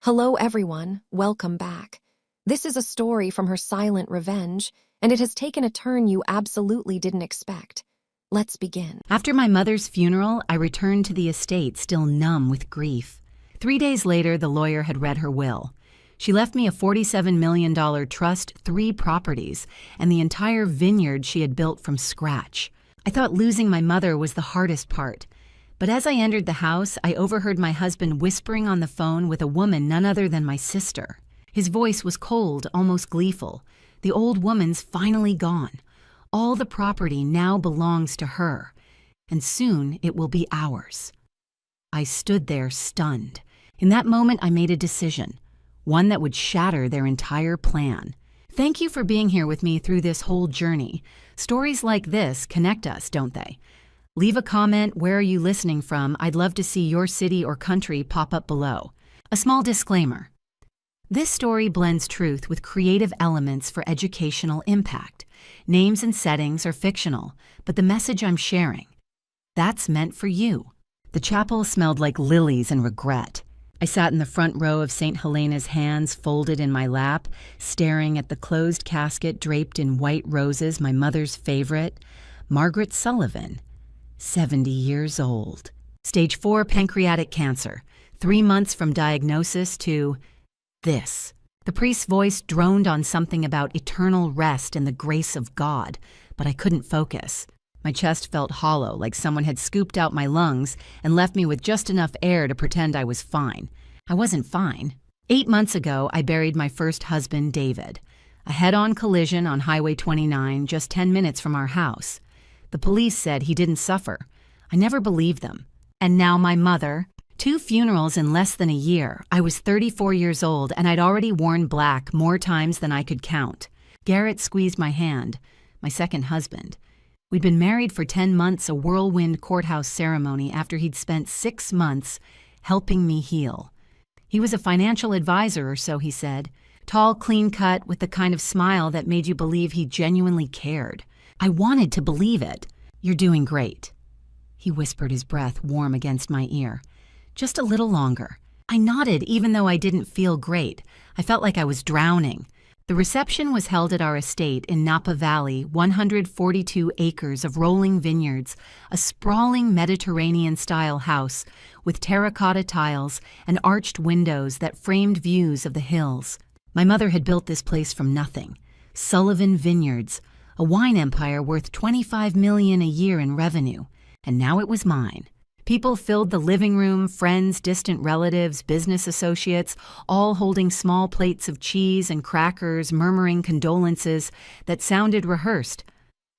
Hello, everyone. Welcome back. This is a story from Her Silent Revenge, and it has taken a turn you absolutely didn't expect. Let's begin. After my mother's funeral, I returned to the estate still numb with grief. 3 days later, the lawyer had read her will. She left me a $47 million trust, 3 properties, and the entire vineyard she had built from scratch. I thought losing my mother was the hardest part. But as I entered the house, I overheard my husband whispering on the phone with a woman none other than my sister. His voice was cold, almost gleeful. The old woman's finally gone. All the property now belongs to her, and soon it will be ours. I stood there stunned. In that moment, I made a decision, one that would shatter their entire plan. Thank you for being here with me through this whole journey. Stories like this connect us, don't they? Leave a comment. Where are you listening from? I'd love to see your city or country pop up below. A small disclaimer. This story blends truth with creative elements for educational impact. Names and settings are fictional, but the message I'm sharing, that's meant for you. The chapel smelled like lilies and regret. I sat in the front row of St. Helena's, hands folded in my lap, staring at the closed casket draped in white roses, my mother's favorite, Margaret Sullivan. 70 years old. Stage 4 pancreatic cancer. 3 months from diagnosis to this. The priest's voice droned on something about eternal rest and the grace of God, but I couldn't focus. My chest felt hollow, like someone had scooped out my lungs and left me with just enough air to pretend I was fine. I wasn't fine. 8 months ago, I buried my first husband, David. A head-on collision on Highway 29, just 10 minutes from our house. The police said he didn't suffer. I never believed them. And now my mother. 2 funerals in less than a year. I was 34 years old and I'd already worn black more times than I could count. Garrett squeezed my hand, my second husband. We'd been married for 10 months, a whirlwind courthouse ceremony after he'd spent 6 months helping me heal. He was a financial advisor or so, he said. Tall, clean-cut, with the kind of smile that made you believe he genuinely cared. I wanted to believe it. You're doing great. He whispered, his breath warm against my ear. Just a little longer. I nodded even though I didn't feel great. I felt like I was drowning. The reception was held at our estate in Napa Valley, 142 acres of rolling vineyards, a sprawling Mediterranean-style house with terracotta tiles and arched windows that framed views of the hills. My mother had built this place from nothing. Sullivan Vineyards, a wine empire worth $25 million a year in revenue, and now it was mine. People filled the living room, friends, distant relatives, business associates, all holding small plates of cheese and crackers, murmuring condolences that sounded rehearsed.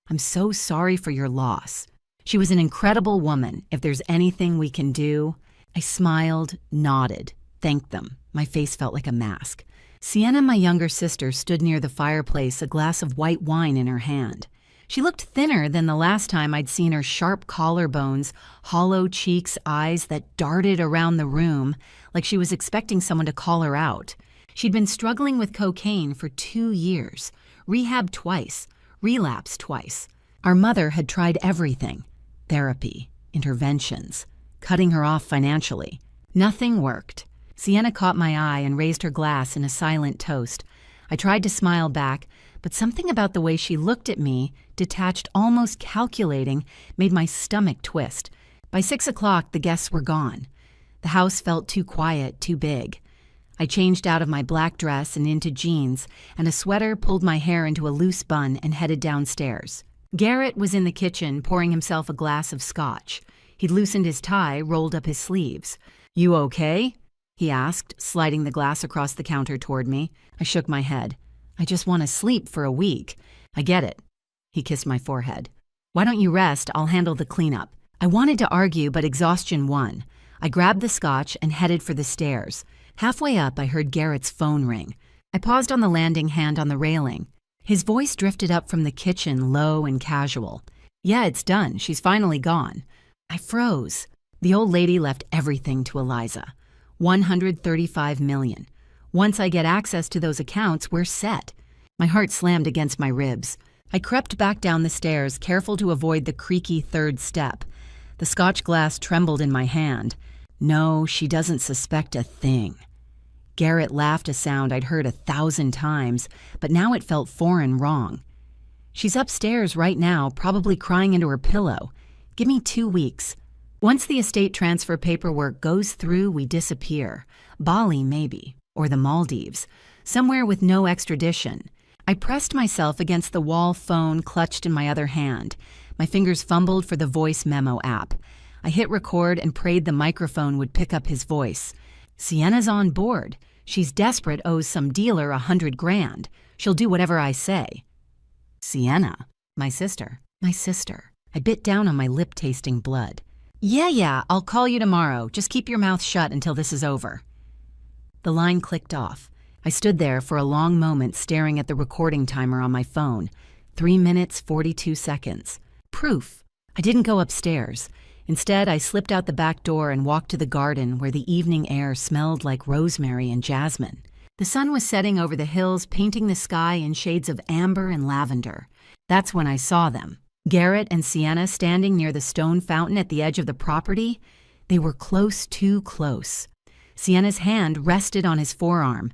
I'm so sorry for your loss. She was an incredible woman. If there's anything we can do. I smiled, nodded, thanked them. My face felt like a mask. Sienna, my younger sister, stood near the fireplace, a glass of white wine in her hand. She looked thinner than the last time I'd seen her, sharp collarbones, hollow cheeks, eyes that darted around the room like she was expecting someone to call her out. She'd been struggling with cocaine for 2 years, rehabbed twice, relapsed twice. Our mother had tried everything, therapy, interventions, cutting her off financially. Nothing worked. Sienna caught my eye and raised her glass in a silent toast. I tried to smile back, but something about the way she looked at me, detached, almost calculating, made my stomach twist. By 6 o'clock, the guests were gone. The house felt too quiet, too big. I changed out of my black dress and into jeans, and a sweater pulled my hair into a loose bun and headed downstairs. Garrett was in the kitchen, pouring himself a glass of scotch. He'd loosened his tie, rolled up his sleeves. "You okay?" he asked, sliding the glass across the counter toward me. I shook my head. "I just want to sleep for a week." "I get it." He kissed my forehead. "Why don't you rest? I'll handle the cleanup." I wanted to argue, but exhaustion won. I grabbed the scotch and headed for the stairs. Halfway up, I heard Garrett's phone ring. I paused on the landing, hand on the railing. His voice drifted up from the kitchen, low and casual. "Yeah, it's done. She's finally gone." I froze. The old lady left everything to Eliza. $135 million. Once I get access to those accounts, we're set. My heart slammed against my ribs. I crept back down the stairs, careful to avoid the creaky 3rd step. The scotch glass trembled in my hand. No, she doesn't suspect a thing. Garrett laughed a sound I'd heard 1,000 times, but now it felt foreign wrong. She's upstairs right now, probably crying into her pillow. Give me 2 weeks. Once the estate transfer paperwork goes through, we disappear. Bali, maybe, or the Maldives, somewhere with no extradition. I pressed myself against the wall phone clutched in my other hand. My fingers fumbled for the voice memo app. I hit record and prayed the microphone would pick up his voice. Sienna's on board. She's desperate, owes some dealer $100,000. She'll do whatever I say. Sienna, my sister. I bit down on my lip-tasting blood. Yeah, I'll call you tomorrow. Just keep your mouth shut until this is over. The line clicked off. I stood there for a long moment staring at the recording timer on my phone. 3 minutes, 42 seconds. Proof. I didn't go upstairs. Instead, I slipped out the back door and walked to the garden where the evening air smelled like rosemary and jasmine. The sun was setting over the hills, painting the sky in shades of amber and lavender. That's when I saw them. Garrett and Sienna standing near the stone fountain at the edge of the property. They were close, too close. Sienna's hand rested on his forearm.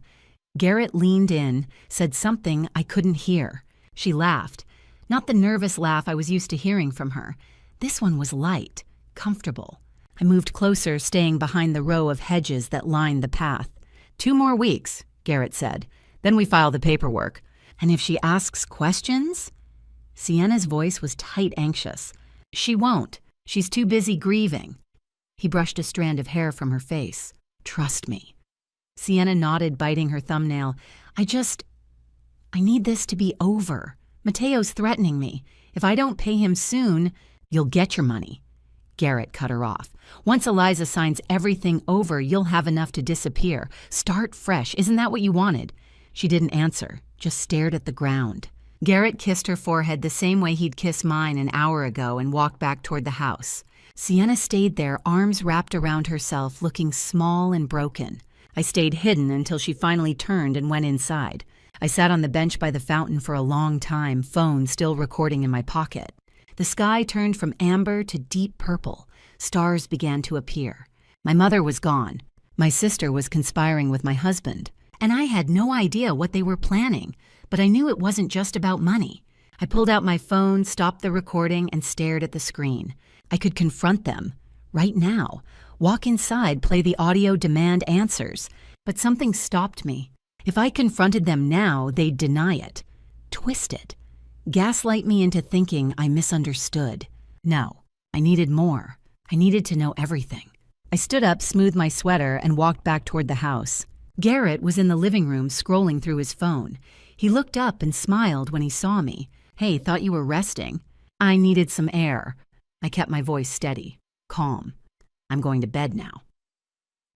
Garrett leaned in, said something I couldn't hear. She laughed. Not the nervous laugh I was used to hearing from her. This one was light, comfortable. I moved closer, staying behind the row of hedges that lined the path. 2 more weeks, Garrett said. Then we file the paperwork. And if she asks questions? Sienna's voice was tight, anxious. She won't. She's too busy grieving. He brushed a strand of hair from her face. Trust me. Sienna nodded, biting her thumbnail. I need this to be over. Mateo's threatening me. If I don't pay him soon, you'll get your money. Garrett cut her off. Once Eliza signs everything over, you'll have enough to disappear. Start fresh. Isn't that what you wanted? She didn't answer, just stared at the ground. Garrett kissed her forehead the same way he'd kissed mine an hour ago and walked back toward the house. Sienna stayed there, arms wrapped around herself, looking small and broken. I stayed hidden until she finally turned and went inside. I sat on the bench by the fountain for a long time, phone still recording in my pocket. The sky turned from amber to deep purple. Stars began to appear. My mother was gone. My sister was conspiring with my husband. And I had no idea what they were planning, but I knew it wasn't just about money. I pulled out my phone, stopped the recording, and stared at the screen. I could confront them, right now. Walk inside, play the audio, demand answers. But something stopped me. If I confronted them now, they'd deny it. Twist it. Gaslight me into thinking I misunderstood. No, I needed more. I needed to know everything. I stood up, smoothed my sweater, and walked back toward the house. Garrett was in the living room scrolling through his phone. He looked up and smiled when he saw me. Hey, thought you were resting. I needed some air. I kept my voice steady, calm. I'm going to bed now.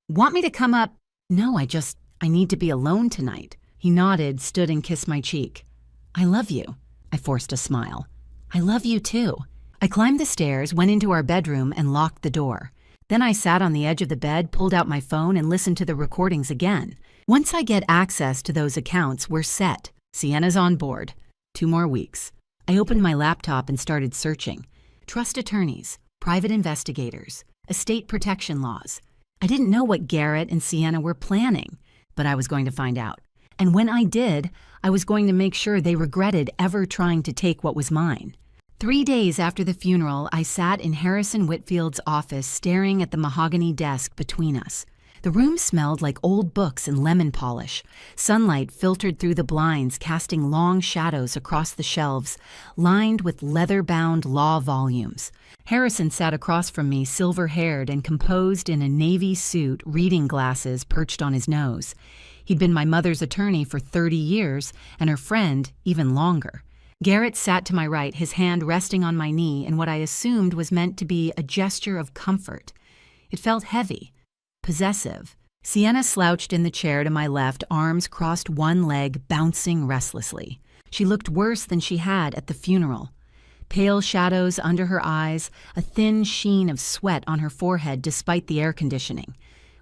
Want me to come up? No, I need to be alone tonight. He nodded, stood and kissed my cheek. I love you. I forced a smile. I love you too. I climbed the stairs, went into our bedroom and locked the door. Then I sat on the edge of the bed, pulled out my phone and listened to the recordings again. Once I get access to those accounts, we're set. Sienna's on board. 2 more weeks. I opened my laptop and started searching. Trust attorneys, private investigators, estate protection laws. I didn't know what Garrett and Sienna were planning, but I was going to find out. And when I did, I was going to make sure they regretted ever trying to take what was mine. 3 days after the funeral, I sat in Harrison Whitfield's office staring at the mahogany desk between us. The room smelled like old books and lemon polish. Sunlight filtered through the blinds, casting long shadows across the shelves, lined with leather-bound law volumes. Harrison sat across from me, silver-haired and composed in a navy suit, reading glasses perched on his nose. He'd been my mother's attorney for 30 years, and her friend even longer. Garrett sat to my right, his hand resting on my knee in what I assumed was meant to be a gesture of comfort. It felt heavy, possessive. Sienna slouched in the chair to my left, arms crossed one leg, bouncing restlessly. She looked worse than she had at the funeral. Pale shadows under her eyes, a thin sheen of sweat on her forehead despite the air conditioning.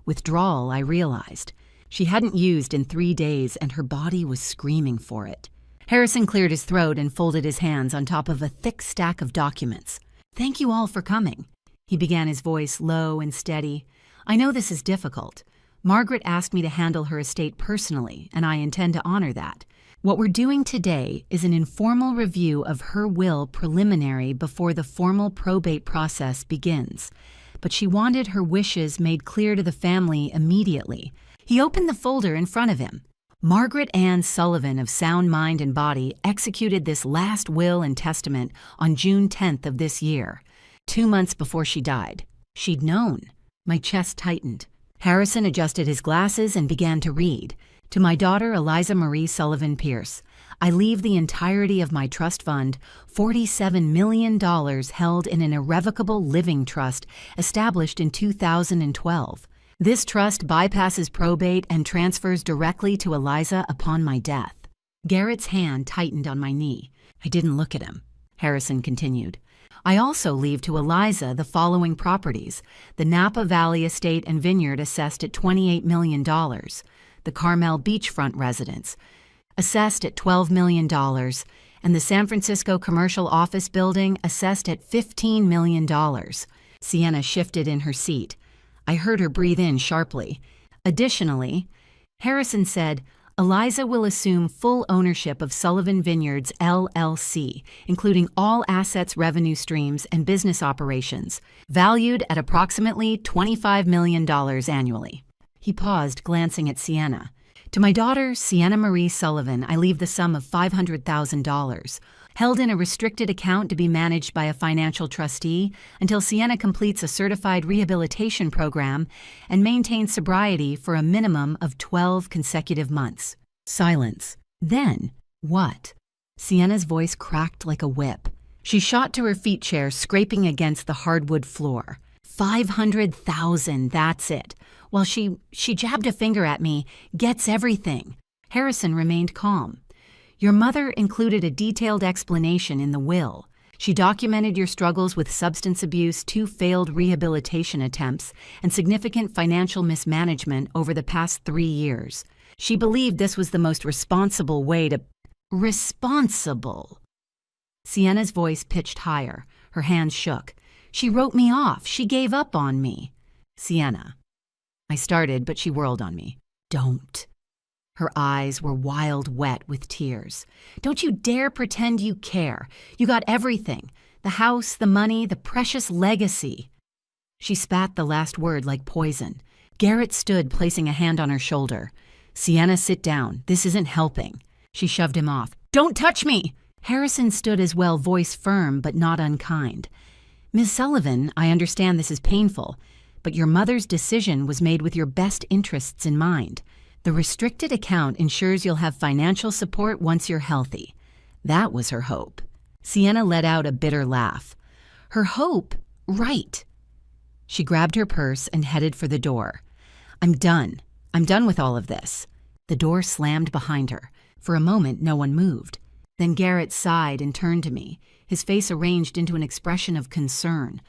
Withdrawal, I realized. She hadn't used in 3 days, and her body was screaming for it. Harrison cleared his throat and folded his hands on top of a thick stack of documents. Thank you all for coming. He began, his voice low and steady. I know this is difficult. Margaret asked me to handle her estate personally, and I intend to honor that. What we're doing today is an informal review of her will preliminary before the formal probate process begins. But she wanted her wishes made clear to the family immediately. He opened the folder in front of him. Margaret Ann Sullivan of sound mind and body executed this last will and testament on June 10th of this year, 2 months before she died. She'd known. My chest tightened. Harrison adjusted his glasses and began to read. To my daughter, Eliza Marie Sullivan Pierce, I leave the entirety of my trust fund, $47 million held in an irrevocable living trust established in 2012. This trust bypasses probate and transfers directly to Eliza upon my death. Garrett's hand tightened on my knee. I didn't look at him. Harrison continued. I also leave to Eliza the following properties: the Napa Valley Estate and Vineyard assessed at $28 million, the Carmel Beachfront residence, assessed at $12 million, and the San Francisco Commercial Office Building assessed at $15 million. Sienna shifted in her seat. I heard her breathe in sharply. Additionally, Harrison said, Eliza will assume full ownership of Sullivan Vineyards, LLC, including all assets, revenue streams, and business operations, valued at approximately $25 million annually. He paused, glancing at Sienna. To my daughter, Sienna Marie Sullivan, I leave the sum of $500,000, held in a restricted account to be managed by a financial trustee until Sienna completes a certified rehabilitation program and maintains sobriety for a minimum of 12 consecutive months. Silence. Then, what? Sienna's voice cracked like a whip. She shot to her feet chair, scraping against the hardwood floor. $500,000, that's it. While she jabbed a finger at me, gets everything. Harrison remained calm. Your mother included a detailed explanation in the will. She documented your struggles with substance abuse, 2 failed rehabilitation attempts, and significant financial mismanagement over the past 3 years. She believed this was the most responsible way to... Responsible! Sienna's voice pitched higher. Her hands shook. She wrote me off. She gave up on me. Sienna. I started, but she whirled on me. Don't. Her eyes were wild wet with tears. Don't you dare pretend you care. You got everything. The house, the money, the precious legacy. She spat the last word like poison. Garrett stood, placing a hand on her shoulder. Sienna, sit down. This isn't helping. She shoved him off. Don't touch me! Harrison stood as well, voice firm but not unkind. Ms. Sullivan, I understand this is painful, but your mother's decision was made with your best interests in mind. The restricted account ensures you'll have financial support once you're healthy. That was her hope. Sienna let out a bitter laugh. Her hope? Right. She grabbed her purse and headed for the door. I'm done. I'm done with all of this. The door slammed behind her. For a moment, no one moved. Then Garrett sighed and turned to me, his face arranged into an expression of concern.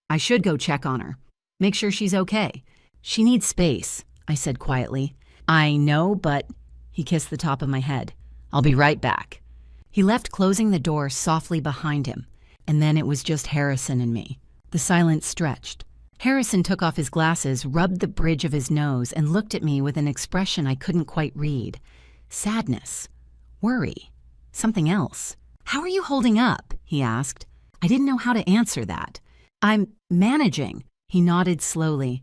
I should go check on her. Make sure she's okay. She needs space, I said quietly. I know, but... He kissed the top of my head. I'll be right back. He left, closing the door softly behind him, and then it was just Harrison and me. The silence stretched. Harrison took off his glasses, rubbed the bridge of his nose, and looked at me with an expression I couldn't quite read. Sadness. Worry. Something else. How are you holding up? He asked. I didn't know how to answer that. I'm managing. He nodded slowly.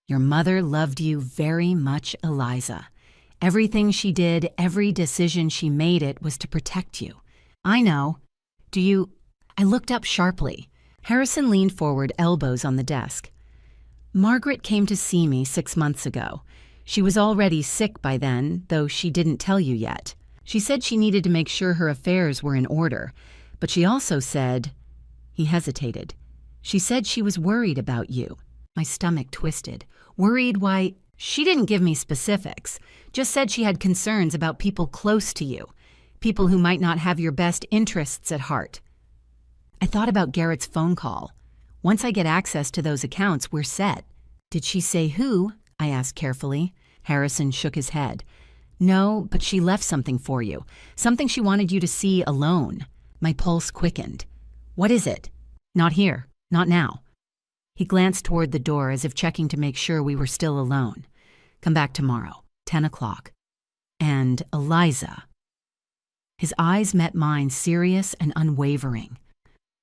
Your mother loved you very much, Eliza. Everything she did, every decision she made it was to protect you. I know. Do you... I looked up sharply. Harrison leaned forward, elbows on the desk. Margaret came to see me 6 months ago. She was already sick by then, though she didn't tell you yet. She said she needed to make sure her affairs were in order, but she also said... He hesitated. She said she was worried about you. My stomach twisted. Worried? Why, she didn't give me specifics. Just said she had concerns about people close to you. People who might not have your best interests at heart. I thought about Garrett's phone call. Once I get access to those accounts, we're set. Did she say who? I asked carefully. Harrison shook his head. No, but she left something for you. Something she wanted you to see alone. My pulse quickened. What is it? Not here. Not now. He glanced toward the door as if checking to make sure we were still alone. Come back tomorrow, 10 o'clock. And Eliza. His eyes met mine, serious and unwavering.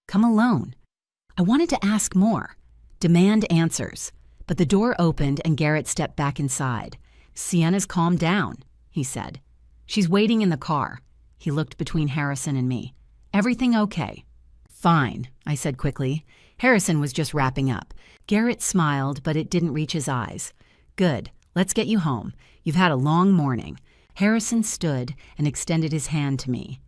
Come alone. I wanted to ask more, demand answers, but the door opened and Garrett stepped back inside. Sienna's calmed down, he said. She's waiting in the car. He looked between Harrison and me. Everything okay? Fine, I said quickly. Harrison was just wrapping up. Garrett smiled, but it didn't reach his eyes. Good, let's get you home. You've had a long morning. Harrison stood and extended his hand to me.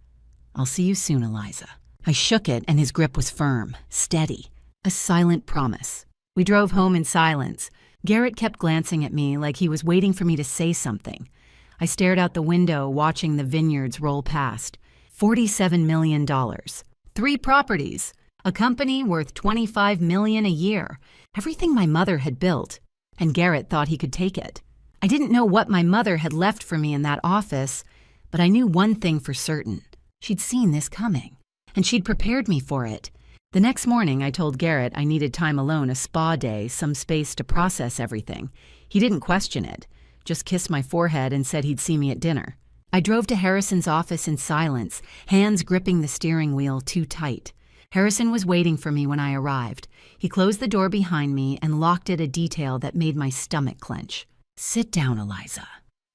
I'll see you soon, Eliza. I shook it and his grip was firm, steady, a silent promise. We drove home in silence. Garrett kept glancing at me like he was waiting for me to say something. I stared out the window, watching the vineyards roll past. $47 million. 3 properties. A company worth $25 million a year. Everything my mother had built. And Garrett thought he could take it. I didn't know what my mother had left for me in that office, but I knew one thing for certain. She'd seen this coming, and she'd prepared me for it. The next morning, I told Garrett I needed time alone, a spa day, some space to process everything. He didn't question it, just kissed my forehead and said he'd see me at dinner. I drove to Harrison's office in silence, hands gripping the steering wheel too tight. Harrison was waiting for me when I arrived. He closed the door behind me and locked it, a detail that made my stomach clench. Sit down, Eliza,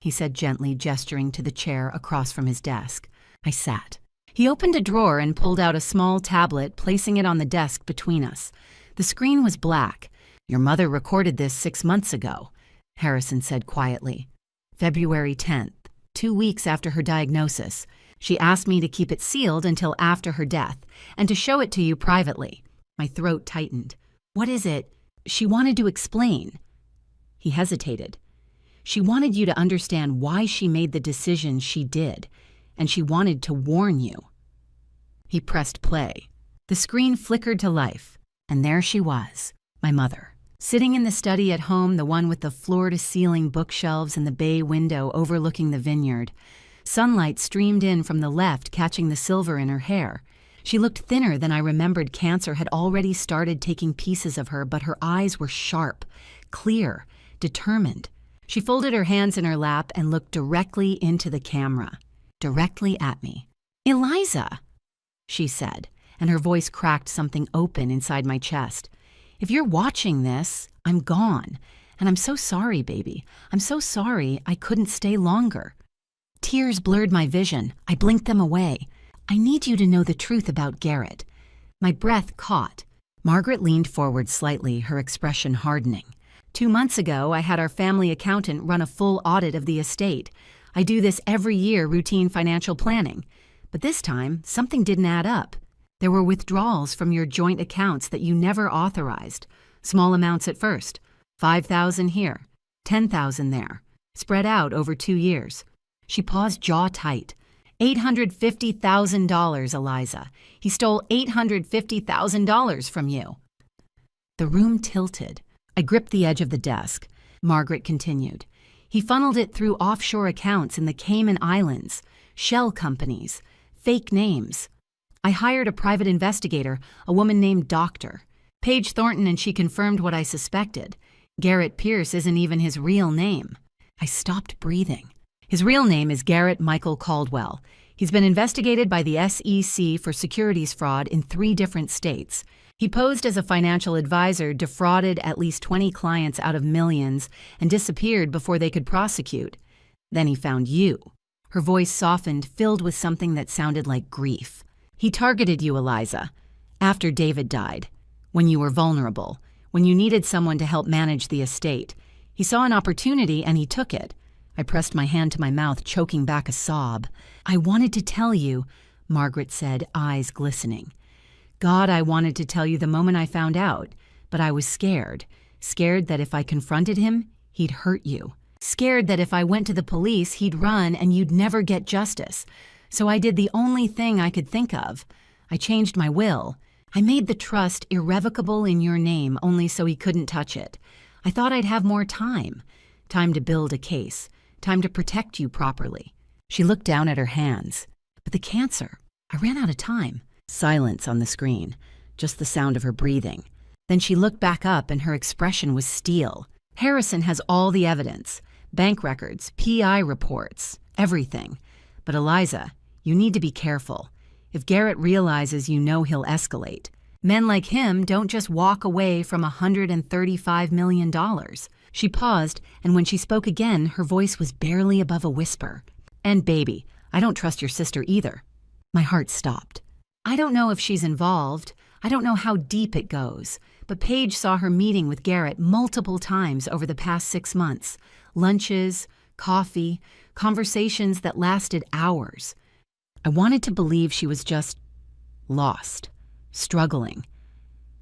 he said gently, gesturing to the chair across from his desk. I sat. He opened a drawer and pulled out a small tablet, placing it on the desk between us. The screen was black. Your mother recorded this 6 months ago, Harrison said quietly. February 10th, 2 weeks after her diagnosis. She asked me to keep it sealed until after her death, and to show it to you privately. My throat tightened. What is it? She wanted to explain. He hesitated. She wanted you to understand why she made the decision she did, and she wanted to warn you. He pressed play. The screen flickered to life, and there she was, my mother, sitting in the study at home, the one with the floor-to-ceiling bookshelves and the bay window overlooking the vineyard. Sunlight streamed in from the left, catching the silver in her hair. She looked thinner than I remembered. Cancer had already started taking pieces of her, but her eyes were sharp, clear, determined. She folded her hands in her lap and looked directly into the camera, directly at me. Eliza, she said, and her voice cracked something open inside my chest. If you're watching this, I'm gone. And I'm so sorry, baby. I'm so sorry I couldn't stay longer. Tears blurred my vision. I blinked them away. I need you to know the truth about Garrett. My breath caught. Margaret leaned forward slightly, her expression hardening. 2 months ago, I had our family accountant run a full audit of the estate. I do this every year, routine financial planning. But this time, something didn't add up. There were withdrawals from your joint accounts that you never authorized. Small amounts at first. $5,000 here, $10,000 there, spread out over 2 years. She paused, jaw tight. $850,000, Eliza. He stole $850,000 from you. The room tilted. I gripped the edge of the desk. Margaret continued. He funneled it through offshore accounts in the Cayman Islands, shell companies, fake names. I hired a private investigator, a woman named Doctor. Paige Thornton, and she confirmed what I suspected. Garrett Pierce isn't even his real name. I stopped breathing. His real name is Garrett Michael Caldwell. He's been investigated by the SEC for securities fraud in 3 different states. He posed as a financial advisor, defrauded at least 20 clients out of millions, and disappeared before they could prosecute. Then he found you. Her voice softened, filled with something that sounded like grief. He targeted you, Eliza, after David died, when you were vulnerable, when you needed someone to help manage the estate. He saw an opportunity and he took it. I pressed my hand to my mouth, choking back a sob. I wanted to tell you, Margaret said, eyes glistening. God, I wanted to tell you the moment I found out, but I was scared. Scared that if I confronted him, he'd hurt you. Scared that if I went to the police, he'd run and you'd never get justice. So I did the only thing I could think of. I changed my will. I made the trust irrevocable in your name only so he couldn't touch it. I thought I'd have more time. Time to build a case. Time to protect you properly. She looked down at her hands. But the cancer, I ran out of time. Silence on the screen, just the sound of her breathing. Then she looked back up and her expression was steel. Harrison has all the evidence. Bank records, PI reports, everything. But Eliza, you need to be careful. If Garrett realizes you know he'll escalate. Men like him don't just walk away from $135 million. She paused, and when she spoke again, her voice was barely above a whisper. And baby, I don't trust your sister either. My heart stopped. I don't know if she's involved. I don't know how deep it goes. But Paige saw her meeting with Garrett multiple times over the past 6 months. Lunches, coffee, conversations that lasted hours. I wanted to believe she was just lost, struggling.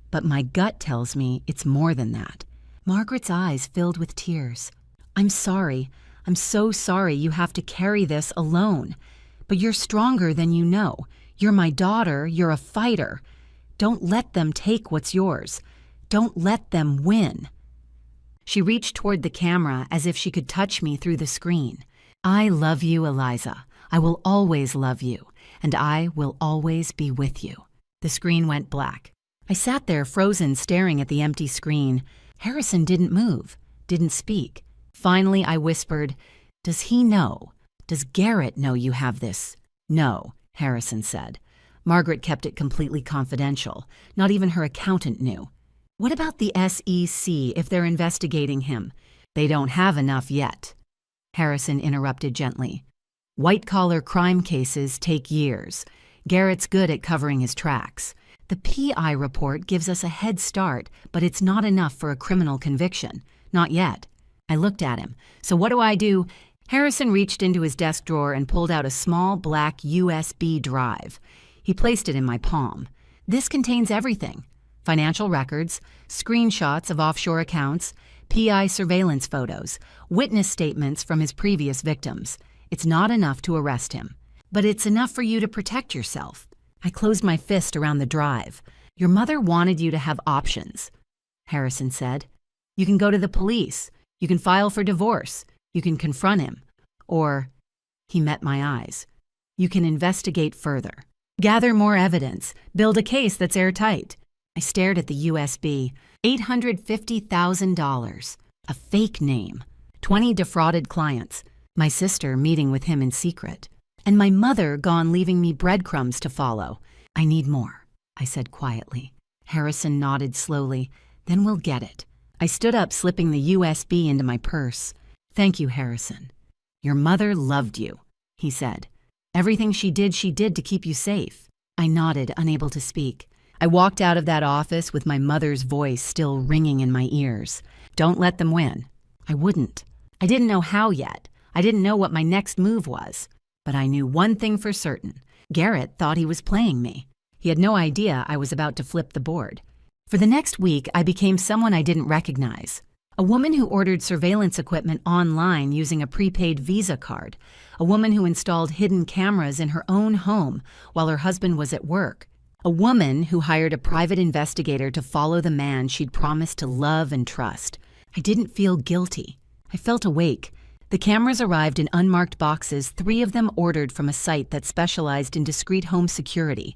But my gut tells me it's more than that. Margaret's eyes filled with tears. I'm sorry. I'm so sorry you have to carry this alone. But you're stronger than you know. You're my daughter. You're a fighter. Don't let them take what's yours. Don't let them win. She reached toward the camera as if she could touch me through the screen. I love you, Eliza. I will always love you, and I will always be with you. The screen went black. I sat there frozen, staring at the empty screen. Harrison didn't move, didn't speak. Finally, I whispered, "Does he know? Does Garrett know you have this?" "No," Harrison said. Margaret kept it completely confidential. Not even her accountant knew. What about the SEC if they're investigating him? They don't have enough yet. Harrison interrupted gently. White-collar crime cases take years. Garrett's good at covering his tracks. The PI report gives us a head start, but it's not enough for a criminal conviction. Not yet. I looked at him. So what do I do? Harrison reached into his desk drawer and pulled out a small black USB drive. He placed it in my palm. This contains everything. Financial records, screenshots of offshore accounts, PI surveillance photos, witness statements from his previous victims. It's not enough to arrest him, but it's enough for you to protect yourself. I closed my fist around the drive. Your mother wanted you to have options, Harrison said. You can go to the police. You can file for divorce. You can confront him. Or, he met my eyes, you can investigate further. Gather more evidence. Build a case that's airtight. I stared at the USB. $850,000. A fake name. 20 defrauded clients. My sister meeting with him in secret. And my mother gone leaving me breadcrumbs to follow. I need more, I said quietly. Harrison nodded slowly. Then we'll get it. I stood up, slipping the USB into my purse. Thank you, Harrison. Your mother loved you, he said. Everything she did to keep you safe. I nodded, unable to speak. I walked out of that office with my mother's voice still ringing in my ears. Don't let them win. I wouldn't. I didn't know how yet. I didn't know what my next move was. But I knew one thing for certain. Garrett thought he was playing me. He had no idea I was about to flip the board. For the next week, I became someone I didn't recognize. A woman who ordered surveillance equipment online using a prepaid Visa card. A woman who installed hidden cameras in her own home while her husband was at work. A woman who hired a private investigator to follow the man she'd promised to love and trust. I didn't feel guilty. I felt awake. The cameras arrived in unmarked boxes, 3 of them ordered from a site that specialized in discreet home security.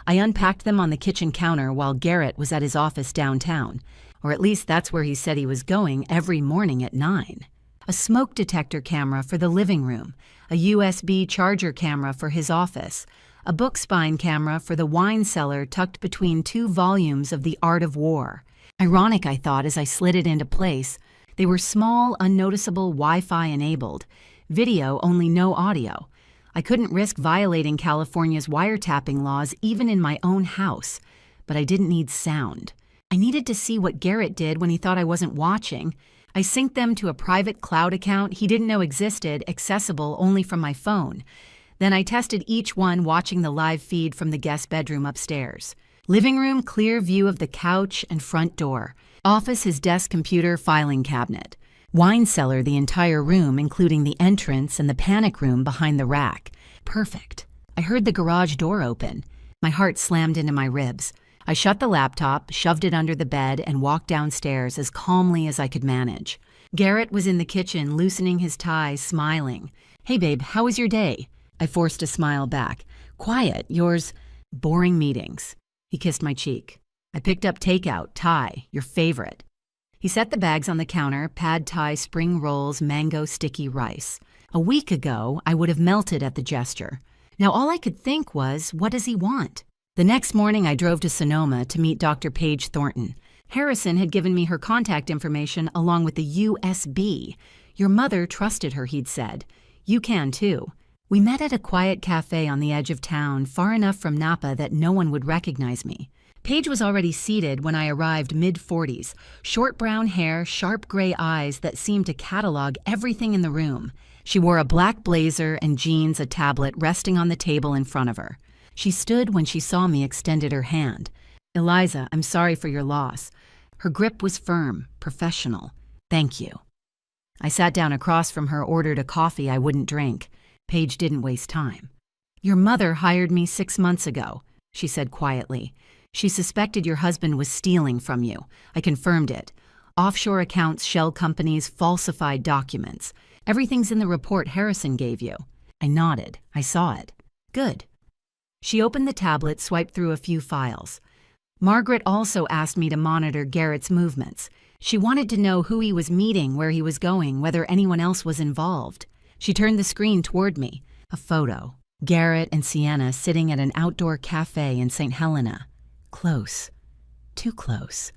I unpacked them on the kitchen counter while Garrett was at his office downtown. Or at least that's where he said he was going every morning at 9. A smoke detector camera for the living room. A USB charger camera for his office. A book spine camera for the wine cellar tucked between 2 volumes of The Art of War. Ironic, I thought, as I slid it into place. They were small, unnoticeable, Wi-Fi enabled. Video, only no audio. I couldn't risk violating California's wiretapping laws even in my own house. But I didn't need sound. I needed to see what Garrett did when he thought I wasn't watching. I synced them to a private cloud account he didn't know existed, accessible only from my phone. Then I tested each one watching the live feed from the guest bedroom upstairs. Living room, clear view of the couch and front door. Office, his desk, computer, filing cabinet. Wine cellar, the entire room, including the entrance and the panic room behind the rack. Perfect. I heard the garage door open. My heart slammed into my ribs. I shut the laptop, shoved it under the bed, and walked downstairs as calmly as I could manage. Garrett was in the kitchen, loosening his tie, smiling. Hey, babe, how was your day? I forced a smile back. Quiet, yours. Boring meetings. He kissed my cheek. I picked up takeout, Thai, your favorite. He set the bags on the counter, pad thai, spring rolls, mango sticky rice. A week ago, I would have melted at the gesture. Now all I could think was, what does he want? The next morning, I drove to Sonoma to meet Dr. Paige Thornton. Harrison had given me her contact information along with the USB. Your mother trusted her, he'd said. You can too. We met at a quiet cafe on the edge of town, far enough from Napa that no one would recognize me. Paige was already seated when I arrived, mid-40s, short brown hair, sharp gray eyes that seemed to catalog everything in the room. She wore a black blazer and jeans, a tablet resting on the table in front of her. She stood when she saw me, extended her hand. Eliza, I'm sorry for your loss. Her grip was firm, professional. Thank you. I sat down across from her, ordered a coffee I wouldn't drink. Paige didn't waste time. Your mother hired me 6 months ago, she said quietly. She suspected your husband was stealing from you. I confirmed it. Offshore accounts, shell companies, falsified documents. Everything's in the report Harrison gave you. I nodded. I saw it. Good. She opened the tablet, swiped through a few files. Margaret also asked me to monitor Garrett's movements. She wanted to know who he was meeting, where he was going, whether anyone else was involved. She turned the screen toward me. A photo. Garrett and Sienna sitting at an outdoor cafe in St. Helena. Close. Too close.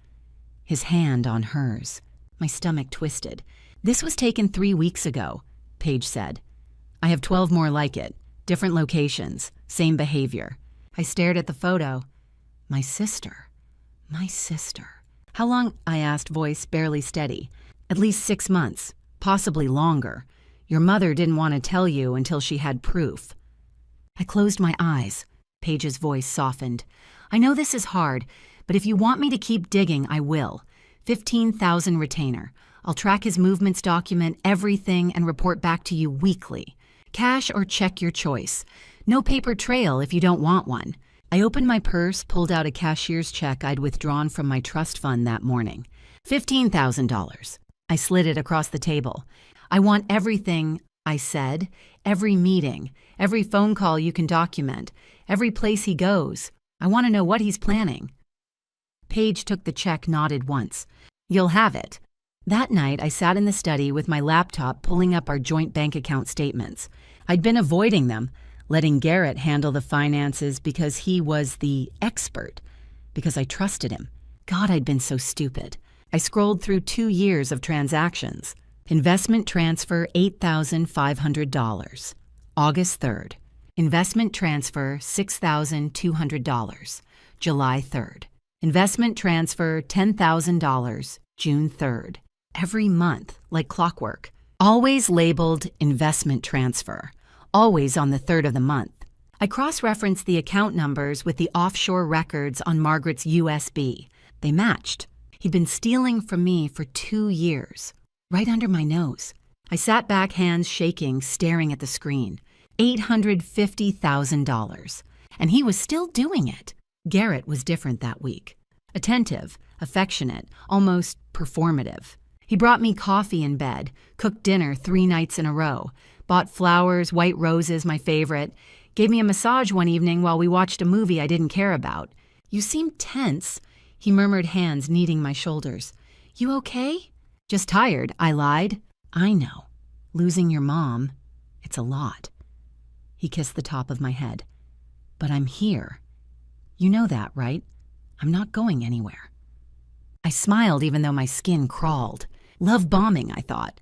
His hand on hers. My stomach twisted. This was taken 3 weeks ago, Paige said. I have 12 more like it. Different locations. Same behavior. I stared at the photo. My sister. My sister. How long? I asked, voice barely steady. At least 6 months. Possibly longer. Your mother didn't want to tell you until she had proof. I closed my eyes. Paige's voice softened. I know this is hard, but if you want me to keep digging, I will. 15,000 retainer. I'll track his movements, document everything, and report back to you weekly. Cash or check, your choice. No paper trail if you don't want one. I opened my purse, pulled out a cashier's check I'd withdrawn from my trust fund that morning. $15,000. I slid it across the table. I want everything, I said. Every meeting, every phone call you can document, every place he goes. I want to know what he's planning. Paige took the check, nodded once. You'll have it. That night, I sat in the study with my laptop pulling up our joint bank account statements. I'd been avoiding them, letting Garrett handle the finances because he was the expert, because I trusted him. God, I'd been so stupid. I scrolled through 2 years of transactions. Investment transfer, $8,500. August 3rd. Investment transfer, $6,200. July 3rd. Investment transfer, $10,000. June 3rd. Every month, like clockwork. Always labeled investment transfer. Always on the 3rd of the month. I cross-referenced the account numbers with the offshore records on Margaret's USB. They matched. He'd been stealing from me for 2 years. Right under my nose. I sat back, hands shaking, staring at the screen. $850,000. And he was still doing it. Garrett was different that week. Attentive, affectionate, almost performative. He brought me coffee in bed, cooked dinner 3 nights in a row, bought flowers, white roses, my favorite, gave me a massage one evening while we watched a movie I didn't care about. You seem tense, he murmured, hands kneading my shoulders. You okay? Just tired, I lied. I know. Losing your mom, it's a lot. He kissed the top of my head. But I'm here. You know that, right? I'm not going anywhere. I smiled even though my skin crawled. Love bombing, I thought.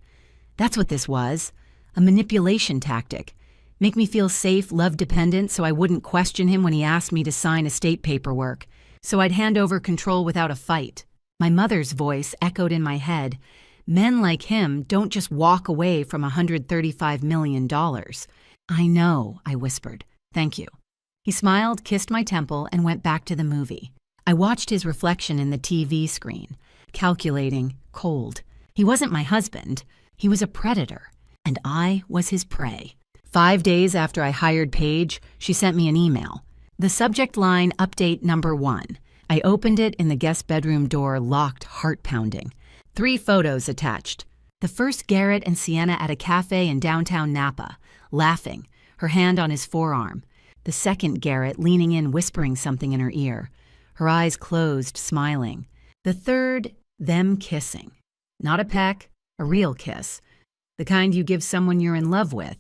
That's what this was. A manipulation tactic. Make me feel safe, love-dependent, so I wouldn't question him when he asked me to sign estate paperwork. So I'd hand over control without a fight. My mother's voice echoed in my head. Men like him don't just walk away from $135 million. I know, I whispered. Thank you. He smiled, kissed my temple, and went back to the movie. I watched his reflection in the TV screen, calculating, cold. He wasn't my husband. He was a predator, and I was his prey. 5 days after I hired Paige, she sent me an email. The subject line, update number 1. I opened it in the guest bedroom door, locked, heart-pounding. 3 photos attached. The first, Garrett and Sienna at a cafe in downtown Napa, laughing, her hand on his forearm. The second, Garrett leaning in, whispering something in her ear. Her eyes closed, smiling. The third, Them kissing. Not a peck, a real kiss. The kind you give someone you're in love with.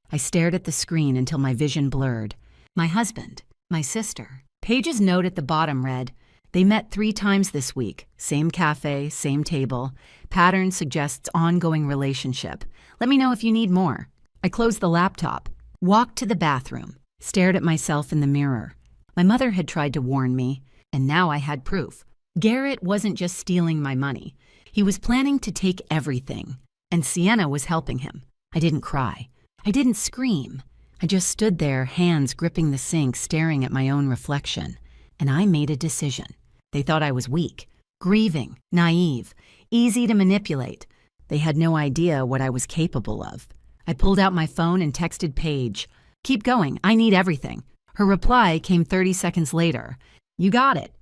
I stared at the screen until my vision blurred. My husband, my sister. Paige's note at the bottom read, "They met 3 times this week. Same cafe, same table. Pattern suggests ongoing relationship. Let me know if you need more." I closed the laptop, walked to the bathroom, stared at myself in the mirror. My mother had tried to warn me, and now I had proof. Garrett wasn't just stealing my money. He was planning to take everything, and Sienna was helping him. I didn't cry. I didn't scream. I just stood there, hands gripping the sink, staring at my own reflection. And I made a decision. They thought I was weak, grieving, naive, easy to manipulate. They had no idea what I was capable of. I pulled out my phone and texted Paige, "Keep going, I need everything." Her reply came 30 seconds later. "You got it."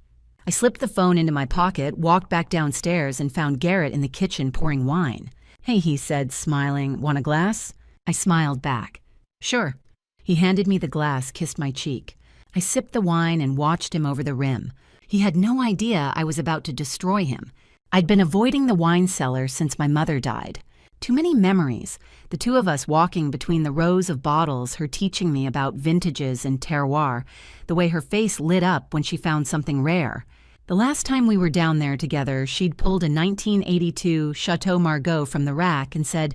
I slipped the phone into my pocket, walked back downstairs, and found Garrett in the kitchen pouring wine. "Hey," he said, smiling, "want a glass?" I smiled back. "Sure." He handed me the glass, kissed my cheek. I sipped the wine and watched him over the rim. He had no idea I was about to destroy him. I'd been avoiding the wine cellar since my mother died. Too many memories, the two of us walking between the rows of bottles, her teaching me about vintages and terroir, the way her face lit up when she found something rare. The last time we were down there together, she'd pulled a 1982 Chateau Margaux from the rack and said,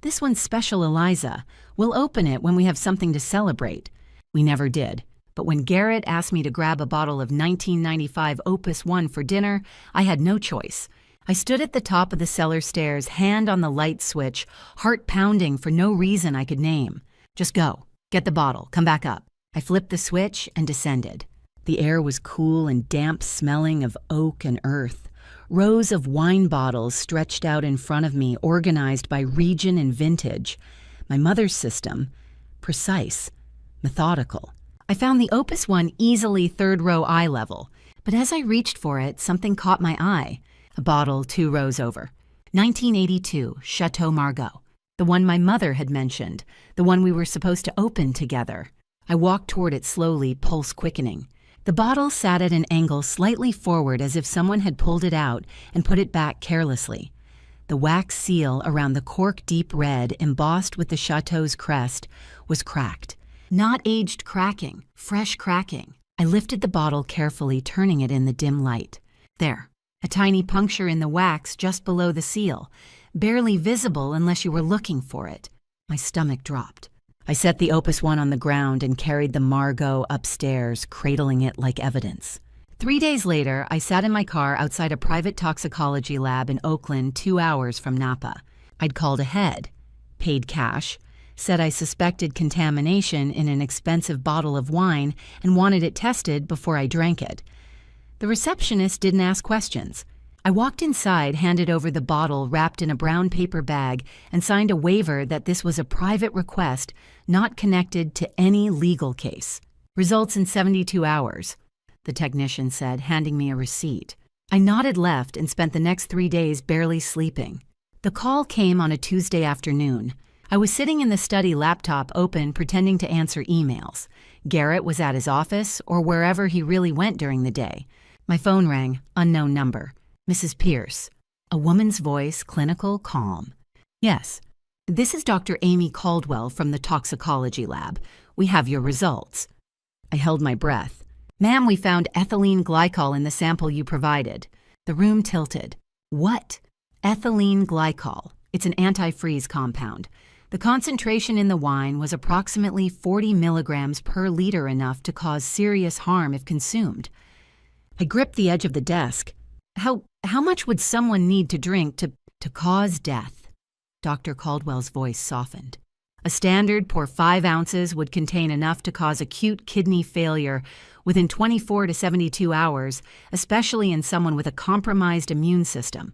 "This one's special, Eliza. We'll open it when we have something to celebrate." We never did. But when Garrett asked me to grab a bottle of 1995 Opus 1 for dinner, I had no choice. I stood at the top of the cellar stairs, hand on the light switch, heart pounding for no reason I could name. "Just go. Get the bottle. Come back up." I flipped the switch and descended. The air was cool and damp, smelling of oak and earth. Rows of wine bottles stretched out in front of me, organized by region and vintage. My mother's system, precise, methodical. I found the Opus 1 easily 3rd row eye level, but as I reached for it, something caught my eye. A bottle 2 rows over. 1982 Chateau Margaux, the one my mother had mentioned, the one we were supposed to open together. I walked toward it slowly, pulse quickening. The bottle sat at an angle slightly forward as if someone had pulled it out and put it back carelessly. The wax seal around the cork deep red, embossed with the Chateau's crest, was cracked. Not aged cracking, fresh cracking. I lifted the bottle carefully, turning it in the dim light. There, a tiny puncture in the wax just below the seal, barely visible unless you were looking for it. My stomach dropped. I set the Opus 1 on the ground and carried the Margaux upstairs, cradling it like evidence. 3 days later, I sat in my car outside a private toxicology lab in Oakland, 2 hours from Napa. I'd called ahead, paid cash, said I suspected contamination in an expensive bottle of wine and wanted it tested before I drank it. The receptionist didn't ask questions. I walked inside, handed over the bottle wrapped in a brown paper bag, and signed a waiver that this was a private request not connected to any legal case. "Results in 72 hours, the technician said, handing me a receipt. I nodded left and spent the next 3 days barely sleeping. The call came on a Tuesday afternoon. I was sitting in the study, laptop open, pretending to answer emails. Garrett was at his office or wherever he really went during the day. My phone rang, unknown number. "Mrs. Pierce." A woman's voice, clinical, calm. "Yes. This is Dr. Amy Caldwell from the toxicology lab. We have your results." I held my breath. "Ma'am, we found ethylene glycol in the sample you provided." The room tilted. "What?" "Ethylene glycol. It's an antifreeze compound. The concentration in the wine was approximately 40 milligrams per liter, enough to cause serious harm if consumed." I gripped the edge of the desk. How much would someone need to drink to cause death?" Dr. Caldwell's voice softened. "A standard pour 5 ounces would contain enough to cause acute kidney failure within 24 to 72 hours, especially in someone with a compromised immune system."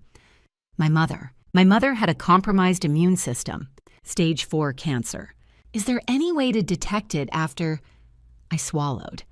My mother had a compromised immune system, stage 4 cancer. "Is there any way to detect it after—" I swallowed.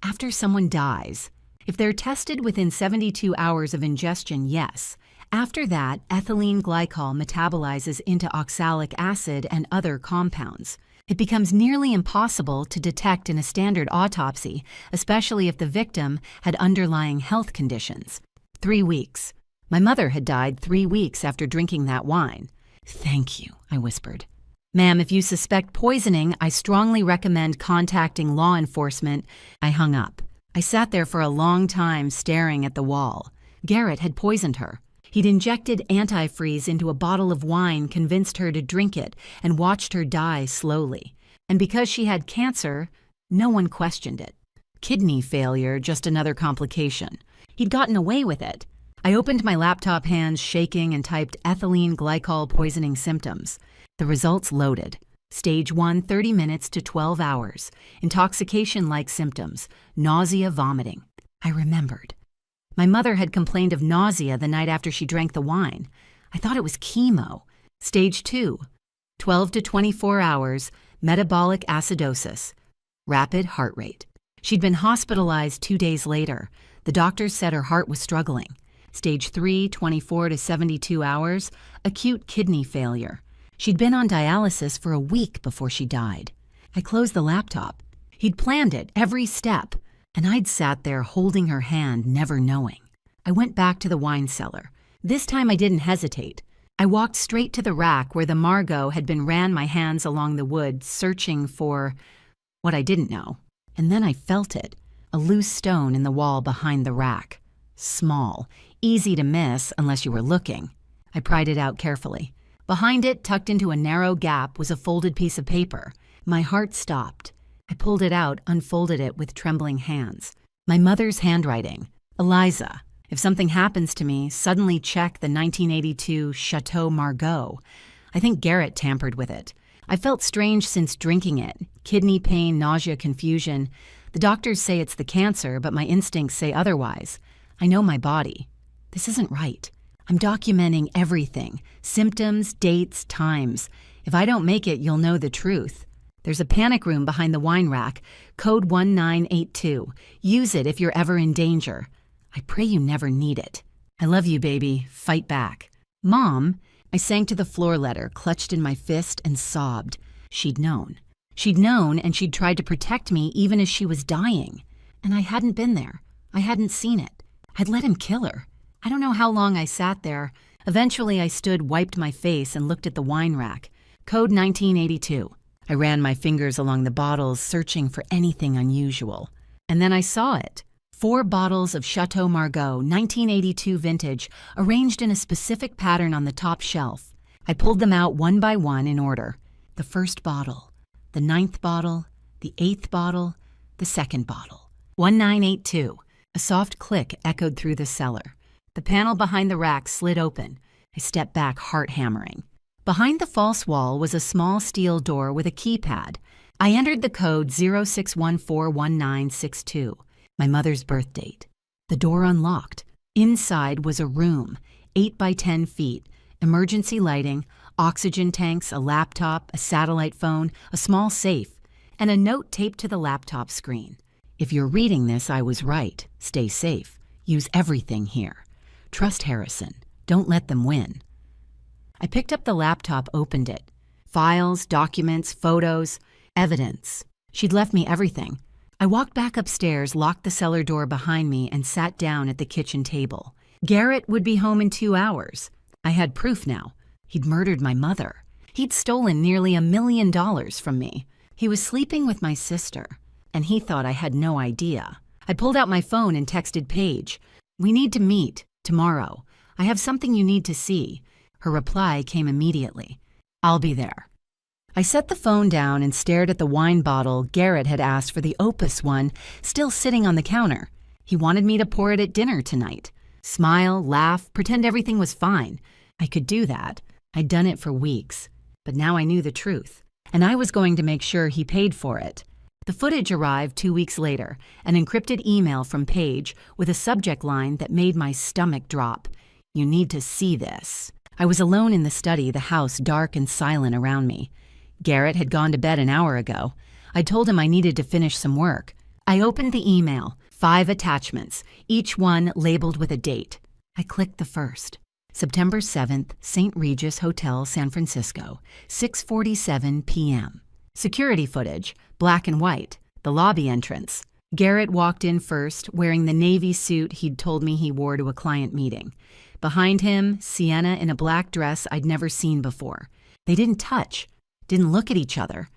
"After someone dies. If they're tested within 72 hours of ingestion, yes. After that, ethylene glycol metabolizes into oxalic acid and other compounds. It becomes nearly impossible to detect in a standard autopsy, especially if the victim had underlying health conditions. 3 weeks. My mother had died 3 weeks after drinking that wine. "Thank you," I whispered. "Ma'am, if you suspect poisoning, I strongly recommend contacting law enforcement." I hung up. I sat there for a long time staring at the wall. Garrett had poisoned her. He'd injected antifreeze into a bottle of wine, convinced her to drink it, and watched her die slowly. And because she had cancer, no one questioned it. Kidney failure, just another complication. He'd gotten away with it. I opened my laptop, hands shaking, and typed ethylene glycol poisoning symptoms. The results loaded. Stage 1, 30 minutes to 12 hours. Intoxication-like symptoms. Nausea, vomiting. I remembered. My mother had complained of nausea the night after she drank the wine. I thought it was chemo. Stage 2, 12 to 24 hours, metabolic acidosis. Rapid heart rate. She'd been hospitalized 2 days later. The doctors said her heart was struggling. Stage 3, 24 to 72 hours, acute kidney failure. She'd been on dialysis for a week before she died. I closed the laptop. He'd planned it, every step, and I'd sat there holding her hand, never knowing. I went back to the wine cellar. This time I didn't hesitate. I walked straight to the rack where the Margot had been, ran my hands along the wood, searching for what I didn't know. And then I felt it, a loose stone in the wall behind the rack. Small, easy to miss unless you were looking. I pried it out carefully. Behind it, tucked into a narrow gap, was a folded piece of paper. My heart stopped. I pulled it out, unfolded it with trembling hands. My mother's handwriting. "Eliza, if something happens to me, suddenly check the 1982 Chateau Margaux." I think Garrett tampered with it. I felt strange since drinking it. Kidney pain, nausea, confusion. The doctors say it's the cancer, but my instincts say otherwise. I know my body. This isn't right. I'm documenting everything. Symptoms, dates, times. If I don't make it, you'll know the truth. There's a panic room behind the wine rack. Code 1982. Use it if you're ever in danger. I pray you never need it. I love you, baby. Fight back. Mom, I sank to the floor letter, clutched in my fist, and sobbed. She'd known. She'd known, and she'd tried to protect me even as she was dying. And I hadn't been there. I hadn't seen it. I'd let him kill her. I don't know how long I sat there. Eventually, I stood, wiped my face, and looked at the wine rack. Code 1982. I ran my fingers along the bottles, searching for anything unusual. And then I saw it. 4 bottles of Chateau Margaux, 1982 vintage, arranged in a specific pattern on the top shelf. I pulled them out one by one in order. The first bottle, the 9th bottle, the 8th bottle, the 2nd bottle. 1982. A soft click echoed through the cellar. The panel behind the rack slid open. I stepped back, heart hammering. Behind the false wall was a small steel door with a keypad. I entered the code 06141962, my mother's birth date. The door unlocked. Inside was a room, 8 by 10 feet, emergency lighting, oxygen tanks, a laptop, a satellite phone, a small safe, and a note taped to the laptop screen. If you're reading this, I was right. Stay safe. Use everything here. Trust Harrison. Don't let them win. I picked up the laptop, opened it. Files, documents, photos, evidence. She'd left me everything. I walked back upstairs, locked the cellar door behind me, and sat down at the kitchen table. Garrett would be home in 2 hours. I had proof now. He'd murdered my mother. He'd stolen nearly $1 million from me. He was sleeping with my sister, and he thought I had no idea. I pulled out my phone and texted Paige. "We need to meet tomorrow. I have something you need to see." Her reply came immediately. "I'll be there." I set the phone down and stared at the wine bottle Garrett had asked for, the Opus one, still sitting on the counter. He wanted me to pour it at dinner tonight. Smile, laugh, pretend everything was fine. I could do that. I'd done it for weeks. But now I knew the truth, and I was going to make sure he paid for it. The footage arrived 2 weeks later, an encrypted email from Paige with a subject line that made my stomach drop. "You need to see this." I was alone in the study, the house dark and silent around me. Garrett had gone to bed an hour ago. I told him I needed to finish some work. I opened the email, 5 attachments, each one labeled with a date. I clicked the first. September 7th, St. Regis Hotel, San Francisco, 6:47 p.m. Security footage, black and white, the lobby entrance. Garrett walked in first, wearing the navy suit he'd told me he wore to a client meeting. Behind him, Sienna in a black dress I'd never seen before. They didn't touch, didn't look at each other,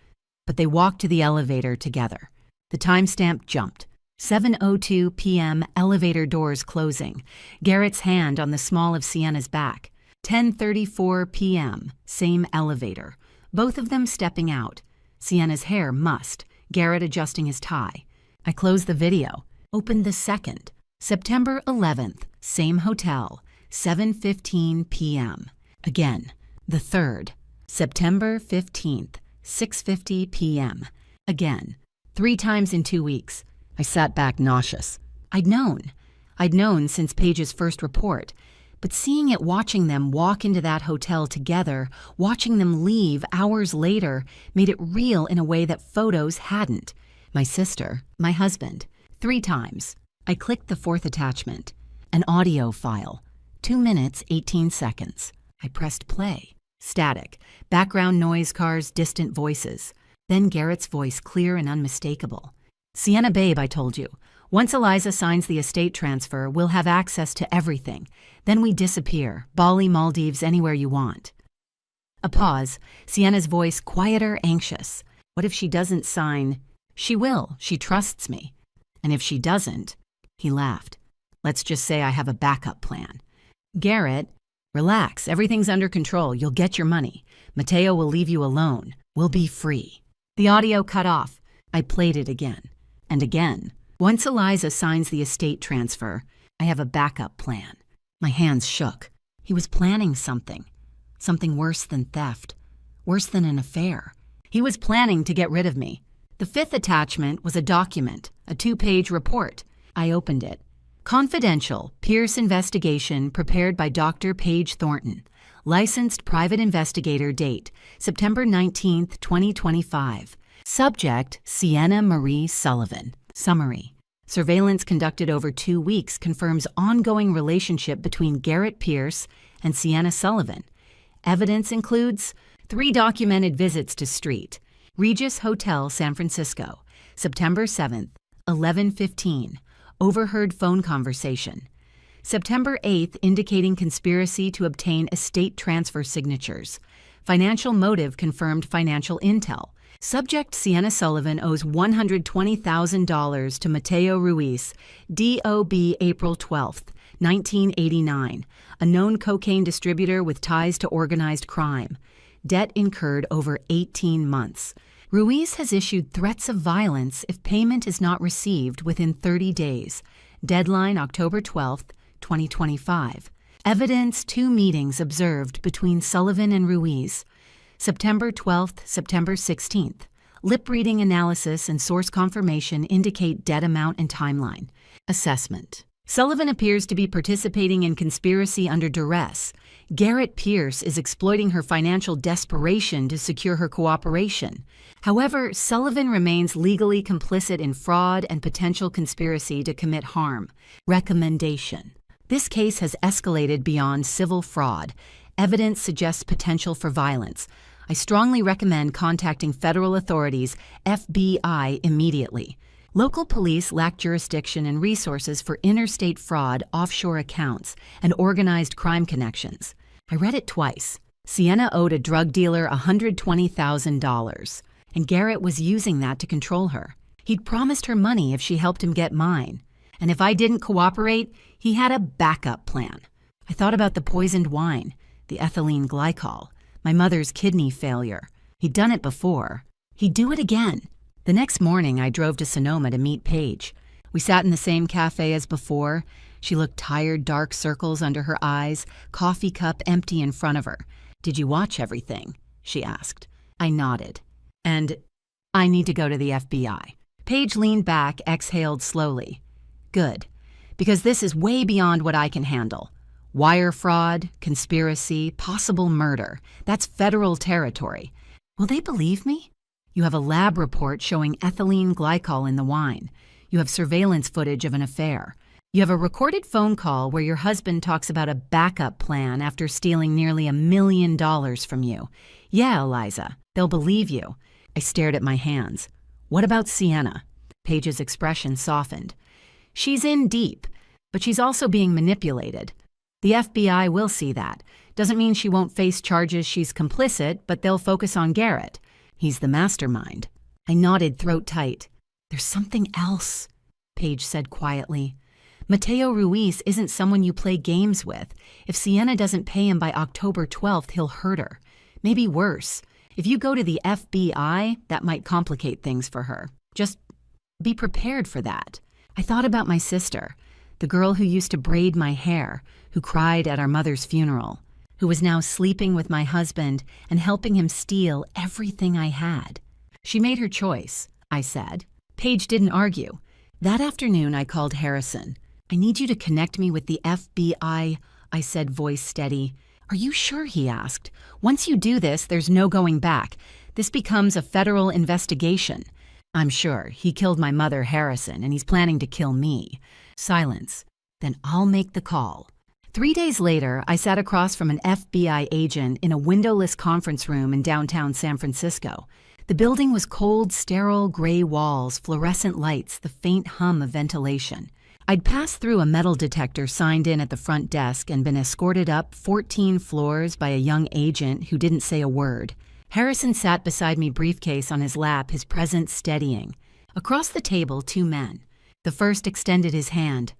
but they walked to the elevator together. The timestamp jumped. 7:02 p.m., elevator doors closing. Garrett's hand on the small of Sienna's back. 10:34 p.m., same elevator. Both of them stepping out. Sienna's hair mussed, Garrett adjusting his tie. I closed the video, opened the second. September 11th, same hotel, 7:15 p.m. Again, the third. September 15th, 6:50 p.m. Again, 3 times in 2 weeks. I sat back nauseous. I'd known since Paige's first report, but seeing it, watching them walk into that hotel together, watching them leave hours later, made it real in a way that photos hadn't. My sister, my husband, 3 times. I clicked the 4th attachment, an audio file, 2 minutes, 18 seconds. I pressed play. Static, background noise, cars, distant voices. Then Garrett's voice, clear and unmistakable. Sienna babe, I told you. Once Eliza signs the estate transfer, we'll have access to everything. Then we disappear. Bali, Maldives, anywhere you want. A pause. Sienna's voice, quieter, anxious. What if she doesn't sign? She will. She trusts me. And if she doesn't? He laughed. Let's just say I have a backup plan. Garrett, relax. Everything's under control. You'll get your money. Mateo will leave you alone. We'll be free. The audio cut off. I played it again. And again. Once Eliza signs the estate transfer, I have a backup plan. My hands shook. He was planning something. Something worse than theft. Worse than an affair. He was planning to get rid of me. The 5th attachment was a document, a 2-page report. I opened it. Confidential, Pierce investigation prepared by Dr. Paige Thornton. Licensed private investigator, date, September 19th, 2025. Subject, Sienna Marie Sullivan. Summary. Surveillance conducted over 2 weeks confirms ongoing relationship between Garrett Pierce and Sienna Sullivan. Evidence includes 3 documented visits to Street, Regis Hotel, San Francisco, September 7th, 11:15, overheard phone conversation. September 8th, indicating conspiracy to obtain estate transfer signatures. Financial motive confirmed financial intel. Subject Sienna Sullivan owes $120,000 to Mateo Ruiz, DOB April 12, 1989, a known cocaine distributor with ties to organized crime. Debt incurred over 18 months. Ruiz has issued threats of violence if payment is not received within 30 days. Deadline October 12, 2025. Evidence 2 meetings observed between Sullivan and Ruiz. September 12th, September 16th. Lip reading analysis and source confirmation indicate debt amount and timeline. Assessment. Sullivan appears to be participating in conspiracy under duress. Garrett Pierce is exploiting her financial desperation to secure her cooperation. However, Sullivan remains legally complicit in fraud and potential conspiracy to commit harm. Recommendation. This case has escalated beyond civil fraud. Evidence suggests potential for violence. I strongly recommend contacting federal authorities, FBI, immediately. Local police lack jurisdiction and resources for interstate fraud, offshore accounts, and organized crime connections. I read it twice. Sienna owed a drug dealer $120,000, and Garrett was using that to control her. He'd promised her money if she helped him get mine. And if I didn't cooperate, he had a backup plan. I thought about the poisoned wine, the ethylene glycol, my mother's kidney failure. He'd done it before. He'd do it again. The next morning, I drove to Sonoma to meet Paige. We sat in the same cafe as before. She looked tired, dark circles under her eyes, coffee cup empty in front of her. "Did you watch everything?" she asked. I nodded. "And I need to go to the FBI." Paige leaned back, exhaled slowly. "Good, because this is way beyond what I can handle. Wire fraud, conspiracy, possible murder. That's federal territory. Will they believe me? You have a lab report showing ethylene glycol in the wine. You have surveillance footage of an affair. You have a recorded phone call where your husband talks about a backup plan after stealing nearly $1 million from you. Yeah, Eliza, they'll believe you." I stared at my hands. "What about Sienna?" Paige's expression softened. "She's in deep, but she's also being manipulated. The FBI will see that. Doesn't mean she won't face charges she's complicit, but they'll focus on Garrett. He's the mastermind. I nodded throat tight. There's something else, Paige said quietly. Mateo Ruiz isn't someone you play games with. If Sienna doesn't pay him by October 12th, he'll hurt her. Maybe worse. If you go to the FBI, that might complicate things for her. Just be prepared for that. I thought about my sister, the girl who used to braid my hair, who cried at our mother's funeral, who was now sleeping with my husband and helping him steal everything I had. She made her choice, I said. Paige didn't argue. That afternoon, I called Harrison. I need you to connect me with the FBI, I said, voice steady. Are you sure? He asked. Once you do this, there's no going back. This becomes a federal investigation. I'm sure. He killed my mother, Harrison, and he's planning to kill me. Silence. Then I'll make the call. 3 days later, I sat across from an FBI agent in a windowless conference room in downtown San Francisco. The building was cold, sterile, gray walls, fluorescent lights, the faint hum of ventilation. I'd passed through a metal detector signed in at the front desk and been escorted up 14 floors by a young agent who didn't say a word. Harrison sat beside me, briefcase on his lap, his presence steadying. Across the table, 2 men. The first extended his hand.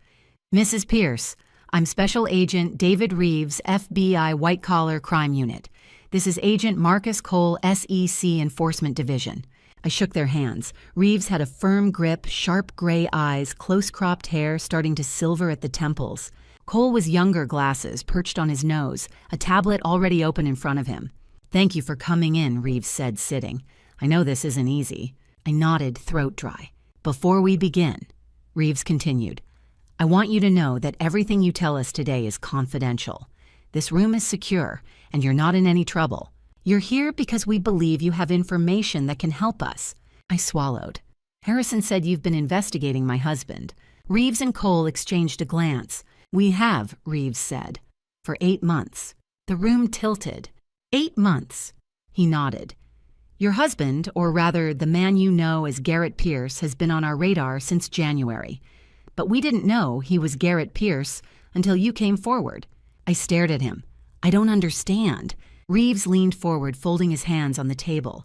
Mrs. Pierce, I'm Special Agent David Reeves, FBI White Collar Crime Unit. This is Agent Marcus Cole, SEC Enforcement Division. I shook their hands. Reeves had a firm grip, sharp gray eyes, close-cropped hair starting to silver at the temples. Cole was younger, glasses perched on his nose, a tablet already open in front of him. Thank you for coming in, Reeves said, sitting. I know this isn't easy. I nodded, throat dry. Before we begin, Reeves continued, I want you to know that everything you tell us today is confidential. This room is secure, and you're not in any trouble. You're here because we believe you have information that can help us. I swallowed. Harrison said you've been investigating my husband. Reeves and Cole exchanged a glance. We have, Reeves said. For 8 months. The room tilted. 8 months. He nodded. Your husband, or rather the man you know as Garrett Pierce, has been on our radar since January. But we didn't know he was Garrett Pierce until you came forward. I stared at him. I don't understand. Reeves leaned forward, folding his hands on the table.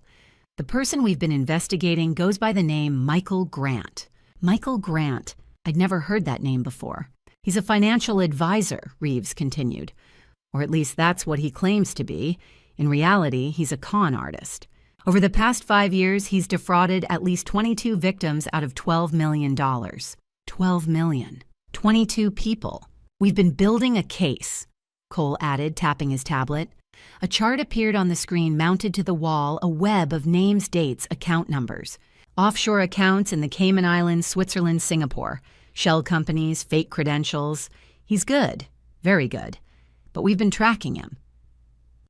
The person we've been investigating goes by the name Michael Grant. Michael Grant. I'd never heard that name before. He's a financial advisor, Reeves continued. Or at least that's what he claims to be. In reality, he's a con artist. Over the past 5 years, he's defrauded at least 22 victims out of $12 million. 12 million. 22 people. We've been building a case, Cole added, tapping his tablet. A chart appeared on the screen mounted to the wall, a web of names, dates, account numbers. Offshore accounts in the Cayman Islands, Switzerland, Singapore. Shell companies, fake credentials. He's good. Very good. But we've been tracking him.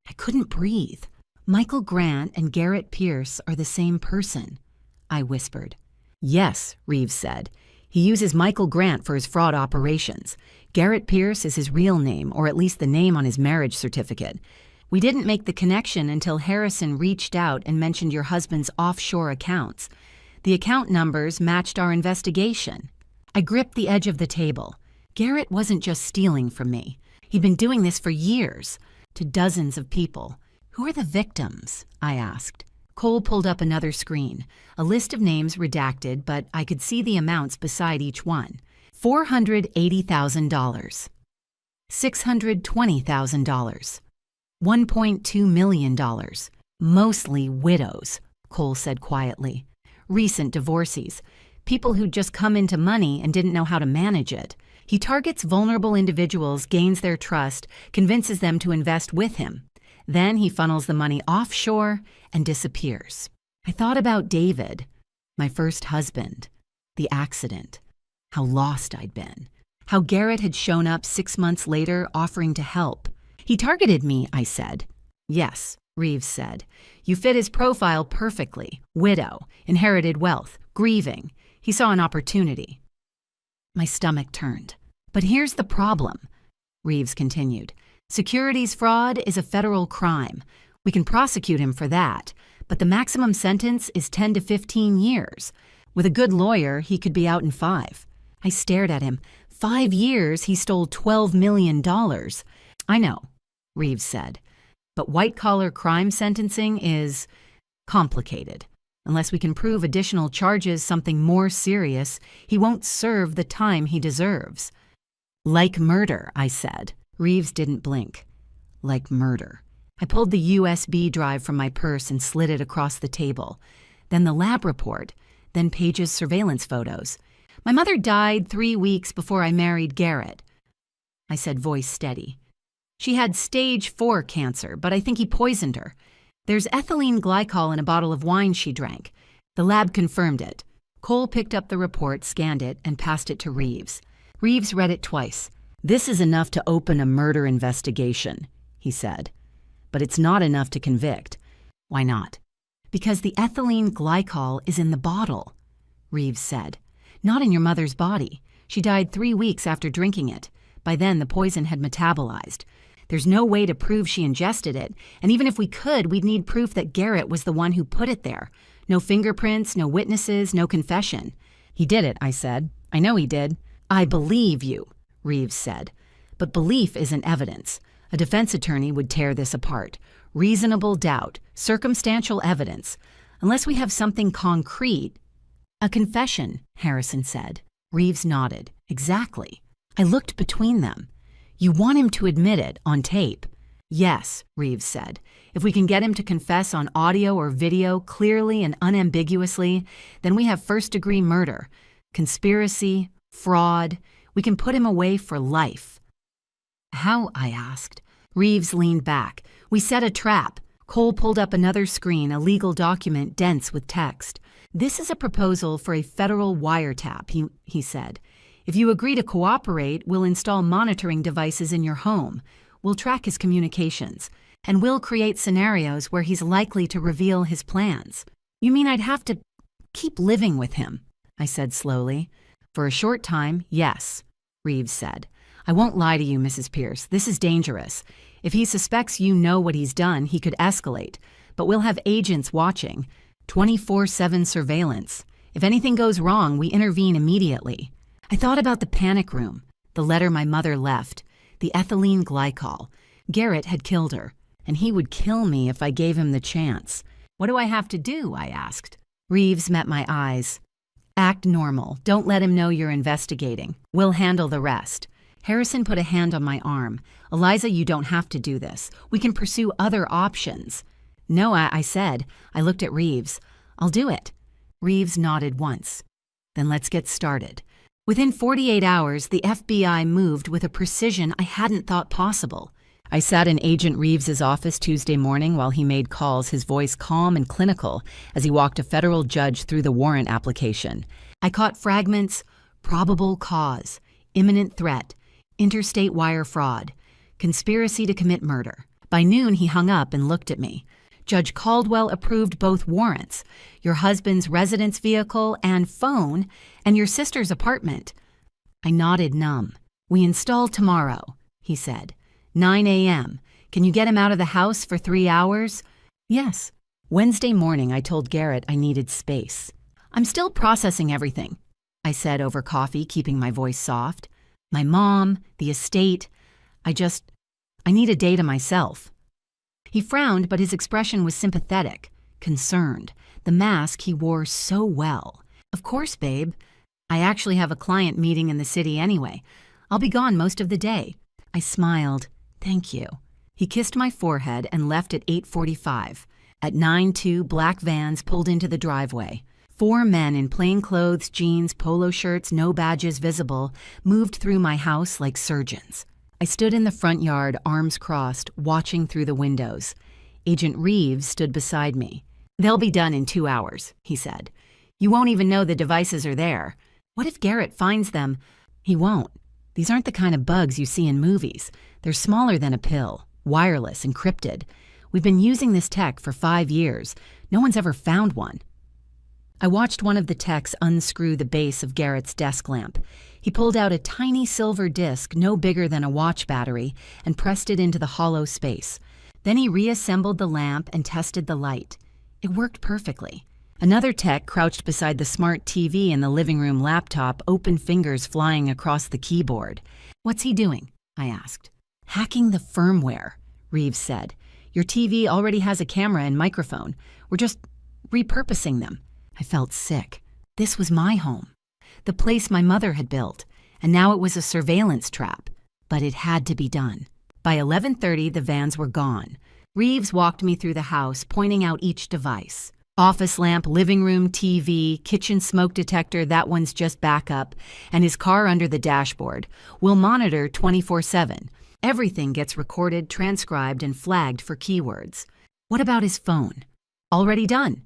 I couldn't breathe. Michael Grant and Garrett Pierce are the same person, I whispered. Yes, Reeves said. He uses Michael Grant for his fraud operations. Garrett Pierce is his real name, or at least the name on his marriage certificate. We didn't make the connection until Harrison reached out and mentioned your husband's offshore accounts. The account numbers matched our investigation. I gripped the edge of the table. Garrett wasn't just stealing from me. He'd been doing this for years, to dozens of people. Who are the victims? I asked. Cole pulled up another screen, a list of names redacted, but I could see the amounts beside each one. $480,000. $620,000. $1.2 million. Mostly widows, Cole said quietly. Recent divorcees. People who'd just come into money and didn't know how to manage it. He targets vulnerable individuals, gains their trust, convinces them to invest with him. Then he funnels the money offshore and disappears. I thought about David, my first husband, the accident, how lost I'd been, how Garrett had shown up 6 months later offering to help. He targeted me, I said. Yes, Reeves said. You fit his profile perfectly. Widow, inherited wealth, grieving. He saw an opportunity. My stomach turned. But here's the problem, Reeves continued. Securities fraud is a federal crime. We can prosecute him for that, but the maximum sentence is 10 to 15 years. With a good lawyer, he could be out in 5. I stared at him. 5 years, he stole $12 million. I know, Reeves said, but white-collar crime sentencing is complicated. Unless we can prove additional charges, something more serious, he won't serve the time he deserves. Like murder, I said. Reeves didn't blink. Like murder. I pulled the USB drive from my purse and slid it across the table. Then the lab report, then Paige's surveillance photos. My mother died 3 weeks before I married Garrett. I said, voice steady. She had stage 4 cancer, but I think he poisoned her. There's ethylene glycol in a bottle of wine she drank. The lab confirmed it. Cole picked up the report, scanned it, and passed it to Reeves. Reeves read it twice. This is enough to open a murder investigation, he said. But it's not enough to convict. Why not? Because the ethylene glycol is in the bottle, Reeves said. Not in your mother's body. She died 3 weeks after drinking it. By then, the poison had metabolized. There's no way to prove she ingested it, and even if we could, we'd need proof that Garrett was the one who put it there. No fingerprints, no witnesses, no confession. He did it, I said. I know he did. I believe you, Reeves said. But belief isn't evidence. A defense attorney would tear this apart. Reasonable doubt, circumstantial evidence. Unless we have something concrete. A confession, Harrison said. Reeves nodded. Exactly. I looked between them. You want him to admit it on tape? Yes, Reeves said. If we can get him to confess on audio or video clearly and unambiguously, then we have first-degree murder, conspiracy, fraud. We can put him away for life. How? I asked. Reeves leaned back. We set a trap. Cole pulled up another screen, a legal document dense with text. This is a proposal for a federal wiretap, he said. If you agree to cooperate, we'll install monitoring devices in your home. We'll track his communications. And we'll create scenarios where he's likely to reveal his plans. You mean I'd have to keep living with him? I said slowly. For a short time, yes, Reeves said. I won't lie to you, Mrs. Pierce. This is dangerous. If he suspects you know what he's done, he could escalate. But we'll have agents watching. 24/7 surveillance. If anything goes wrong, we intervene immediately. I thought about the panic room, the letter my mother left, the ethylene glycol. Garrett had killed her, and he would kill me if I gave him the chance. What do I have to do? I asked. Reeves met my eyes. Act normal. Don't let him know you're investigating. We'll handle the rest. Harrison put a hand on my arm. Eliza, you don't have to do this. We can pursue other options. No, I said. I looked at Reeves. I'll do it. Reeves nodded once. Then let's get started. Within 48 hours, the FBI moved with a precision I hadn't thought possible. I sat in Agent Reeves's office Tuesday morning while he made calls, his voice calm and clinical as he walked a federal judge through the warrant application. I caught fragments: probable cause, imminent threat, interstate wire fraud, conspiracy to commit murder. By noon, he hung up and looked at me. Judge Caldwell approved both warrants, your husband's residence vehicle and phone, and your sister's apartment. I nodded numb. We install tomorrow, he said. 9 a.m. Can you get him out of the house for 3 hours? Yes. Wednesday morning, I told Garrett I needed space. I'm still processing everything, I said over coffee, keeping my voice soft. My mom, the estate. I need a day to myself. He frowned, but his expression was sympathetic, concerned. The mask he wore so well. Of course, babe. I actually have a client meeting in the city anyway. I'll be gone most of the day. I smiled. Thank you. He kissed my forehead and left at 8:45. At 9:02, black vans pulled into the driveway. 4 men in plain clothes, jeans, polo shirts, no badges visible, moved through my house like surgeons. I stood in the front yard, arms crossed, watching through the windows. Agent Reeves stood beside me. They'll be done in 2 hours, he said. You won't even know the devices are there. What if Garrett finds them? He won't. These aren't the kind of bugs you see in movies. They're smaller than a pill, wireless, encrypted. We've been using this tech for 5 years. No one's ever found one. I watched one of the techs unscrew the base of Garrett's desk lamp. He pulled out a tiny silver disc no bigger than a watch battery and pressed it into the hollow space. Then he reassembled the lamp and tested the light. It worked perfectly. Another tech crouched beside the smart TV in the living room laptop, open fingers flying across the keyboard. "What's he doing?" I asked. "Hacking the firmware," Reeves said. "Your TV already has a camera and microphone. We're just repurposing them." I felt sick. This was my home, the place my mother had built, and now it was a surveillance trap. But it had to be done. By 11:30, the vans were gone. Reeves walked me through the house, pointing out each device. Office lamp, living room TV, kitchen smoke detector, that one's just backup, and his car under the dashboard. We'll monitor 24/7. Everything gets recorded, transcribed, and flagged for keywords. What about his phone? Already done.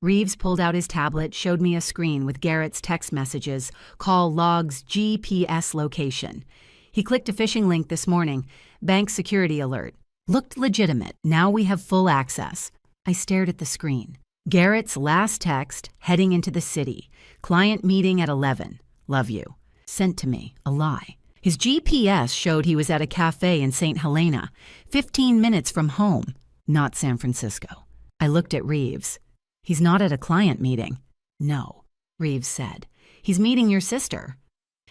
Reeves pulled out his tablet, showed me a screen with Garrett's text messages, call logs, GPS location. He clicked a phishing link this morning, bank security alert. Looked legitimate. Now we have full access. I stared at the screen. Garrett's last text, heading into the city. Client meeting at 11. Love you. Sent to me. A lie. His GPS showed he was at a cafe in St. Helena, 15 minutes from home, not San Francisco. I looked at Reeves. "He's not at a client meeting." "No," Reeves said. "He's meeting your sister."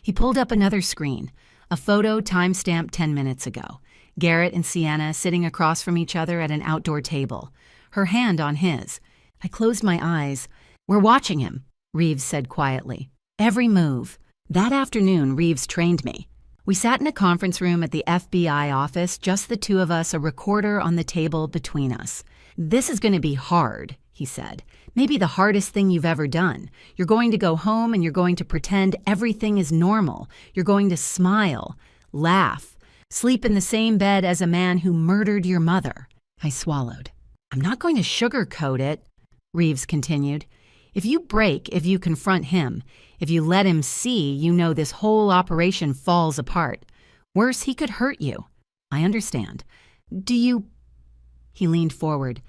He pulled up another screen, a photo timestamped 10 minutes ago. Garrett and Sienna sitting across from each other at an outdoor table, her hand on his. I closed my eyes. "We're watching him," Reeves said quietly. "Every move." That afternoon, Reeves trained me. We sat in a conference room at the FBI office, just the two of us, a recorder on the table between us. "This is going to be hard," he said. "Maybe the hardest thing you've ever done. You're going to go home and you're going to pretend everything is normal. You're going to smile, laugh, sleep in the same bed as a man who murdered your mother." I swallowed. "I'm not going to sugarcoat it," Reeves continued. If you confront him, if you let him see, you know this whole operation falls apart. Worse, he could hurt you." "I understand. Do you—" He leaned forward.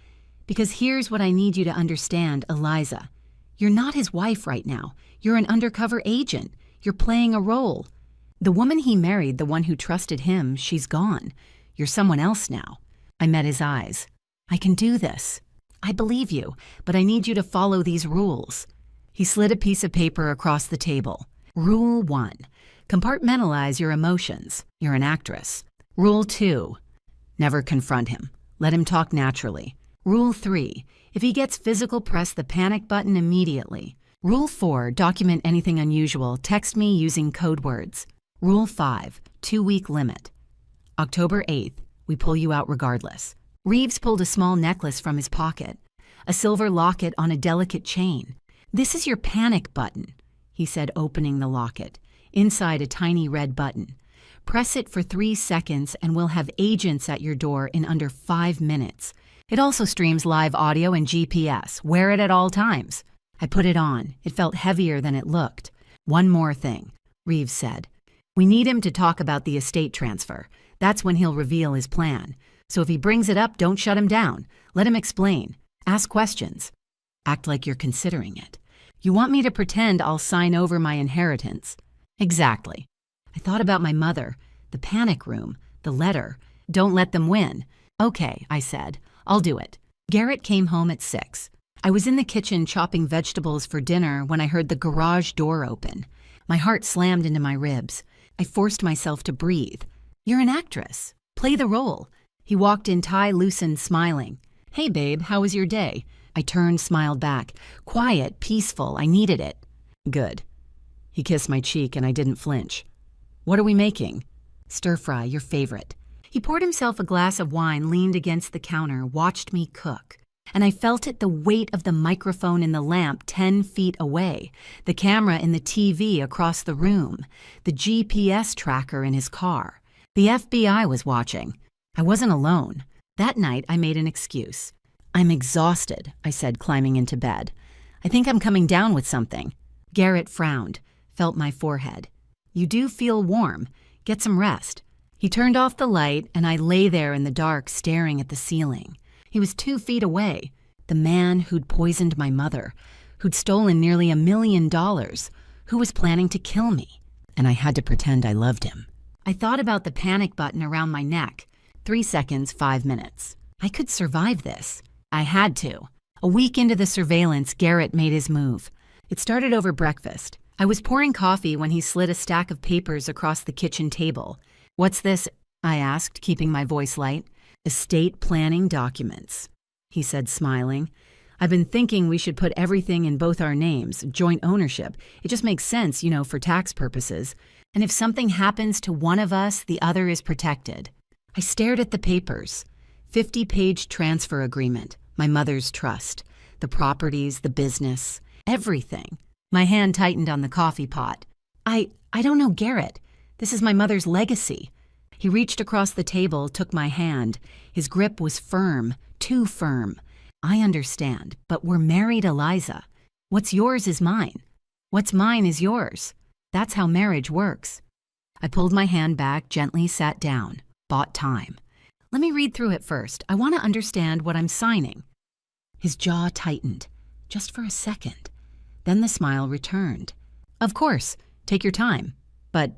"Because here's what I need you to understand, Eliza. You're not his wife right now. You're an undercover agent. You're playing a role. The woman he married, the one who trusted him, she's gone. You're someone else now." I met his eyes. "I can do this. I believe you, but I need you to follow these rules." He slid a piece of paper across the table. "Rule 1. Compartmentalize your emotions. You're an actress. Rule 2. Never confront him. Let him talk naturally. Rule 3. If he gets physical, press the panic button immediately. Rule 4. Document anything unusual. Text me using code words. Rule 5. 2-week limit. October 8th. We pull you out regardless." Reeves pulled a small necklace from his pocket, a silver locket on a delicate chain. "This is your panic button," he said, opening the locket. Inside, a tiny red button. "Press it for 3 seconds and we'll have agents at your door in under 5 minutes. It also streams live audio and GPS. Wear it at all times." I put it on. It felt heavier than it looked. "One more thing," Reeves said. "We need him to talk about the estate transfer. That's when he'll reveal his plan. So if he brings it up, don't shut him down. Let him explain. Ask questions. Act like you're considering it. You want me to pretend I'll sign over my inheritance?" "Exactly." I thought about my mother, the panic room, the letter. "Don't let them win." "Okay," I said. "I'll do it." Garrett came home at 6. I was in the kitchen chopping vegetables for dinner when I heard the garage door open. My heart slammed into my ribs. I forced myself to breathe. "You're an actress. Play the role." He walked in, tie loosened, smiling. "Hey, babe, how was your day?" I turned, smiled back. "Quiet, peaceful. I needed it." "Good." He kissed my cheek and I didn't flinch. "What are we making?" "Stir fry, your favorite." He poured himself a glass of wine, leaned against the counter, watched me cook. And I felt it, the weight of the microphone in the lamp 10 feet away, the camera in the TV across the room, the GPS tracker in his car. The FBI was watching. I wasn't alone. That night, I made an excuse. "I'm exhausted," I said, climbing into bed. "I think I'm coming down with something." Garrett frowned, felt my forehead. "You do feel warm. Get some rest." He turned off the light, and I lay there in the dark, staring at the ceiling. He was 2 feet away, the man who'd poisoned my mother, who'd stolen nearly $1 million, who was planning to kill me. And I had to pretend I loved him. I thought about the panic button around my neck. 3 seconds, 5 minutes. I could survive this. I had to. A week into the surveillance, Garrett made his move. It started over breakfast. I was pouring coffee when he slid a stack of papers across the kitchen table. "What's this?" I asked, keeping my voice light. "Estate planning documents," he said, smiling. "I've been thinking we should put everything in both our names, joint ownership. It just makes sense, for tax purposes. And if something happens to one of us, the other is protected." I stared at the papers. 50-page transfer agreement, my mother's trust, the properties, the business, everything. My hand tightened on the coffee pot. I don't know, Garrett. This is my mother's legacy." He reached across the table, took my hand. His grip was firm, too firm. "I understand, but we're married, Eliza. What's yours is mine. What's mine is yours. That's how marriage works." I pulled my hand back, gently sat down, bought time. "Let me read through it first. I want to understand what I'm signing." His jaw tightened, just for a second. Then the smile returned. "Of course, take your time, but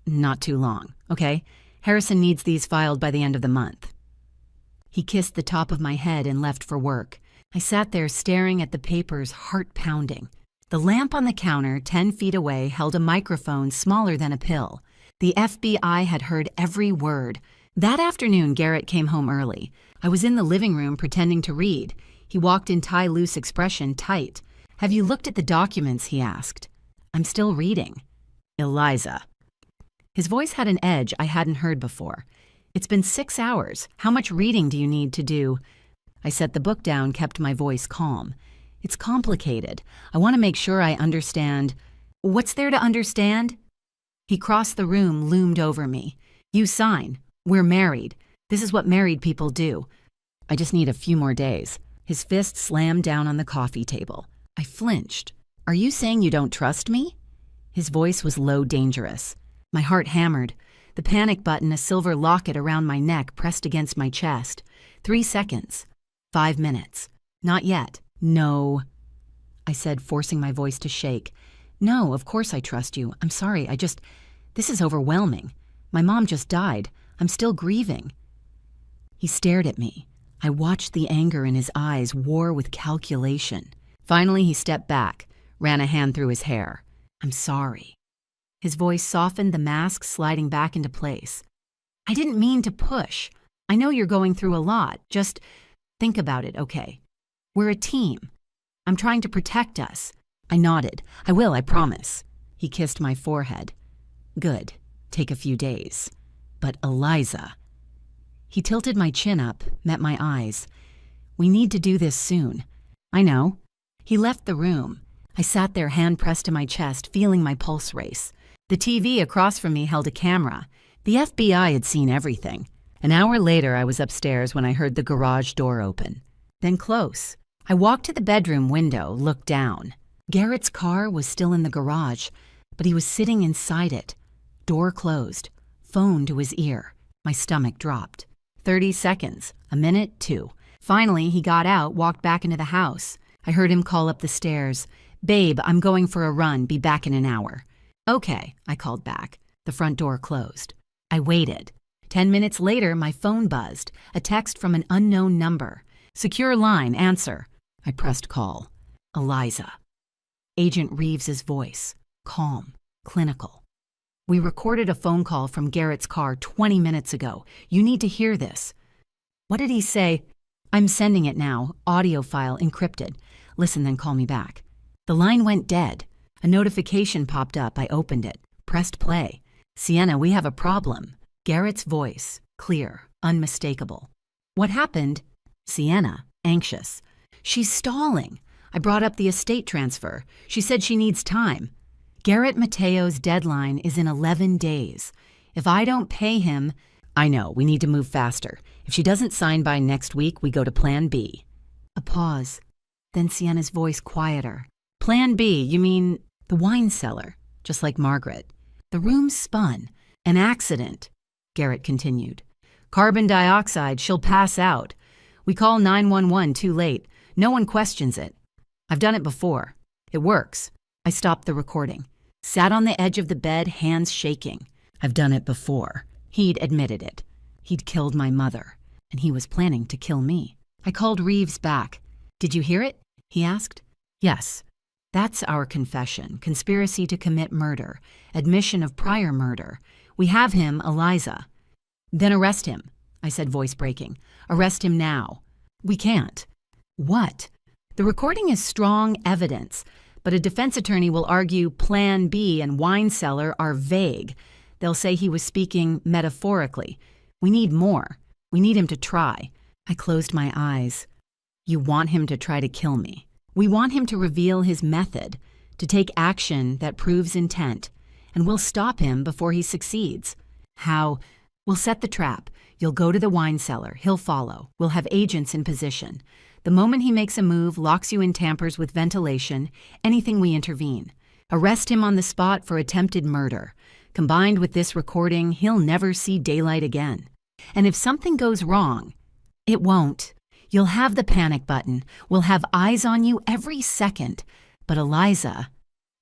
not too long, okay? Harrison needs these filed by the end of the month." He kissed the top of my head and left for work. I sat there staring at the papers, heart pounding. The lamp on the counter 10 feet away held a microphone smaller than a pill. The FBI had heard every word. That afternoon, Garrett came home early. I was in the living room pretending to read. He walked in tie-loose expression, tight. "Have you looked at the documents?" he asked. "I'm still reading." "Eliza." His voice had an edge I hadn't heard before. "It's been 6 hours. How much reading do you need to do?" I set the book down, kept my voice calm. "It's complicated. I want to make sure I understand." "What's there to understand?" He crossed the room, loomed over me. "You sign. We're married. This is what married people do. I just need a few more days." His fist slammed down on the coffee table. I flinched. "Are you saying you don't trust me?" His voice was low, dangerous. My heart hammered. The panic button, a silver locket around my neck, pressed against my chest. 3 seconds. 5 minutes. "Not yet." "No," I said, forcing my voice to shake. "No, of course I trust you. I'm sorry, this is overwhelming. My mom just died. I'm still grieving." He stared at me. I watched the anger in his eyes war with calculation. Finally, he stepped back, ran a hand through his hair. "I'm sorry." His voice softened, the mask sliding back into place. "I didn't mean to push. I know you're going through a lot. Just think about it, okay? We're a team. I'm trying to protect us." I nodded. "I will, I promise." He kissed my forehead. "Good. Take a few days. But Eliza." He tilted my chin up, met my eyes. "We need to do this soon." "I know." He left the room. I sat there, hand pressed to my chest, feeling my pulse race. The TV across from me held a camera. The FBI had seen everything. An hour later, I was upstairs when I heard the garage door open. Then close. I walked to the bedroom window, looked down. Garrett's car was still in the garage, but he was sitting inside it. Door closed. Phone to his ear. My stomach dropped. 30 seconds. A minute, 2. Finally, he got out, walked back into the house. I heard him call up the stairs. "Babe, I'm going for a run. Be back in an hour." "Okay," I called back. The front door closed. I waited. 10 minutes later, my phone buzzed. A text from an unknown number. "Secure line, answer." I pressed call. "Eliza." Agent Reeves's voice. Calm, clinical. "We recorded a phone call from Garrett's car 20 minutes ago. You need to hear this." "What did he say?" "I'm sending it now. Audio file encrypted. Listen, then call me back." The line went dead. A notification popped up. I opened it. Pressed play. "Sienna, we have a problem." Garrett's voice. Clear. Unmistakable. "What happened?" Sienna. Anxious. "She's stalling. I brought up the estate transfer. She said she needs time. Garrett Mateo's deadline is in 11 days. If I don't pay him..." "I know, we need to move faster. If she doesn't sign by next week, we go to Plan B." A pause. Then Sienna's voice quieter. "Plan B, you mean..." "The wine cellar, just like Margaret." The room spun. "An accident," Garrett continued. "Carbon dioxide, she'll pass out. We call 911 too late. No one questions it. I've done it before. It works." I stopped the recording. Sat on the edge of the bed, hands shaking. I've done it before. He'd admitted it. He'd killed my mother, and he was planning to kill me. I called Reeves back. Did you hear it? He asked. Yes. That's our confession, conspiracy to commit murder, admission of prior murder. We have him, Eliza. Then arrest him, I said, voice breaking. Arrest him now. We can't. What? The recording is strong evidence, but a defense attorney will argue Plan B and wine cellar are vague. They'll say he was speaking metaphorically. We need more. We need him to try. I closed my eyes. You want him to try to kill me. We want him to reveal his method, to take action that proves intent, and we'll stop him before he succeeds. How? We'll set the trap. You'll go to the wine cellar. He'll follow. We'll have agents in position. The moment he makes a move, locks you in tampers with ventilation, anything we intervene. Arrest him on the spot for attempted murder. Combined with this recording, he'll never see daylight again. And if something goes wrong, it won't. You'll have the panic button. We'll have eyes on you every second. But Eliza,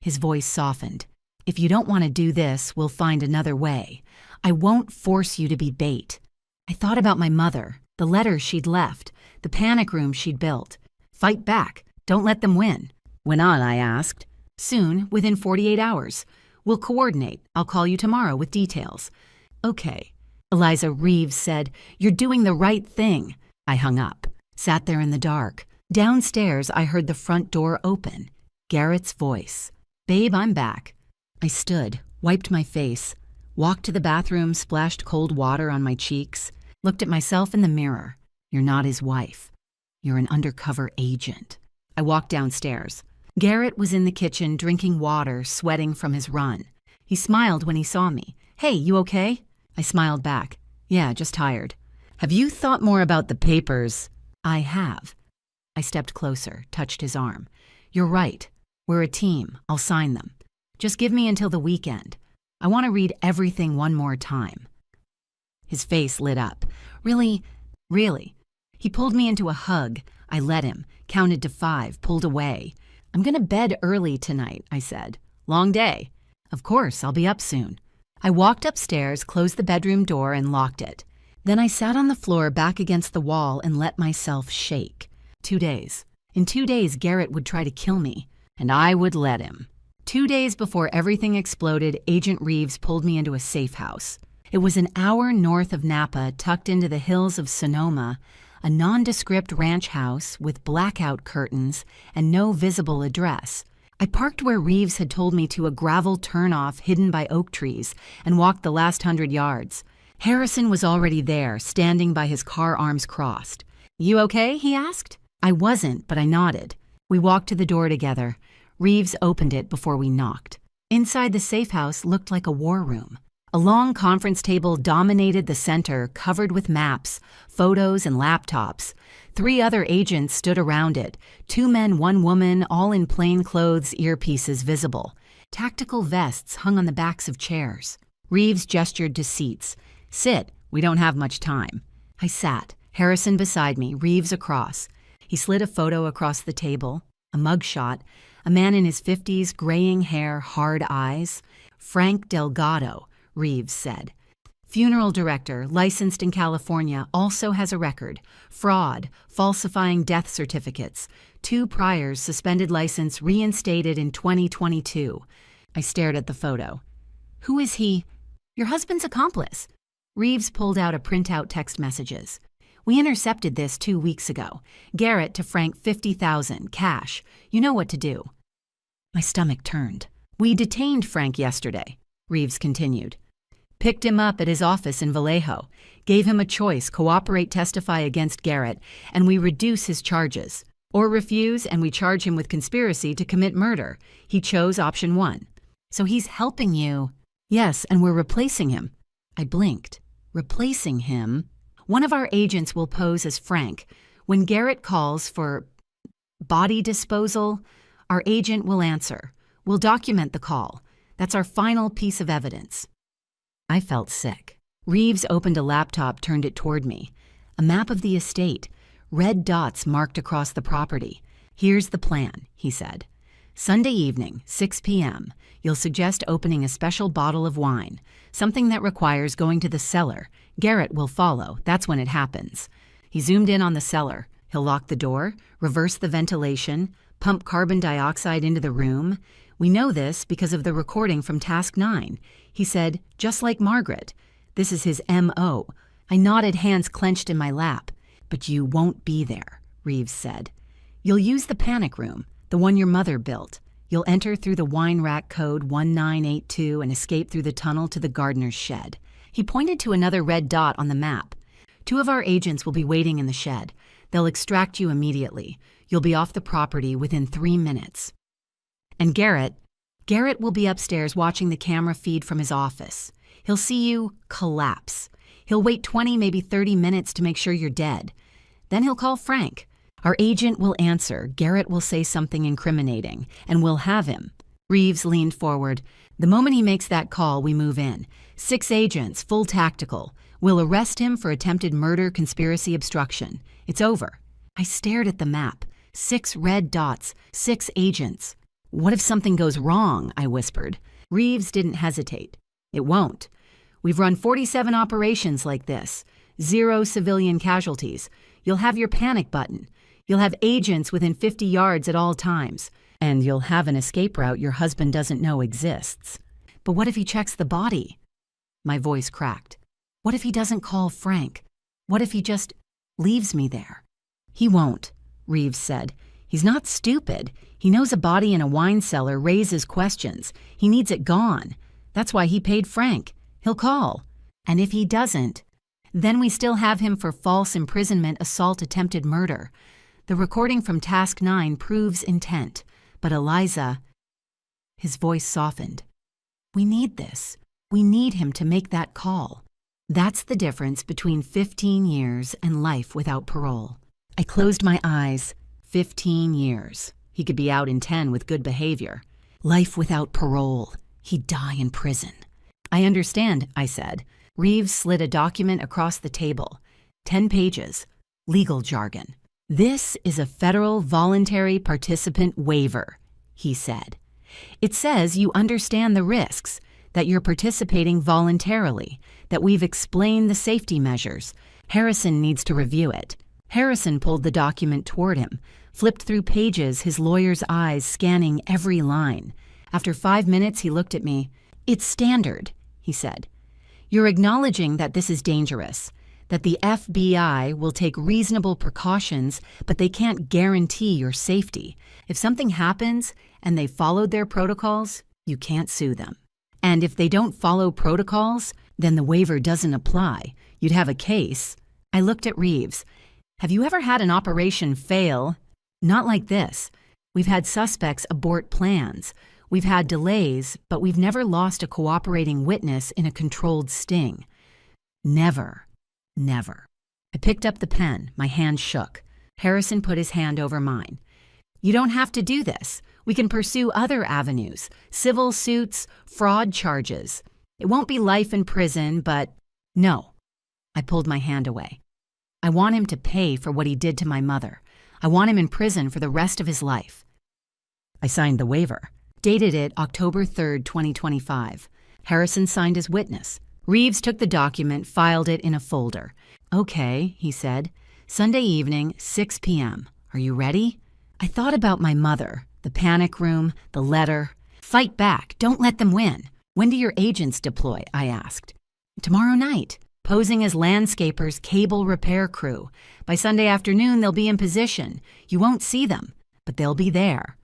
his voice softened. If you don't want to do this, we'll find another way. I won't force you to be bait. I thought about my mother, the letters she'd left, the panic room she'd built. Fight back. Don't let them win. When on, I asked. Soon, within 48 hours. We'll coordinate. I'll call you tomorrow with details. Okay. Eliza Reeves said, You're doing the right thing. I hung up. Sat there in the dark. Downstairs, I heard the front door open. Garrett's voice. Babe, I'm back. I stood, wiped my face, walked to the bathroom, splashed cold water on my cheeks, looked at myself in the mirror. You're not his wife. You're an undercover agent. I walked downstairs. Garrett was in the kitchen drinking water, sweating from his run. He smiled when he saw me. Hey, you okay? I smiled back. Yeah, just tired. Have you thought more about the papers? I have. I stepped closer, touched his arm. You're right. We're a team. I'll sign them. Just give me until the weekend. I want to read everything one more time. His face lit up. Really? Really? He pulled me into a hug. I let him, counted to 5, pulled away. I'm going to bed early tonight, I said. Long day. Of course, I'll be up soon. I walked upstairs, closed the bedroom door, and locked it. Then I sat on the floor back against the wall and let myself shake. 2 days. In 2 days, Garrett would try to kill me, and I would let him. 2 days before everything exploded, Agent Reeves pulled me into a safe house. It was an hour north of Napa, tucked into the hills of Sonoma, a nondescript ranch house with blackout curtains and no visible address. I parked where Reeves had told me to, a gravel turnoff hidden by oak trees, and walked the last 100 yards. Harrison was already there, standing by his car, arms crossed. You okay? He asked. I wasn't, but I nodded. We walked to the door together. Reeves opened it before we knocked. Inside the safe house looked like a war room. A long conference table dominated the center, covered with maps, photos, and laptops. 3 other agents stood around it, 2 men, 1 woman, all in plain clothes, earpieces visible. Tactical vests hung on the backs of chairs. Reeves gestured to seats. Sit, we don't have much time. I sat, Harrison beside me, Reeves across. He slid a photo across the table, a mugshot, a man in his 50s, graying hair, hard eyes. Frank Delgado, Reeves said. Funeral director, licensed in California, also has a record. Fraud, falsifying death certificates. 2 priors, suspended license, reinstated in 2022. I stared at the photo. Who is he? Your husband's accomplice. Reeves pulled out a printout text messages. We intercepted this 2 weeks ago. Garrett to Frank 50,000, cash. You know what to do. My stomach turned. We detained Frank yesterday, Reeves continued. Picked him up at his office in Vallejo. Gave him a choice, cooperate, testify against Garrett, and we reduce his charges. Or refuse, and we charge him with conspiracy to commit murder. He chose option 1. So he's helping you. Yes, and we're replacing him. I blinked. Replacing him? One of our agents will pose as Frank. When Garrett calls for body disposal, our agent will answer. We'll document the call. That's our final piece of evidence. I felt sick. Reeves opened a laptop, turned it toward me. A map of the estate, red dots marked across the property. Here's the plan, he said. Sunday evening, 6 p.m., you'll suggest opening a special bottle of wine, something that requires going to the cellar. Garrett will follow. That's when it happens. He zoomed in on the cellar. He'll lock the door, reverse the ventilation, pump carbon dioxide into the room. We know this because of the recording from Task 9. He said, just like Margaret. This is his M.O. I nodded, hands clenched in my lap. But you won't be there, Reeves said. You'll use the panic room, the one your mother built. You'll enter through the wine rack code 1982 and escape through the tunnel to the gardener's shed. He pointed to another red dot on the map. 2 of our agents will be waiting in the shed. They'll extract you immediately. You'll be off the property within 3 minutes. And Garrett will be upstairs watching the camera feed from his office. He'll see you collapse. He'll wait 20, maybe 30 minutes to make sure you're dead. Then he'll call Frank. Our agent will answer. Garrett will say something incriminating, and we'll have him. Reeves leaned forward. The moment he makes that call, we move in. 6 agents, full tactical. We'll arrest him for attempted murder, conspiracy, obstruction. It's over. I stared at the map. 6 red dots, 6 agents. What if something goes wrong? I whispered. Reeves didn't hesitate. It won't. We've run 47 operations like this. 0 civilian casualties. You'll have your panic button. You'll have agents within 50 yards at all times. And you'll have an escape route your husband doesn't know exists. But what if he checks the body? My voice cracked. What if he doesn't call Frank? What if he just leaves me there? He won't, Reeves said. He's not stupid. He knows a body in a wine cellar raises questions. He needs it gone. That's why he paid Frank. He'll call. And if he doesn't, then we still have him for false imprisonment, assault, attempted murder. The recording from Task 9 proves intent. But Eliza, his voice softened. We need this. We need him to make that call. That's the difference between 15 years and life without parole. I closed my eyes. 15 years. He could be out in 10 with good behavior. Life without parole. He'd die in prison. I understand, I said. Reeves slid a document across the table. 10 pages. Legal jargon. This is a federal voluntary participant waiver, he said. It says you understand the risks, that you're participating voluntarily, that we've explained the safety measures. Harrison needs to review it. Harrison pulled the document toward him, flipped through pages, his lawyer's eyes scanning every line. After 5 minutes, he looked at me. It's standard, he said. You're acknowledging that this is dangerous, that the FBI will take reasonable precautions, but they can't guarantee your safety. If something happens and they followed their protocols, you can't sue them. And if they don't follow protocols, then the waiver doesn't apply. You'd have a case. I looked at Reeves. Have you ever had an operation fail? Not like this. We've had suspects abort plans. We've had delays, but we've never lost a cooperating witness in a controlled sting. Never. Never. I picked up the pen. My hand shook. Harrison put his hand over mine. You don't have to do this. We can pursue other avenues, civil suits, fraud charges. It won't be life in prison, but no. I pulled my hand away. I want him to pay for what he did to my mother. I want him in prison for the rest of his life. I signed the waiver, dated it October 3rd, 2025. Harrison signed as witness. Reeves took the document, filed it in a folder. Okay, he said. Sunday evening, 6 p.m. Are you ready? I thought about my mother, the panic room, the letter. Fight back. Don't let them win. When do your agents deploy? I asked. Tomorrow night, posing as landscapers, cable repair crew. By Sunday afternoon, they'll be in position. You won't see them, but they'll be there.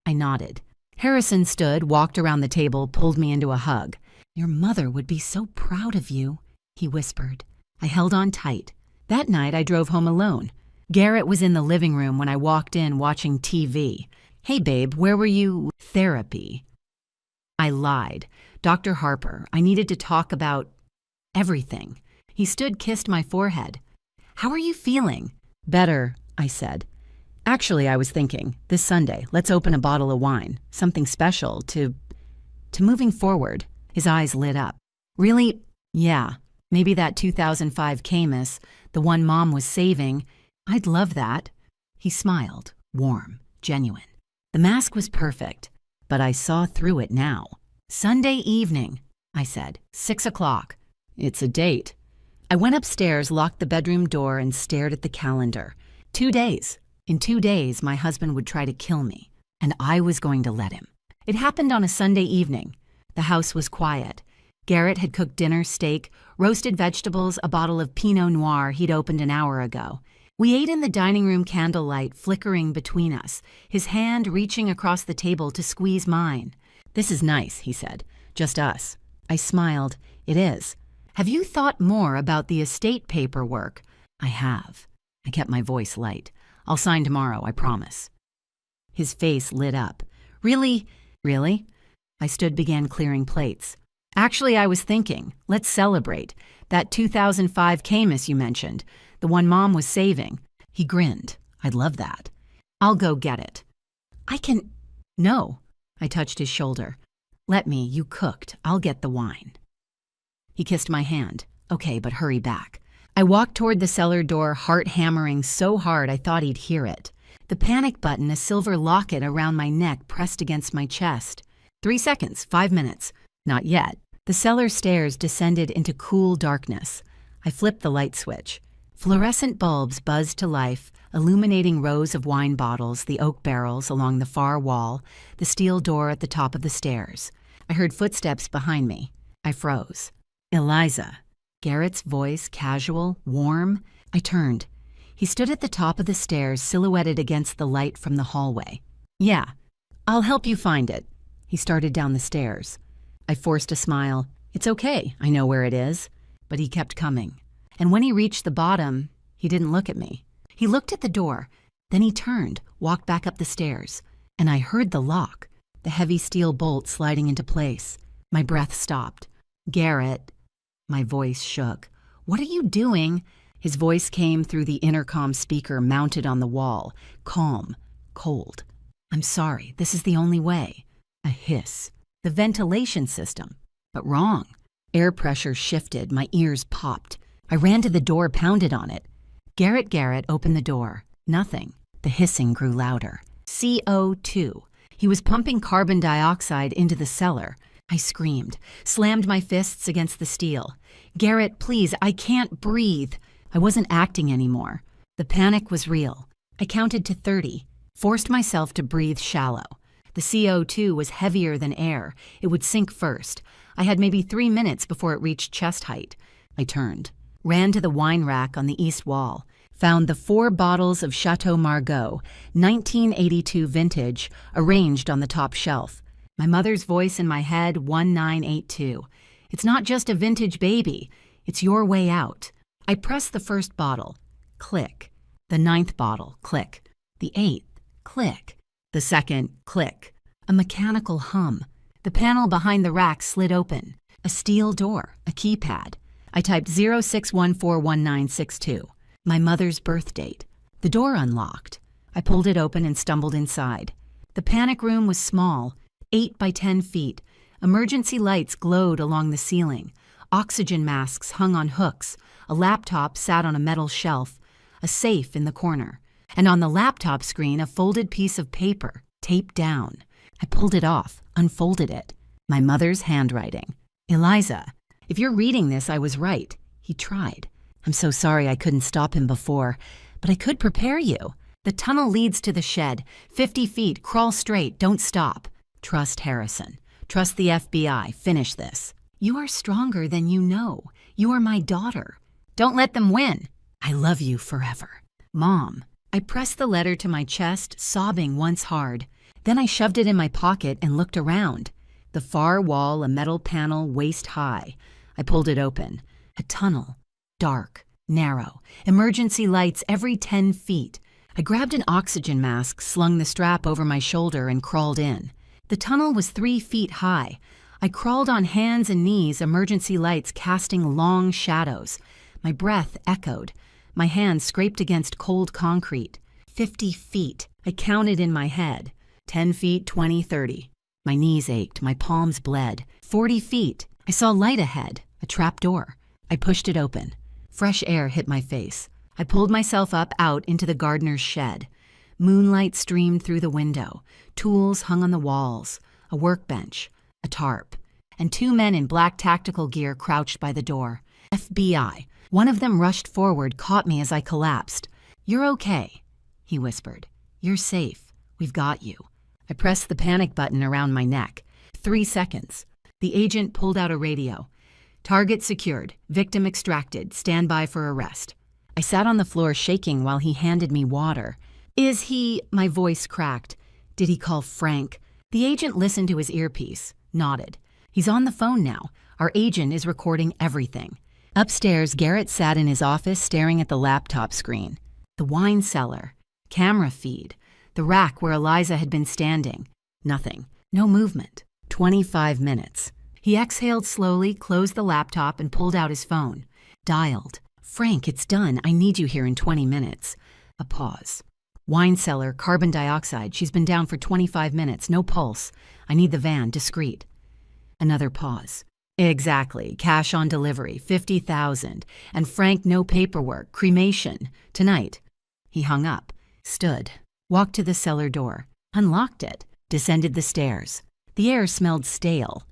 I nodded. Harrison stood, walked around the table, pulled me into a hug. Your mother would be so proud of you, he whispered. I held on tight. That night, I drove home alone. Garrett was in the living room when I walked in watching TV. Hey, babe, where were you? Therapy. I lied. Dr. Harper, I needed to talk about everything. He stood, kissed my forehead. How are you feeling? Better, I said. Actually, I was thinking, this Sunday, let's open a bottle of wine. Something special to moving forward. His eyes lit up. Really? Yeah. Maybe that 2005 Camus, the one Mom was saving. I'd love that. He smiled, warm, genuine. The mask was perfect, but I saw through it now. Sunday evening, I said, 6 o'clock. It's a date. I went upstairs, locked the bedroom door, and stared at the calendar. 2 days. In 2 days, my husband would try to kill me, and I was going to let him. It happened on a Sunday evening. The house was quiet. Garrett had cooked dinner, steak, roasted vegetables, a bottle of Pinot Noir he'd opened an hour ago. We ate in the dining room candlelight flickering between us, his hand reaching across the table to squeeze mine. "This is nice," he said. "Just us." I smiled. "It is. Have you thought more about the estate paperwork?" "I have." I kept my voice light. "I'll sign tomorrow, I promise." His face lit up. "Really? Really?" I began clearing plates. "Actually, I was thinking, let's celebrate. That 2005 Camus you mentioned, the one Mom was saving." He grinned. "I'd love that." "I'll go get it." "I can—" "No." I touched his shoulder. "Let me, you cooked. I'll get the wine." He kissed my hand. "Okay, but hurry back." I walked toward the cellar door, heart hammering so hard I thought he'd hear it. The panic button, a silver locket around my neck, pressed against my chest. 3 seconds, 5 minutes. Not yet. The cellar stairs descended into cool darkness. I flipped the light switch. Fluorescent bulbs buzzed to life, illuminating rows of wine bottles, the oak barrels along the far wall, the steel door at the top of the stairs. I heard footsteps behind me. I froze. "Eliza." Garrett's voice, casual, warm. I turned. He stood at the top of the stairs, silhouetted against the light from the hallway. "Yeah, I'll help you find it." He started down the stairs. I forced a smile. "It's okay, I know where it is." But he kept coming. And when he reached the bottom, he didn't look at me. He looked at the door. Then he turned, walked back up the stairs. And I heard the lock, the heavy steel bolt sliding into place. My breath stopped. "Garrett." My voice shook. "What are you doing?" His voice came through the intercom speaker mounted on the wall, calm, cold. "I'm sorry, this is the only way." A hiss. The ventilation system. But wrong. Air pressure shifted, my ears popped. I ran to the door, pounded on it. Garrett opened the door. Nothing. The hissing grew louder. CO2. He was pumping carbon dioxide into the cellar. I screamed, slammed my fists against the steel. "Garrett, please, I can't breathe." I wasn't acting anymore. The panic was real. I counted to 30, forced myself to breathe shallow. The CO2 was heavier than air. It would sink first. I had maybe 3 minutes before it reached chest height. I turned, ran to the wine rack on the east wall, found the 4 bottles of Chateau Margaux, 1982 vintage, arranged on the top shelf. My mother's voice in my head, 1982. "It's not just a vintage baby. It's your way out." I pressed the first bottle. Click. The 9th bottle. Click. The 8th. Click. The 2nd. Click. A mechanical hum. The panel behind the rack slid open. A steel door. A keypad. I typed 06141962. My mother's birth date. The door unlocked. I pulled it open and stumbled inside. The panic room was small, 8 by 10 feet. Emergency lights glowed along the ceiling. Oxygen masks hung on hooks. A laptop sat on a metal shelf. A safe in the corner. And on the laptop screen, a folded piece of paper, taped down. I pulled it off, unfolded it. My mother's handwriting. "Eliza, if you're reading this, I was right." He tried. "I'm so sorry I couldn't stop him before, but I could prepare you. The tunnel leads to the shed. 50 feet, crawl straight, don't stop. Trust Harrison. Trust the FBI. Finish this. You are stronger than you know. You are my daughter. Don't let them win. I love you forever. Mom." I pressed the letter to my chest, sobbing once hard. Then I shoved it in my pocket and looked around. The far wall, a metal panel waist high. I pulled it open. A tunnel. Dark, narrow, emergency lights every 10 feet. I grabbed an oxygen mask, slung the strap over my shoulder, and crawled in. The tunnel was 3 feet high. I crawled on hands and knees, emergency lights casting long shadows. My breath echoed. My hands scraped against cold concrete. 50 feet. I counted in my head. 10 feet, 20, 30. My knees ached. My palms bled. 40 feet. I saw light ahead. A trap door. I pushed it open. Fresh air hit my face. I pulled myself up out into the gardener's shed. Moonlight streamed through the window. Tools hung on the walls. A workbench. A tarp. And 2 men in black tactical gear crouched by the door. FBI. One of them rushed forward, caught me as I collapsed. "You're okay." he whispered. "You're safe. We've got you." I pressed the panic button around my neck. 3 seconds. The agent pulled out a radio. "Target secured. Victim extracted. Stand by for arrest." I sat on the floor shaking while he handed me water. "Is he—" My voice cracked. "Did he call Frank?" The agent listened to his earpiece, nodded. "He's on the phone now. Our agent is recording everything." Upstairs, Garrett sat in his office staring at the laptop screen. The wine cellar, camera feed, the rack where Eliza had been standing. Nothing. No movement. 25 minutes. He exhaled slowly, closed the laptop, and pulled out his phone. Dialed. "Frank, it's done. I need you here in 20 minutes. A pause. "Wine cellar, carbon dioxide. She's been down for 25 minutes. No pulse. I need the van, discreet." Another pause. "Exactly. Cash on delivery, 50,000. And Frank, no paperwork. Cremation. Tonight." He hung up, stood, walked to the cellar door, unlocked it, descended the stairs. The air smelled stale.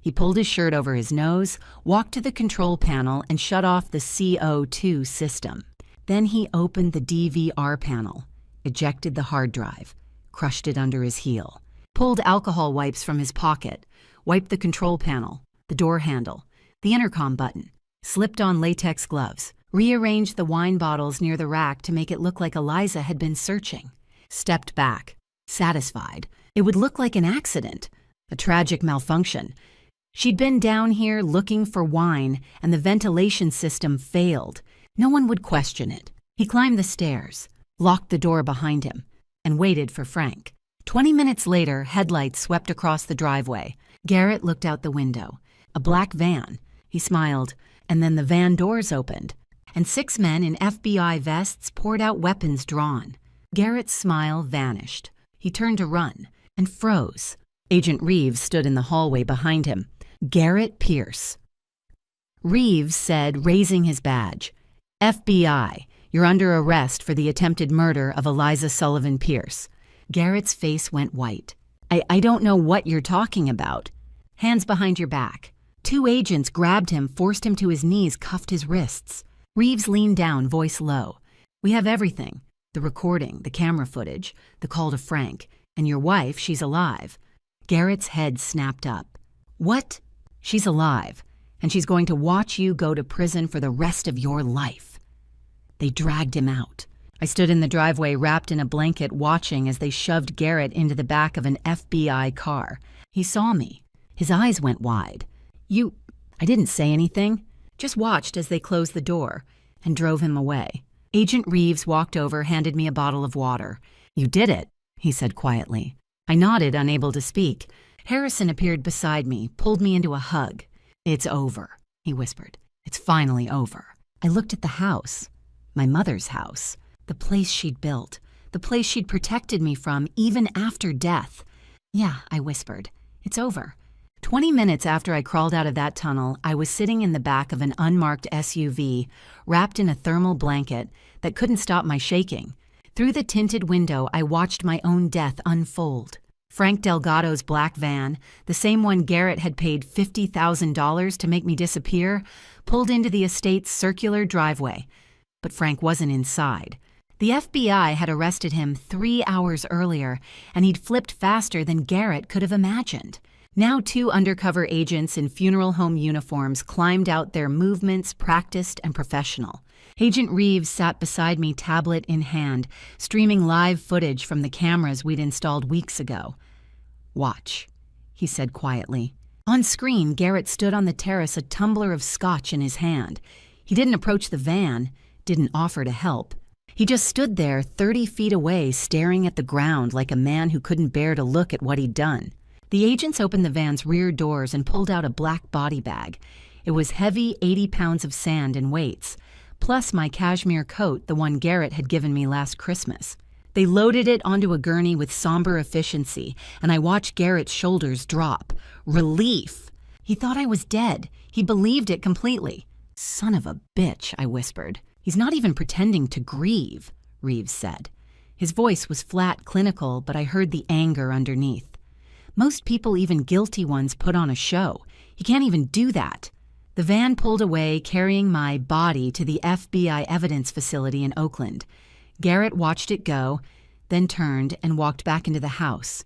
He pulled his shirt over his nose, walked to the control panel, and shut off the CO2 system. Then he opened the DVR panel, ejected the hard drive, crushed it under his heel, pulled alcohol wipes from his pocket, wiped the control panel, the door handle, the intercom button, slipped on latex gloves, rearranged the wine bottles near the rack to make it look like Eliza had been searching, stepped back, satisfied. It would look like an accident, a tragic malfunction. She'd been down here looking for wine, and the ventilation system failed. No one would question it. He climbed the stairs, locked the door behind him, and waited for Frank. 20 minutes later, headlights swept across the driveway. Garrett looked out the window. A black van. He smiled, and then the van doors opened, and 6 men in FBI vests poured out weapons drawn. Garrett's smile vanished. He turned to run, and froze. Agent Reeves stood in the hallway behind him. "Garrett Pierce." Reeves said, raising his badge, "FBI, you're under arrest for the attempted murder of Eliza Sullivan Pierce." Garrett's face went white. I don't know what you're talking about." "Hands behind your back." 2 agents grabbed him, forced him to his knees, cuffed his wrists. Reeves leaned down, voice low. "We have everything. The recording, the camera footage, the call to Frank. And your wife, she's alive." Garrett's head snapped up. "What?" "She's alive, and she's going to watch you go to prison for the rest of your life." They dragged him out. I stood in the driveway wrapped in a blanket watching as they shoved Garrett into the back of an FBI car. He saw me. His eyes went wide. "You—" I didn't say anything, just watched as they closed the door and drove him away. Agent Reeves walked over, handed me a bottle of water. "You did it," he said quietly. I nodded, unable to speak. Harrison appeared beside me, pulled me into a hug. "It's over," he whispered. "It's finally over." I looked at the house, my mother's house, the place she'd built, the place she'd protected me from even after death. "Yeah," I whispered. "It's over." 20 minutes after I crawled out of that tunnel, I was sitting in the back of an unmarked SUV, wrapped in a thermal blanket that couldn't stop my shaking. Through the tinted window, I watched my own death unfold. Frank Delgado's black van, the same one Garrett had paid $50,000 to make me disappear, pulled into the estate's circular driveway. But Frank wasn't inside. The FBI had arrested him 3 hours earlier, and he'd flipped faster than Garrett could have imagined. Now 2 undercover agents in funeral home uniforms climbed out, their movements practiced and professional. Agent Reeves sat beside me, tablet in hand, streaming live footage from the cameras we'd installed weeks ago. "Watch," he said quietly. On screen, Garrett stood on the terrace, a tumbler of scotch in his hand. He didn't approach the van, didn't offer to help. He just stood there 30 feet away, staring at the ground like a man who couldn't bear to look at what he'd done. The agents opened the van's rear doors and pulled out a black body bag. It was heavy, 80 pounds of sand and weights, plus my cashmere coat, the one Garrett had given me last Christmas. They loaded it onto a gurney with somber efficiency, and I watched Garrett's shoulders drop. Relief! He thought I was dead. He believed it completely. "Son of a bitch," I whispered. "He's not even pretending to grieve," Reeves said. His voice was flat, clinical, but I heard the anger underneath. "Most people, even guilty ones, put on a show. He can't even do that." The van pulled away, carrying my body to the FBI evidence facility in Oakland. Garrett watched it go, then turned and walked back into the house.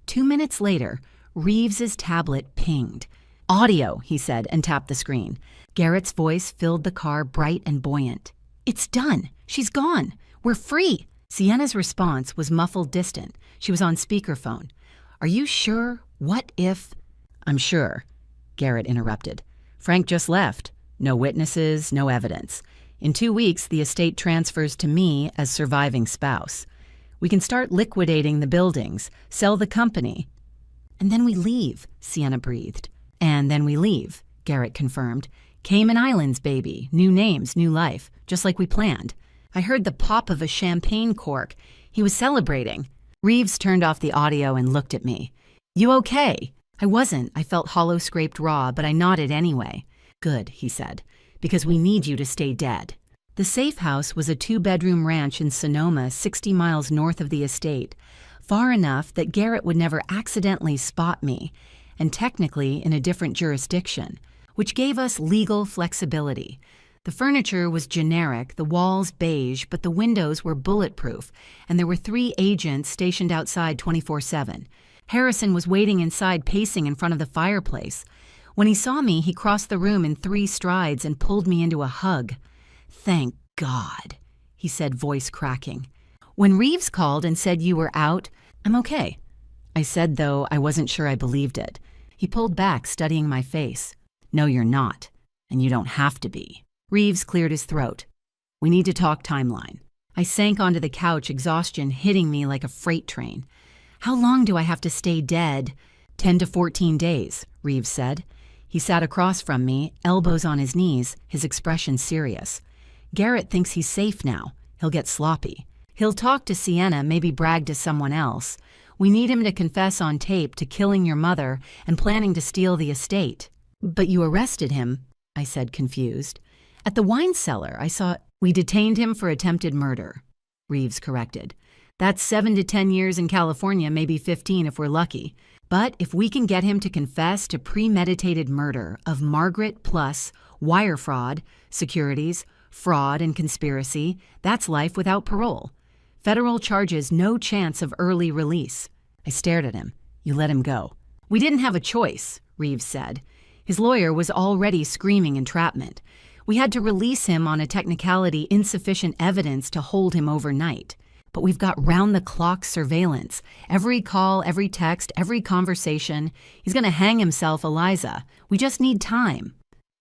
2 minutes later, Reeves's tablet pinged. "Audio," he said, and tapped the screen. Garrett's voice filled the car, bright and buoyant. "It's done. She's gone. We're free." Sienna's response was muffled, distant. She was on speakerphone. "Are you sure? What if—" "I'm sure," Garrett interrupted. "Frank just left. No witnesses, no evidence. In 2 weeks, the estate transfers to me as surviving spouse. We can start liquidating the buildings, sell the company." "And then we leave," Sienna breathed. "And then we leave," Garrett confirmed. "Cayman Islands, baby. New names, new life, just like we planned. I heard the pop of a champagne cork. He was celebrating." Reeves turned off the audio and looked at me. "You okay?" I wasn't. I felt hollow scraped raw, but I nodded anyway. "Good," he said, "because we need you to stay dead." The safe house was a 2-bedroom ranch in Sonoma, 60 miles north of the estate, far enough that Garrett would never accidentally spot me, and technically in a different jurisdiction, which gave us legal flexibility. The furniture was generic, the walls beige, but the windows were bulletproof, and there were 3 agents stationed outside 24/7. Harrison was waiting inside, pacing in front of the fireplace. When he saw me, he crossed the room in 3 strides and pulled me into a hug. "Thank God," he said, voice cracking. "When Reeves called and said you were out, I'm okay." I said, though I wasn't sure I believed it. He pulled back, studying my face. "No, you're not, and you don't have to be." Reeves cleared his throat. "We need to talk timeline." I sank onto the couch, exhaustion hitting me like a freight train. "How long do I have to stay dead?" 10 to 14 days, Reeves said. He sat across from me, elbows on his knees, his expression serious. "Garrett thinks he's safe now. He'll get sloppy. He'll talk to Sienna, maybe brag to someone else. We need him to confess on tape to killing your mother and planning to steal the estate." "But you arrested him," I said, confused. "At the wine cellar, I saw—" "We detained him for attempted murder," Reeves corrected. "That's 7 to 10 years in California, maybe 15 if we're lucky. But if we can get him to confess to premeditated murder of Margaret plus wire fraud, securities, fraud, and conspiracy, that's life without parole. Federal charges, no chance of early release." I stared at him. "You let him go." "We didn't have a choice," Reeves said. His lawyer was already screaming entrapment. "We had to release him on a technicality, insufficient evidence to hold him overnight. But we've got round-the-clock surveillance. Every call, every text, every conversation. He's going to hang himself, Eliza. We just need time."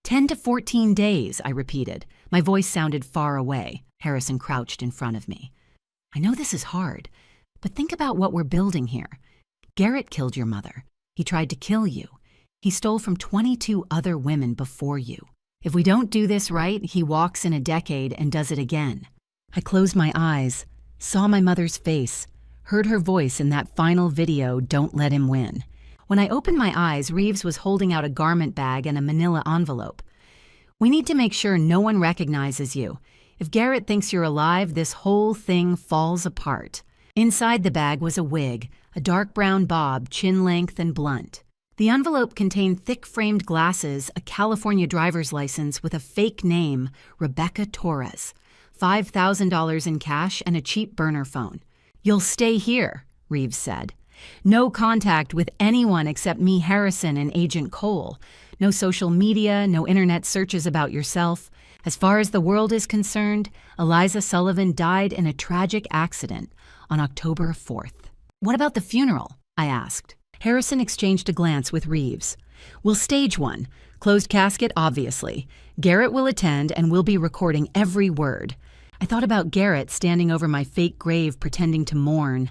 10 to 14 days, I repeated. My voice sounded far away. Harrison crouched in front of me. "I know this is hard, but think about what we're building here. Garrett killed your mother. He tried to kill you. He stole from 22 other women before you. If we don't do this right, he walks in a decade and does it again." I closed my eyes, saw my mother's face, heard her voice in that final video, "Don't let him win." When I opened my eyes, Reeves was holding out a garment bag and a manila envelope. "We need to make sure no one recognizes you. If Garrett thinks you're alive, this whole thing falls apart." Inside the bag was a wig, a dark brown bob, chin length and blunt. The envelope contained thick-framed glasses, a California driver's license with a fake name, Rebecca Torres, $5,000 in cash, and a cheap burner phone. "You'll stay here," Reeves said. "No contact with anyone except me, Harrison, and Agent Cole. No social media, no internet searches about yourself. As far as the world is concerned, Eliza Sullivan died in a tragic accident on October 4th. "What about the funeral?" I asked. Harrison exchanged a glance with Reeves. "We'll stage one. Closed casket, obviously. Garrett will attend, and we'll be recording every word." I thought about Garrett standing over my fake grave pretending to mourn.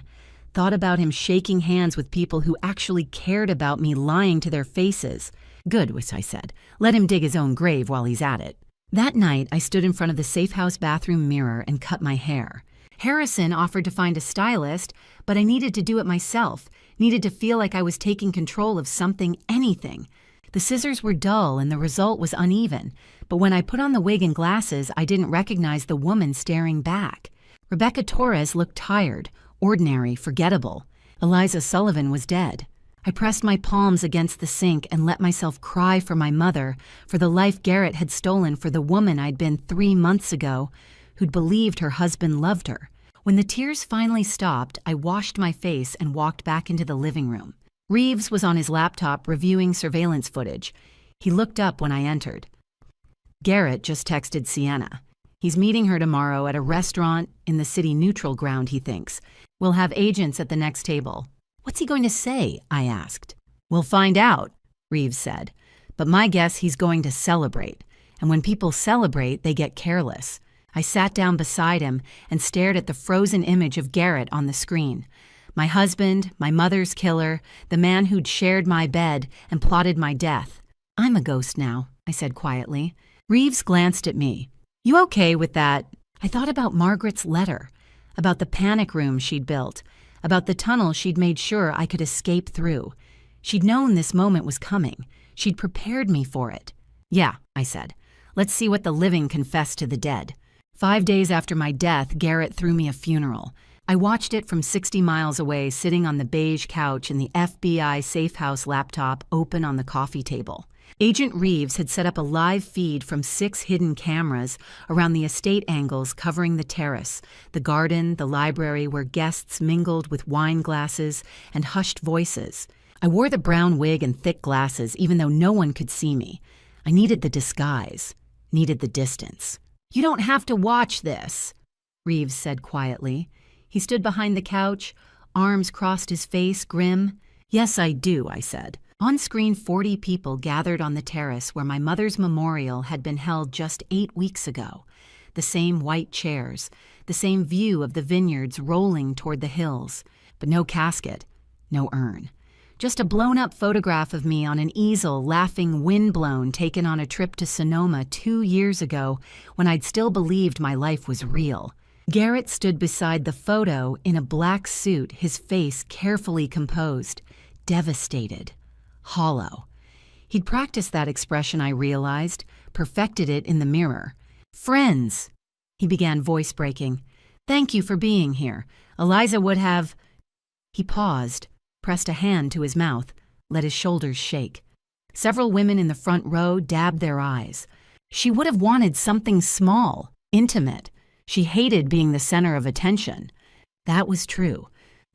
Thought about him shaking hands with people who actually cared about me, lying to their faces. "Good," I said. "Let him dig his own grave while he's at it." That night, I stood in front of the safe house bathroom mirror and cut my hair. Harrison offered to find a stylist, but I needed to do it myself, needed to feel like I was taking control of something, anything. The scissors were dull and the result was uneven, but when I put on the wig and glasses, I didn't recognize the woman staring back. Rebecca Torres looked tired, ordinary, forgettable. Eliza Sullivan was dead. I pressed my palms against the sink and let myself cry for my mother, for the life Garrett had stolen, for the woman I'd been 3 months ago, who'd believed her husband loved her. When the tears finally stopped, I washed my face and walked back into the living room. Reeves was on his laptop reviewing surveillance footage. He looked up when I entered. Garrett just texted Sienna. He's meeting her tomorrow at a restaurant in the city neutral ground, he thinks. We'll have agents at the next table. What's he going to say? I asked. We'll find out, Reeves said. But my guess he's going to celebrate. And when people celebrate, they get careless. I sat down beside him and stared at the frozen image of Garrett on the screen. My husband, my mother's killer, the man who'd shared my bed and plotted my death. I'm a ghost now, I said quietly. Reeves glanced at me. You okay with that? I thought about Margaret's letter, about the panic room she'd built, about the tunnel she'd made sure I could escape through. She'd known this moment was coming. She'd prepared me for it. Yeah, I said. Let's see what the living confess to the dead. 5 days after my death, Garrett threw me a funeral. I watched it from 60 miles away, sitting on the beige couch and the FBI safe house laptop open on the coffee table. Agent Reeves had set up a live feed from 6 hidden cameras around the estate angles covering the terrace, the garden, the library where guests mingled with wine glasses and hushed voices. I wore the brown wig and thick glasses even though no one could see me. I needed the disguise, needed the distance. You don't have to watch this, Reeves said quietly. He stood behind the couch, arms crossed his face, grim. Yes, I do, I said. On screen, 40 people gathered on the terrace where my mother's memorial had been held just 8 weeks ago. The same white chairs, the same view of the vineyards rolling toward the hills, but no casket, no urn. Just a blown-up photograph of me on an easel, laughing windblown, taken on a trip to Sonoma 2 years ago when I'd still believed my life was real. Garrett stood beside the photo in a black suit, his face carefully composed, devastated. Hollow. He'd practiced that expression, I realized, perfected it in the mirror. Friends, he began, voice breaking. Thank you for being here. Eliza would have... He paused, pressed a hand to his mouth, let his shoulders shake. Several women in the front row dabbed their eyes. She would have wanted something small, intimate. She hated being the center of attention. That was true,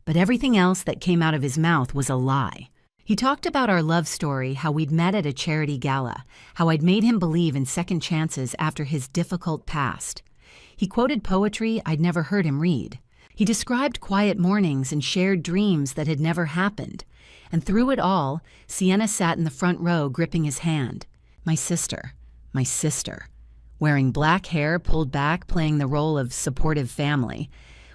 but everything else that came out of his mouth was a lie. He talked about our love story, how we'd met at a charity gala, how I'd made him believe in second chances after his difficult past. He quoted poetry I'd never heard him read. He described quiet mornings and shared dreams that had never happened. And through it all, Sienna sat in the front row gripping his hand. My sister, wearing black hair pulled back, playing the role of supportive family.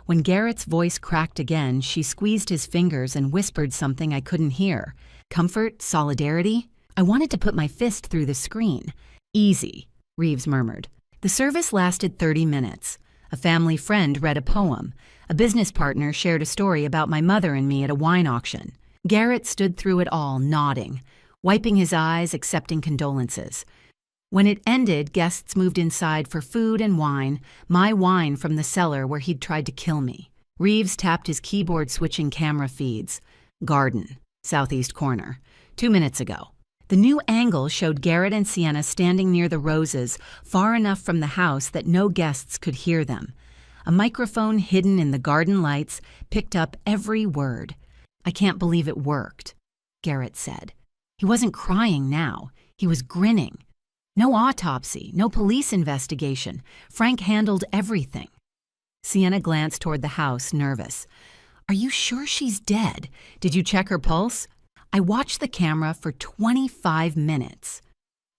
When Garrett's voice cracked again, she squeezed his fingers and whispered something I couldn't hear. Comfort? Solidarity? I wanted to put my fist through the screen. Easy, Reeves murmured. The service lasted 30 minutes. A family friend read a poem. A business partner shared a story about my mother and me at a wine auction. Garrett stood through it all, nodding, wiping his eyes, accepting condolences. When it ended, guests moved inside for food and wine, my wine from the cellar where he'd tried to kill me. Reeves tapped his keyboard switching camera feeds. Garden, southeast corner. 2 minutes ago. The new angle showed Garrett and Sienna standing near the roses, far enough from the house that no guests could hear them. A microphone hidden in the garden lights picked up every word. I can't believe it worked, Garrett said. He wasn't crying now. He was grinning. No autopsy, no police investigation. Frank handled everything. Sienna glanced toward the house, nervous. Are you sure she's dead? Did you check her pulse? I watched the camera for 25 minutes.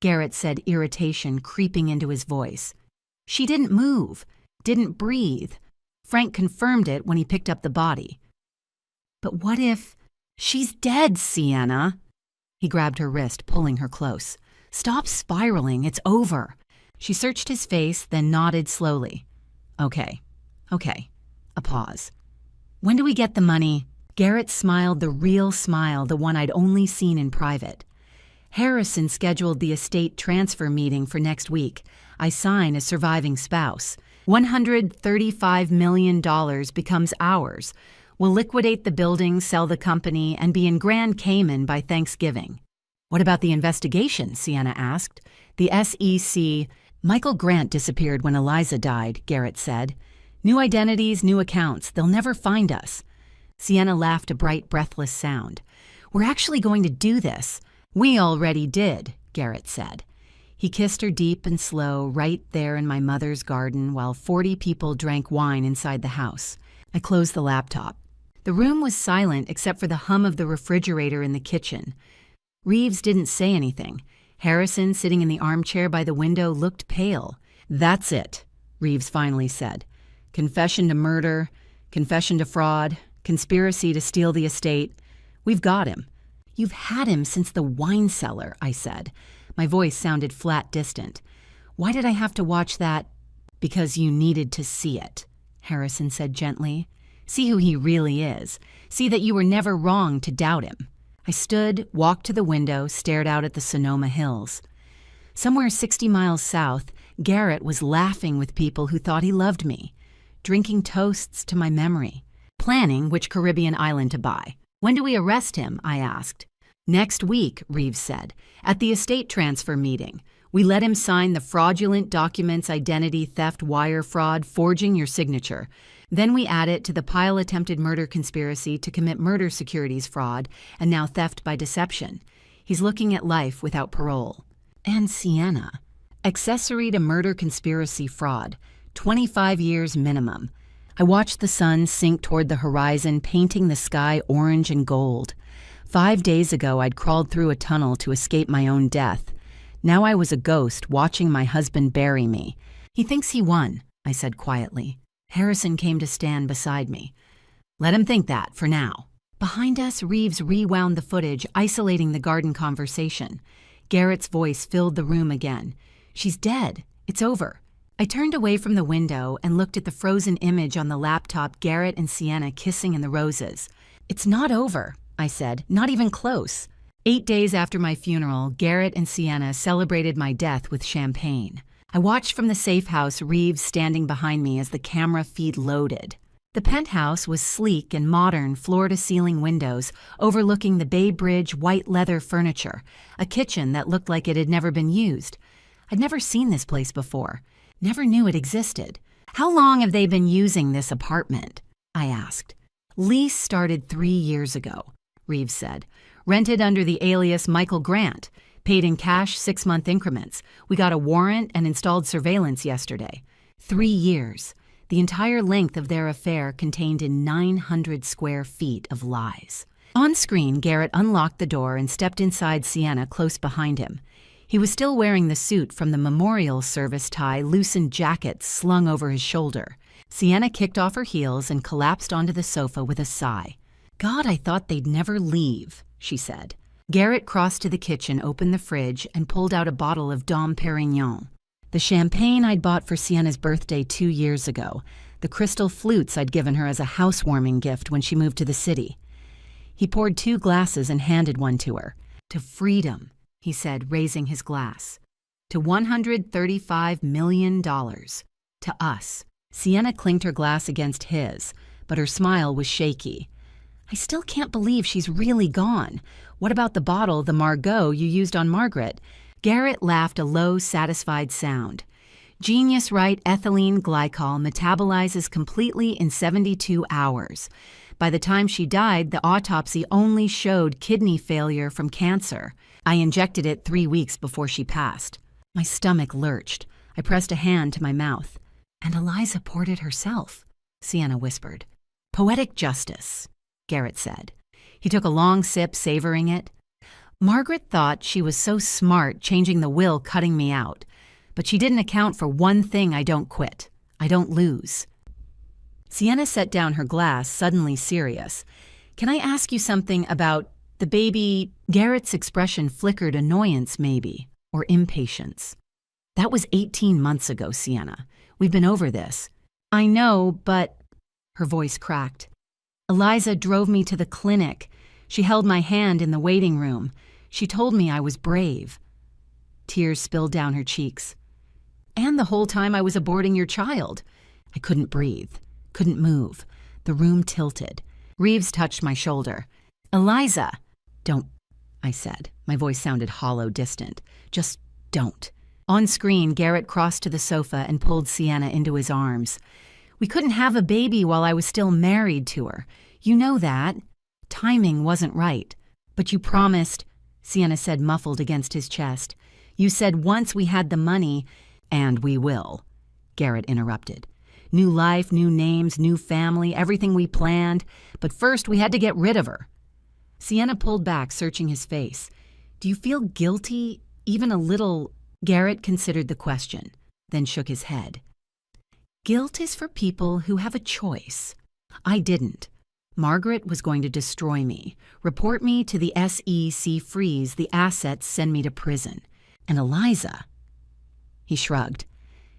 Garrett said, irritation creeping into his voice. She didn't move, didn't breathe. Frank confirmed it when he picked up the body. But what if... She's dead, Sienna. He grabbed her wrist, pulling her close. Stop spiraling, it's over. She searched his face, then nodded slowly. Okay. A pause. When do we get the money? Garrett smiled the real smile, the one I'd only seen in private. Harrison scheduled the estate transfer meeting for next week. I sign as surviving spouse. $135 million becomes ours. We'll liquidate the building, sell the company, and be in Grand Cayman by Thanksgiving. What about the investigation? Sienna asked. The SEC... Michael Grant disappeared when Eliza died, Garrett said. New identities, new accounts. They'll never find us. Sienna laughed a bright, breathless sound. We're actually going to do this. We already did, Garrett said. He kissed her deep and slow right there in my mother's garden while 40 people drank wine inside the house. I closed the laptop. The room was silent except for the hum of the refrigerator in the kitchen. Reeves didn't say anything. Harrison, sitting in the armchair by the window, looked pale. That's it, Reeves finally said. Confession to murder, confession to fraud, conspiracy to steal the estate. We've got him. You've had him since the wine cellar, I said. My voice sounded flat, distant. Why did I have to watch that? Because you needed to see it, Harrison said gently. See who he really is. See that you were never wrong to doubt him. I stood, walked to the window, stared out at the Sonoma Hills. Somewhere 60 miles south, Garrett was laughing with people who thought he loved me, drinking toasts to my memory, planning which Caribbean island to buy. When do we arrest him? I asked. Next week, Reeves said, at the estate transfer meeting. We let him sign the fraudulent documents, identity theft, wire fraud, forging your signature. Then we add it to the pile attempted murder conspiracy to commit murder securities fraud and now theft by deception. He's looking at life without parole. And Sienna. Accessory to murder conspiracy fraud. 25 years minimum. I watched the sun sink toward the horizon, painting the sky orange and gold. 5 days ago, I'd crawled through a tunnel to escape my own death. Now I was a ghost watching my husband bury me. He thinks he won, I said quietly. Harrison came to stand beside me. Let him think that, for now. Behind us, Reeves rewound the footage, isolating the garden conversation. Garrett's voice filled the room again. She's dead. It's over. I turned away from the window and looked at the frozen image on the laptop, Garrett and Sienna kissing in the roses. It's not over, I said, not even close. 8 days after my funeral, Garrett and Sienna celebrated my death with champagne. I watched from the safe house, Reeves standing behind me as the camera feed loaded. The penthouse was sleek and modern, floor-to-ceiling windows overlooking the Bay Bridge white leather furniture, a kitchen that looked like it had never been used. I'd never seen this place before, never knew it existed. How long have they been using this apartment? I asked. Lease started 3 years ago, Reeves said. Rented under the alias Michael Grant. Paid in cash 6-month increments. We got a warrant and installed surveillance yesterday. 3 years. The entire length of their affair contained in 900 square feet of lies. On screen, Garrett unlocked the door and stepped inside Sienna close behind him. He was still wearing the suit from the memorial service tie, loosened jacket slung over his shoulder. Sienna kicked off her heels and collapsed onto the sofa with a sigh. God, I thought they'd never leave, she said. Garrett crossed to the kitchen, opened the fridge, and pulled out a bottle of Dom Perignon. The champagne I'd bought for Sienna's birthday 2 years ago. The crystal flutes I'd given her as a housewarming gift when she moved to the city. He poured 2 glasses and handed one to her. To freedom, he said, raising his glass. To $135 million. To us. Sienna clinked her glass against his, but her smile was shaky. I still can't believe she's really gone. What about the bottle, the Margot, you used on Margaret? Garrett laughed a low, satisfied sound. Genius right ethylene glycol metabolizes completely in 72 hours. By the time she died, the autopsy only showed kidney failure from cancer. I injected it 3 weeks before she passed. My stomach lurched. I pressed a hand to my mouth. And Eliza poured it herself, Sienna whispered. Poetic justice, Garrett said. He took a long sip, savoring it. Margaret thought she was so smart changing the will, cutting me out. But she didn't account for one thing: I don't quit. I don't lose. Sienna set down her glass, suddenly serious. Can I ask you something about the baby? Garrett's expression flickered annoyance, maybe, or impatience. That was 18 months ago, Sienna. We've been over this. I know, but... Her voice cracked. Eliza drove me to the clinic. She held my hand in the waiting room. She told me I was brave. Tears spilled down her cheeks. And the whole time I was aborting your child. I couldn't breathe, couldn't move. The room tilted. Reeves touched my shoulder. Eliza! Don't, I said. My voice sounded hollow, distant. Just don't. On screen, Garrett crossed to the sofa and pulled Sienna into his arms. We couldn't have a baby while I was still married to her. You know that. Timing wasn't right. But you promised, Sienna said, muffled against his chest. You said once we had the money, and we will, Garrett interrupted. New life, new names, new family, everything we planned. But first we had to get rid of her. Sienna pulled back, searching his face. Do you feel guilty, even a little? Garrett considered the question, then shook his head. Guilt is for people who have a choice. I didn't. Margaret was going to destroy me, report me to the SEC, freeze the assets, send me to prison. And Eliza? He shrugged.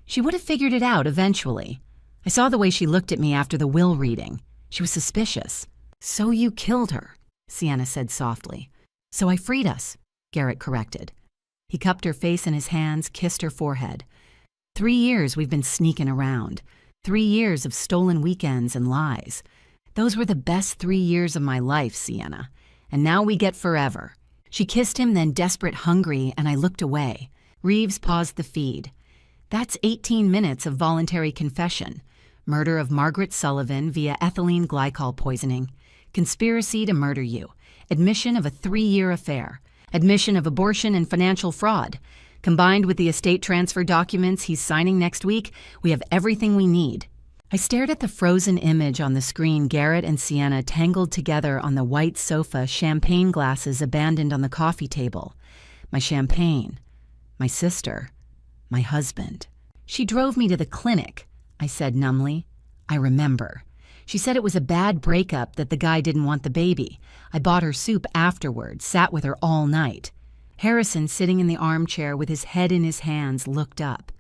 She would have figured it out eventually. I saw the way she looked at me after the will reading. She was suspicious. So you killed her, Sienna said softly. So I freed us, Garrett corrected. He cupped her face in his hands, kissed her forehead. 3 years we've been sneaking around. 3 years of stolen weekends and lies. Those were the best 3 years of my life, Sienna. And now we get forever. She kissed him, then desperate, hungry, and I looked away. Reeves paused the feed. That's 18 minutes of voluntary confession. Murder of Margaret Sullivan via ethylene glycol poisoning. Conspiracy to murder you. Admission of a 3-year affair. Admission of abortion and financial fraud. Combined with the estate transfer documents he's signing next week, we have everything we need. I stared at the frozen image on the screen, Garrett and Sienna tangled together on the white sofa, champagne glasses abandoned on the coffee table. My champagne. My sister. My husband. She drove me to the clinic, I said numbly. I remember. She said it was a bad breakup, that the guy didn't want the baby. I bought her soup afterward, sat with her all night. Harrison, sitting in the armchair with his head in his hands, looked up.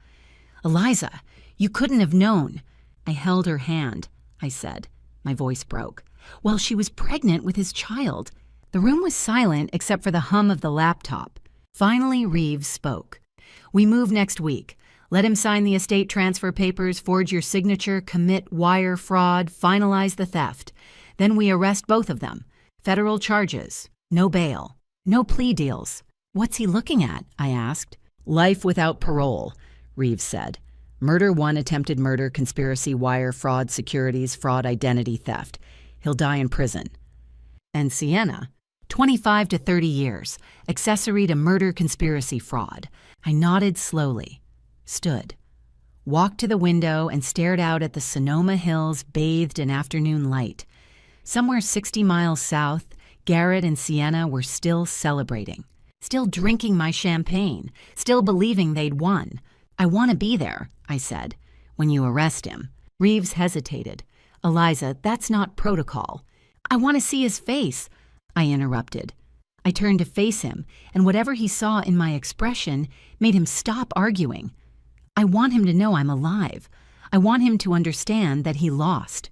Eliza, you couldn't have known. I held her hand, I said. My voice broke. Well, she was pregnant with his child. The room was silent except for the hum of the laptop. Finally, Reeves spoke. We move next week. Let him sign the estate transfer papers, forge your signature, commit wire fraud, finalize the theft. Then we arrest both of them. Federal charges. No bail. No plea deals. What's he looking at? I asked. Life without parole, Reeves said. Murder 1, attempted murder, conspiracy, wire, fraud, securities, fraud, identity theft. He'll die in prison. And Sienna? 25 to 30 years. Accessory to murder, conspiracy, fraud. I nodded slowly. Stood. Walked to the window and stared out at the Sonoma Hills bathed in afternoon light. Somewhere 60 miles south, Garrett and Sienna were still celebrating. Still drinking my champagne. Still believing they'd won. I want to be there, I said. When you arrest him. Reeves hesitated. Eliza, that's not protocol. I want to see his face, I interrupted. I turned to face him, and whatever he saw in my expression made him stop arguing. I want him to know I'm alive. I want him to understand that he lost.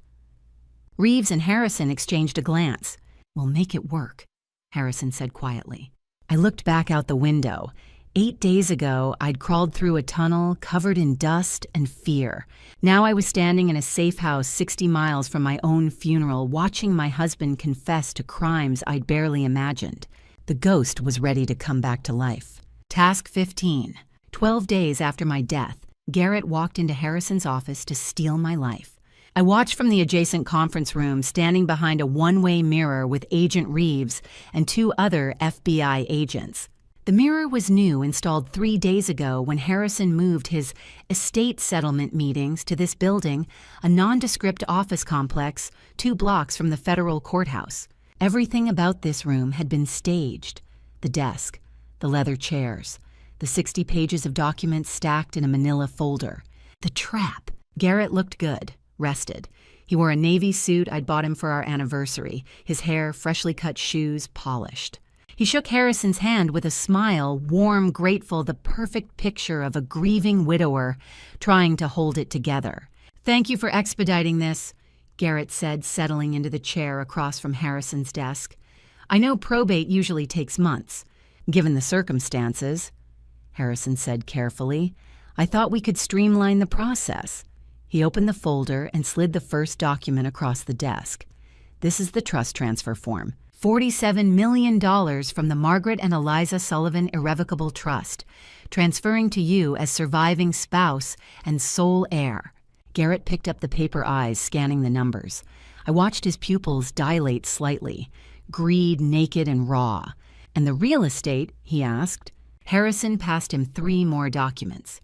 Reeves and Harrison exchanged a glance. We'll make it work, Harrison said quietly. I looked back out the window. 8 days ago, I'd crawled through a tunnel covered in dust and fear. Now I was standing in a safe house 60 miles from my own funeral, watching my husband confess to crimes I'd barely imagined. The ghost was ready to come back to life. Task 15. 12 days after my death, Garrett walked into Harrison's office to steal my life. I watched from the adjacent conference room, standing behind a one-way mirror with Agent Reeves and 2 other FBI agents. The mirror was new, installed 3 days ago when Harrison moved his estate settlement meetings to this building, a nondescript office complex 2 blocks from the federal courthouse. Everything about this room had been staged. The desk, the leather chairs, the 60 pages of documents stacked in a manila folder. The trap. Garrett looked good, rested. He wore a navy suit I'd bought him for our anniversary, his hair, freshly cut shoes, polished. He shook Harrison's hand with a smile, warm, grateful, the perfect picture of a grieving widower trying to hold it together. Thank you for expediting this, Garrett said, settling into the chair across from Harrison's desk. I know probate usually takes months. Given the circumstances, Harrison said carefully, I thought we could streamline the process. He opened the folder and slid the first document across the desk. This is the trust transfer form. $47 million from the Margaret and Eliza Sullivan Irrevocable Trust, transferring to you as surviving spouse and sole heir. Garrett picked up the paper eyes, scanning the numbers. I watched his pupils dilate slightly. Greed, naked and raw. "And the real estate?" he asked. Harrison passed him 3 more documents.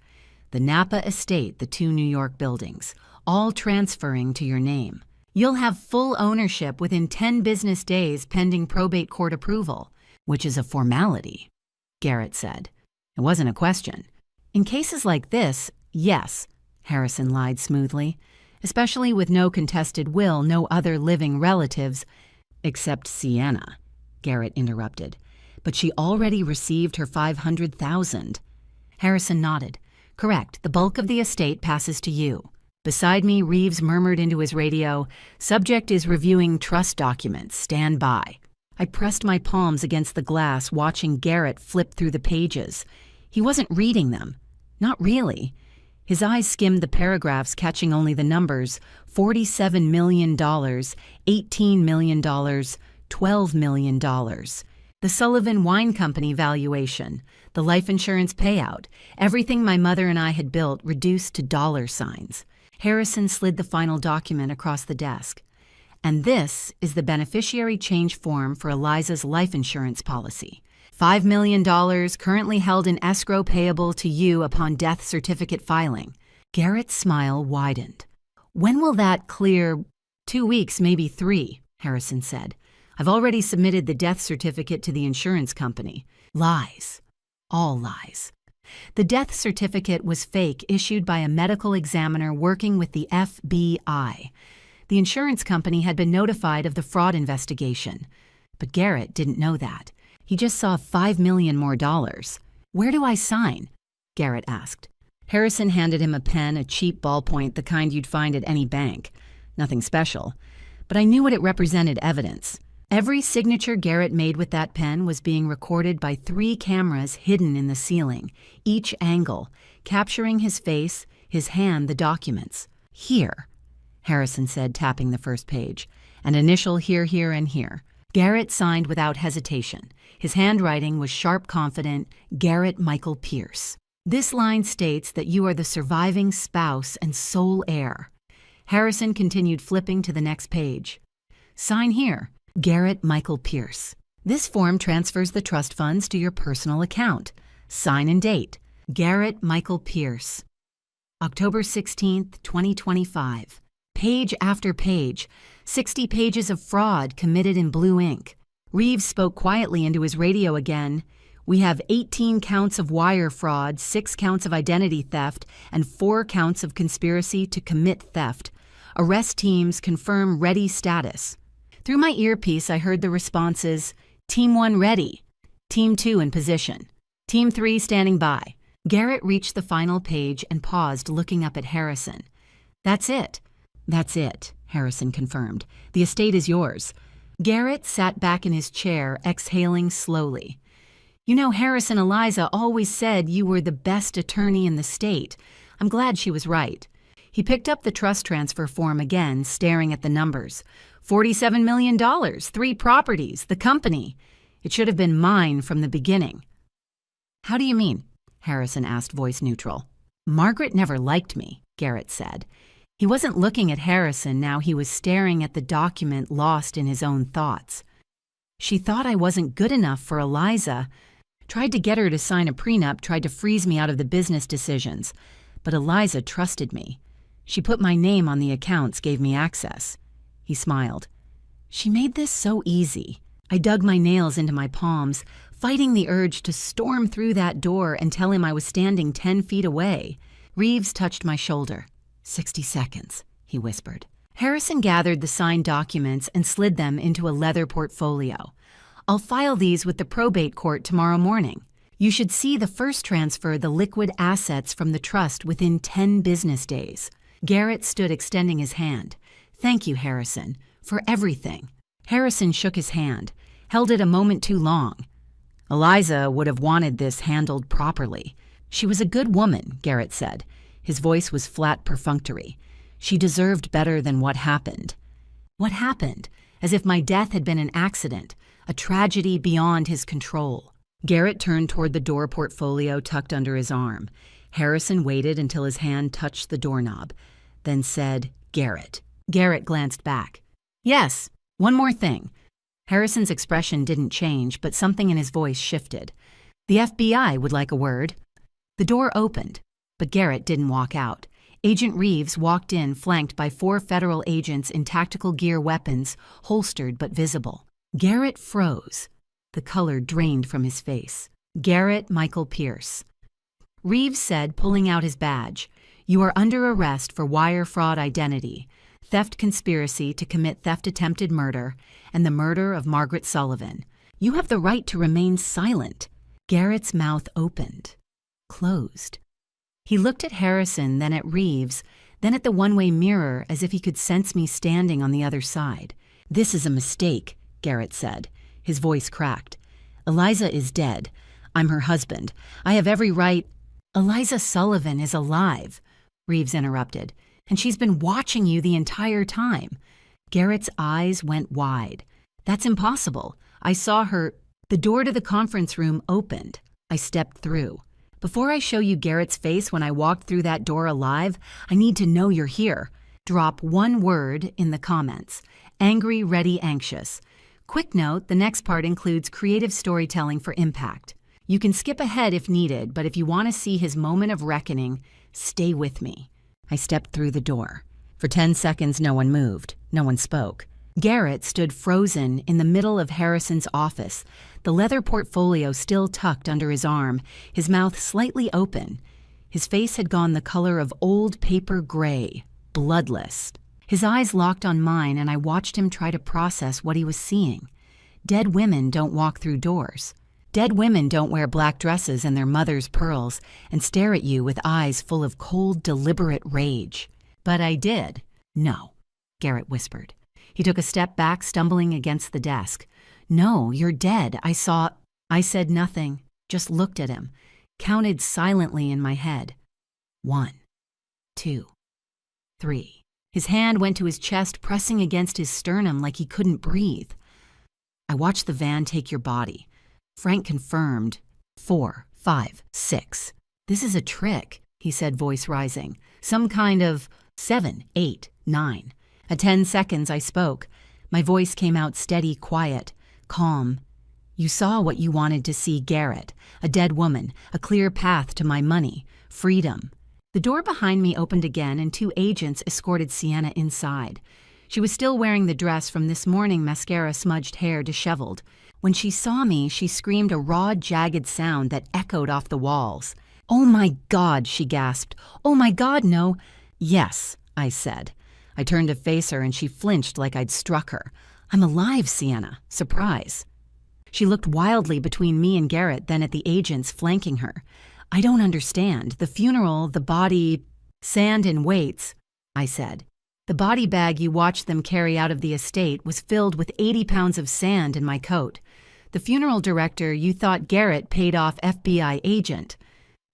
"The Napa estate, the 2 New York buildings, all transferring to your name. You'll have full ownership within 10 business days pending probate court approval," which is a formality, Garrett said. It wasn't a question. "In cases like this, yes," Harrison lied smoothly. "Especially with no contested will, no other living relatives." "Except Sienna," Garrett interrupted. "But she already received her $500,000. Harrison nodded. "Correct. The bulk of the estate passes to you." Beside me, Reeves murmured into his radio, "Subject is reviewing trust documents. Stand by." I pressed my palms against the glass, watching Garrett flip through the pages. He wasn't reading them. Not really. His eyes skimmed the paragraphs, catching only the numbers: $47 million, $18 million, $12 million. The Sullivan Wine Company valuation, the life insurance payout, everything my mother and I had built reduced to dollar signs. Harrison slid the final document across the desk. "And this is the beneficiary change form for Eliza's life insurance policy. $5 million currently held in escrow payable to you upon death certificate filing." Garrett's smile widened. "When will that clear?" 2 weeks, maybe 3, Harrison said. "I've already submitted the death certificate to the insurance company." Lies. All lies. The death certificate was fake, issued by a medical examiner working with the FBI. The insurance company had been notified of the fraud investigation. But Garrett didn't know that. He just saw $5 million more. "Where do I sign?" Garrett asked. Harrison handed him a pen, a cheap ballpoint, the kind you'd find at any bank. Nothing special. But I knew what it represented: evidence. Every signature Garrett made with that pen was being recorded by 3 cameras hidden in the ceiling, each angle, capturing his face, his hand, the documents. "Here," Harrison said, tapping the first page. "An initial here, here, and here." Garrett signed without hesitation. His handwriting was sharp, confident: Garrett Michael Pierce. "This line states that you are the surviving spouse and sole heir." Harrison continued, flipping to the next page. "Sign here. Garrett Michael Pierce. This form transfers the trust funds to your personal account. Sign and date. Garrett Michael Pierce. October 16th, 2025. Page after page. 60 pages of fraud committed in blue ink. Reeves spoke quietly into his radio again. "We have 18 counts of wire fraud, 6 counts of identity theft, and 4 counts of conspiracy to commit theft. Arrest teams confirm ready status." Through my earpiece, I heard the responses: "Team 1 ready. Team 2 in position. Team 3 standing by." Garrett reached the final page and paused, looking up at Harrison. "That's it." "That's it," Harrison confirmed. "The estate is yours." Garrett sat back in his chair, exhaling slowly. "You know, Harrison, Eliza always said you were the best attorney in the state. I'm glad she was right." He picked up the trust transfer form again, staring at the numbers. $47 million, 3 properties, the company. It should have been mine from the beginning. "How do you mean?" Harrison asked, voice neutral. "Margaret never liked me," Garrett said. He wasn't looking at Harrison now. He was staring at the document, lost in his own thoughts. "She thought I wasn't good enough for Eliza. Tried to get her to sign a prenup, tried to freeze me out of the business decisions. But Eliza trusted me. She put my name on the accounts, gave me access." He smiled. "She made this so easy." I dug my nails into my palms, fighting the urge to storm through that door and tell him I was standing 10 feet away. Reeves touched my shoulder. 60 seconds, he whispered. Harrison gathered the signed documents and slid them into a leather portfolio. "I'll file these with the probate court tomorrow morning. You should see the first transfer, the liquid assets from the trust, within 10 business days." Garrett stood, extending his hand. "Thank you, Harrison, for everything." Harrison shook his hand, held it a moment too long. "Eliza would have wanted this handled properly. She was a good woman," Garrett said. His voice was flat, perfunctory. "She deserved better than what happened." "What happened?" As if my death had been an accident, a tragedy beyond his control. Garrett turned toward the door portfolio tucked under his arm. Harrison waited until his hand touched the doorknob. then said, "Garrett." Garrett glanced back. "Yes, one more thing." Harrison's expression didn't change, but something in his voice shifted. "The FBI would like a word." The door opened, but Garrett didn't walk out. Agent Reeves walked in, flanked by 4 federal agents in tactical gear weapons, holstered but visible. Garrett froze. The color drained from his face. "Garrett Michael Pierce." Reeves said, pulling out his badge, "You are under arrest for wire fraud identity, theft conspiracy to commit theft attempted murder, and the murder of Margaret Sullivan. You have the right to remain silent." Garrett's mouth opened, closed. He looked at Harrison, then at Reeves, then at the one-way mirror as if he could sense me standing on the other side. "This is a mistake," Garrett said. His voice cracked. "Eliza is dead. I'm her husband. I have every right—" "Eliza Sullivan is alive," Reeves interrupted, "and she's been watching you the entire time." Garrett's eyes went wide. "That's impossible. I saw her—" The door to the conference room opened. I stepped through. "Before I show you Garrett's face when I walked through that door alive, I need to know you're here. Drop one word in the comments. Angry, ready, anxious. Quick note, the next part includes creative storytelling for impact. You can skip ahead if needed, but if you want to see his moment of reckoning, stay with me." I stepped through the door. For 10 seconds, no one moved. No one spoke. Garrett stood frozen in the middle of Harrison's office, the leather portfolio still tucked under his arm, his mouth slightly open. His face had gone the color of old paper gray, bloodless. His eyes locked on mine, and I watched him try to process what he was seeing. Dead women don't walk through doors. Dead women don't wear black dresses and their mother's pearls and stare at you with eyes full of cold, deliberate rage. But I did. "No," Garrett whispered. He took a step back, stumbling against the desk. "No, you're dead. I saw—" I said nothing, just looked at him, counted silently in my head. 1, 2, 3. His hand went to his chest, pressing against his sternum like he couldn't breathe. "I watched the van take your body." Frank confirmed. 4, 5, 6. "This is a trick," he said, voice rising. "Some kind of 7, 8, 9. At 10 seconds, I spoke. My voice came out steady, quiet, calm. "You saw what you wanted to see, Garrett. A dead woman, a clear path to my money, freedom." The door behind me opened again, and 2 agents escorted Sienna inside. She was still wearing the dress from this morning, mascara-smudged hair disheveled. When she saw me, she screamed a raw, jagged sound that echoed off the walls. "Oh my God," she gasped. "Oh my God, no." "Yes," I said. I turned to face her, and she flinched like I'd struck her. "I'm alive, Sienna. Surprise." She looked wildly between me and Garrett, then at the agents flanking her. "I don't understand. The funeral, the body, sand and weights," I said. "The body bag you watched them carry out of the estate was filled with 80 pounds of sand in my coat. The funeral director you thought Garrett paid off FBI agent.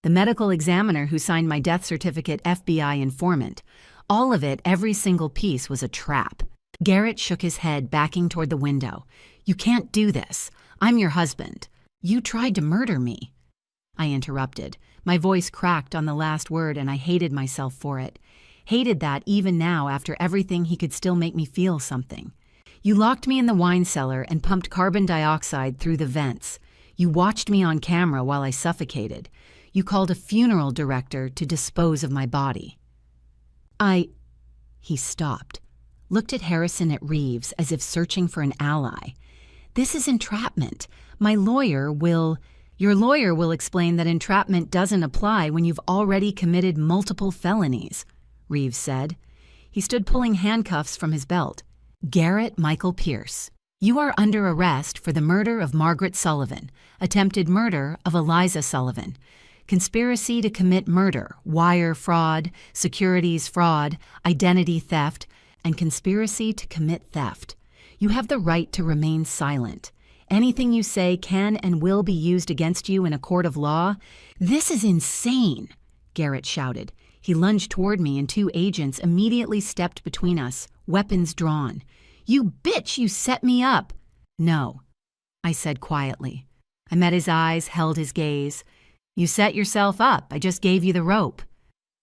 The medical examiner who signed my death certificate FBI informant. All of it, every single piece, was a trap." Garrett shook his head, backing toward the window. "You can't do this. I'm your husband. You tried to murder me." I interrupted. My voice cracked on the last word, and I hated myself for it. Hated that even now, after everything, he could still make me feel something. "You locked me in the wine cellar and pumped carbon dioxide through the vents. You watched me on camera while I suffocated. You called a funeral director to dispose of my body." He stopped, looked at Harrison, at Reeves, as if searching for an ally. "This is entrapment. Your lawyer will explain that entrapment doesn't apply when you've already committed multiple felonies," Reeves said. He stood pulling handcuffs from his belt. "Garrett Michael Pierce, you are under arrest for the murder of Margaret Sullivan, attempted murder of Eliza Sullivan, conspiracy to commit murder, wire fraud, securities fraud, identity theft, and conspiracy to commit theft. You have the right to remain silent. Anything you say can and will be used against you in a court of law." "This is insane," Garrett shouted. He lunged toward me, and 2 agents immediately stepped between us, weapons drawn. "You bitch, you set me up." "No," I said quietly. I met his eyes, held his gaze. "You set yourself up. I just gave you the rope."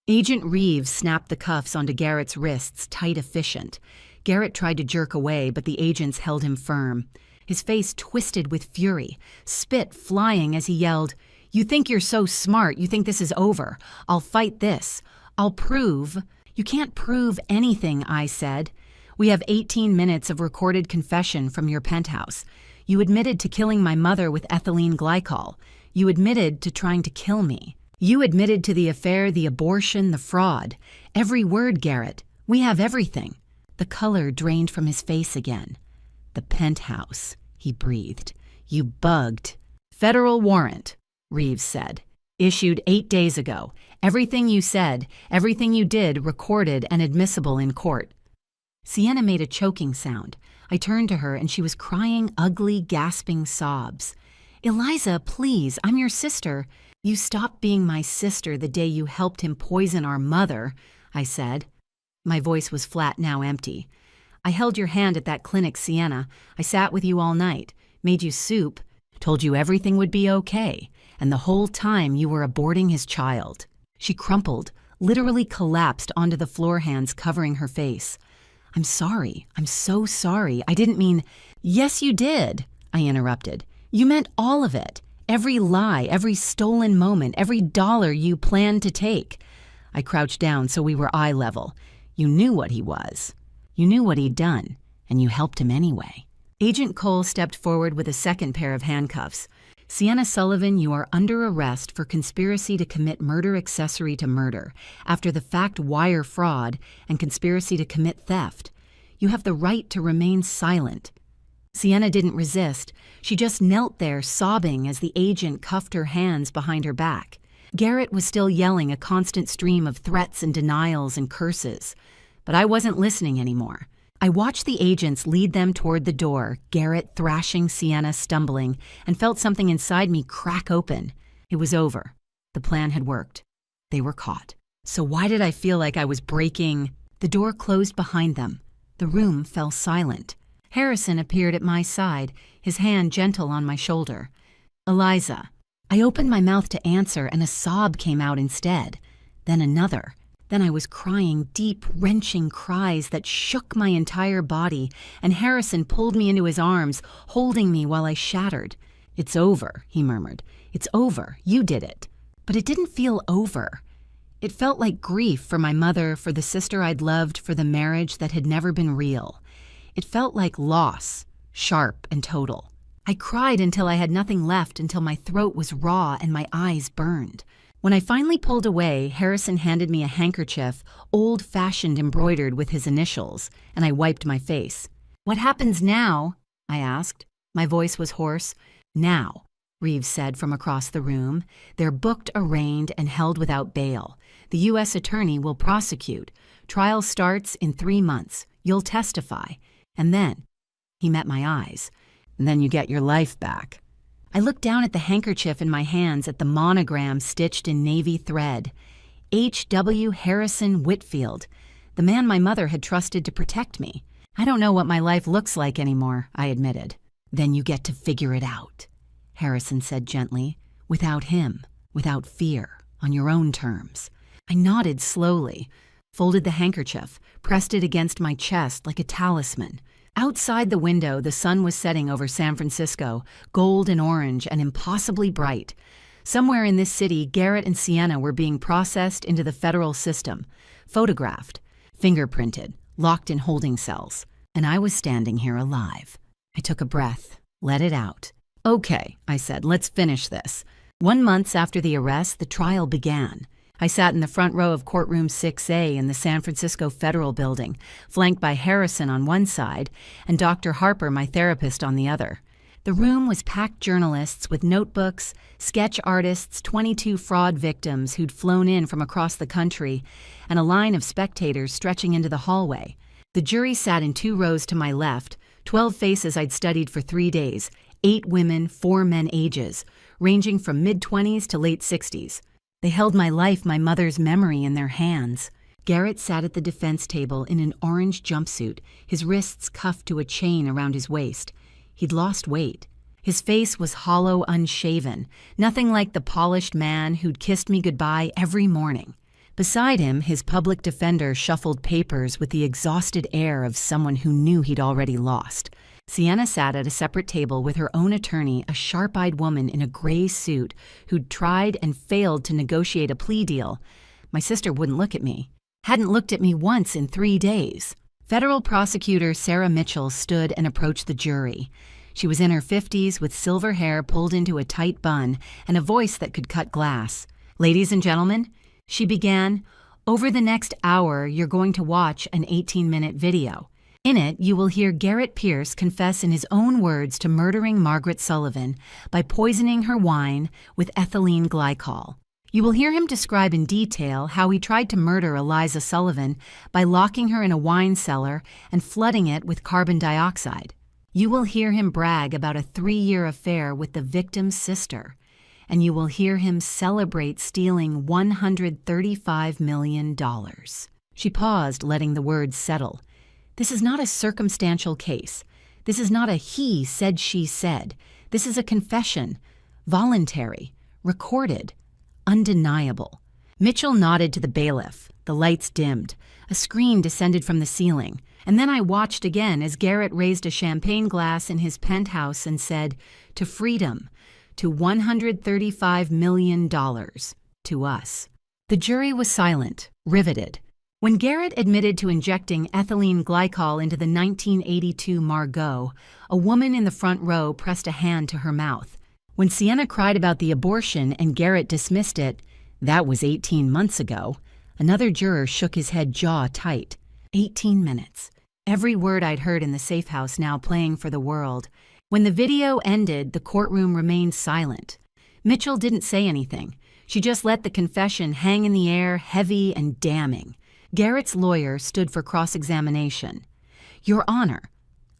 Agent Reeves snapped the cuffs onto Garrett's wrists, tight efficient. Garrett tried to jerk away, but the agents held him firm. His face twisted with fury, spit flying as he yelled, "You think you're so smart, you think this is over. I'll fight this. I'll prove." "You can't prove anything," I said. "We have 18 minutes of recorded confession from your penthouse. You admitted to killing my mother with ethylene glycol. You admitted to trying to kill me. You admitted to the affair, the abortion, the fraud. Every word, Garrett. We have everything." The color drained from his face again. "The penthouse," he breathed. "You bugged." "Federal warrant," Reeves said. "Issued 8 days ago. Everything you said, everything you did, recorded and admissible in court." Sienna made a choking sound. I turned to her and she was crying ugly, gasping sobs. "Eliza, please, I'm your sister." "You stopped being my sister the day you helped him poison our mother," I said. My voice was flat, now empty. "I held your hand at that clinic, Sienna. I sat with you all night, made you soup, told you everything would be okay, and the whole time you were aborting his child." She crumpled, literally collapsed onto the floor, hands covering her face. "I'm sorry. I'm so sorry. I didn't mean—" "Yes, you did," I interrupted. "You meant all of it. Every lie, every stolen moment, every dollar you planned to take." I crouched down so we were eye level. "You knew what he was. You knew what he'd done, and you helped him anyway." Agent Cole stepped forward with a second pair of handcuffs. "Sienna Sullivan, you are under arrest for conspiracy to commit murder accessory to murder, after the fact wire fraud, and conspiracy to commit theft. You have the right to remain silent." Sienna didn't resist. She just knelt there sobbing as the agent cuffed her hands behind her back. Garrett was still yelling a constant stream of threats and denials and curses. But I wasn't listening anymore. I watched the agents lead them toward the door, Garrett thrashing, Sienna stumbling, and felt something inside me crack open. It was over. The plan had worked. They were caught. So why did I feel like I was breaking? The door closed behind them. The room fell silent. Harrison appeared at my side, his hand gentle on my shoulder. "Eliza." I opened my mouth to answer, and a sob came out instead. Then another. Then I was crying deep, wrenching cries that shook my entire body, and Harrison pulled me into his arms, holding me while I shattered. "It's over," he murmured. "It's over. You did it." But it didn't feel over. It felt like grief for my mother, for the sister I'd loved, for the marriage that had never been real. It felt like loss, sharp and total. I cried until I had nothing left, until my throat was raw and my eyes burned. When I finally pulled away, Harrison handed me a handkerchief, old-fashioned, embroidered with his initials, and I wiped my face. "What happens now?" I asked. My voice was hoarse. "Now," Reeves said from across the room. "They're booked, arraigned, and held without bail. The U.S. attorney will prosecute. Trial starts in 3 months. You'll testify. And then," he met my eyes, "and then you get your life back." I looked down at the handkerchief in my hands, at the monogram stitched in navy thread. H.W. Harrison Whitfield, the man my mother had trusted to protect me. "I don't know what my life looks like anymore," I admitted. "Then you get to figure it out," Harrison said gently. "Without him, without fear, on your own terms." I nodded slowly, folded the handkerchief, pressed it against my chest like a talisman. Outside the window, the sun was setting over San Francisco, gold and orange and impossibly bright. Somewhere in this city, Garrett and Sienna were being processed into the federal system, photographed, fingerprinted, locked in holding cells. And I was standing here alive. I took a breath, let it out. "Okay," I said, "let's finish this." 1 month after the arrest, the trial began. I sat in the front row of courtroom 6A in the San Francisco Federal Building, flanked by Harrison on one side and Dr. Harper, my therapist, on the other. The room was packed journalists with notebooks, sketch artists, 22 fraud victims who'd flown in from across the country, and a line of spectators stretching into the hallway. The jury sat in 2 rows to my left, 12 faces I'd studied for 3 days, 8 women, 4 men ages, ranging from mid-20s to late 60s. They held my life, my mother's memory in their hands. Garrett sat at the defense table in an orange jumpsuit, his wrists cuffed to a chain around his waist. He'd lost weight. His face was hollow, unshaven, nothing like the polished man who'd kissed me goodbye every morning. Beside him, his public defender shuffled papers with the exhausted air of someone who knew he'd already lost. Sienna sat at a separate table with her own attorney, a sharp-eyed woman in a gray suit who'd tried and failed to negotiate a plea deal. My sister wouldn't look at me. Hadn't looked at me once in 3 days. Federal prosecutor Sarah Mitchell stood and approached the jury. She was in her 50s with silver hair pulled into a tight bun and a voice that could cut glass. "Ladies and gentlemen," she began, "over the next hour you're going to watch an 18-minute video. In it, you will hear Garrett Pierce confess in his own words to murdering Margaret Sullivan by poisoning her wine with ethylene glycol. You will hear him describe in detail how he tried to murder Eliza Sullivan by locking her in a wine cellar and flooding it with carbon dioxide. You will hear him brag about a 3-year affair with the victim's sister. And you will hear him celebrate stealing $135 million. She paused, letting the words settle. This is not a circumstantial case. This is not a he said, she said. This is a confession. Voluntary. Recorded. Undeniable. Mitchell nodded to the bailiff. The lights dimmed. A screen descended from the ceiling. And then I watched again as Garrett raised a champagne glass in his penthouse and said, "To freedom. To $135 million. To us." The jury was silent, riveted. When Garrett admitted to injecting ethylene glycol into the 1982 Margot, a woman in the front row pressed a hand to her mouth. When Sienna cried about the abortion and Garrett dismissed it, "That was 18 months ago," another juror shook his head jaw tight. 18 minutes. Every word I'd heard in the safe house now playing for the world. When the video ended, the courtroom remained silent. Mitchell didn't say anything. She just let the confession hang in the air, heavy and damning. Garrett's lawyer stood for cross-examination. "Your Honor,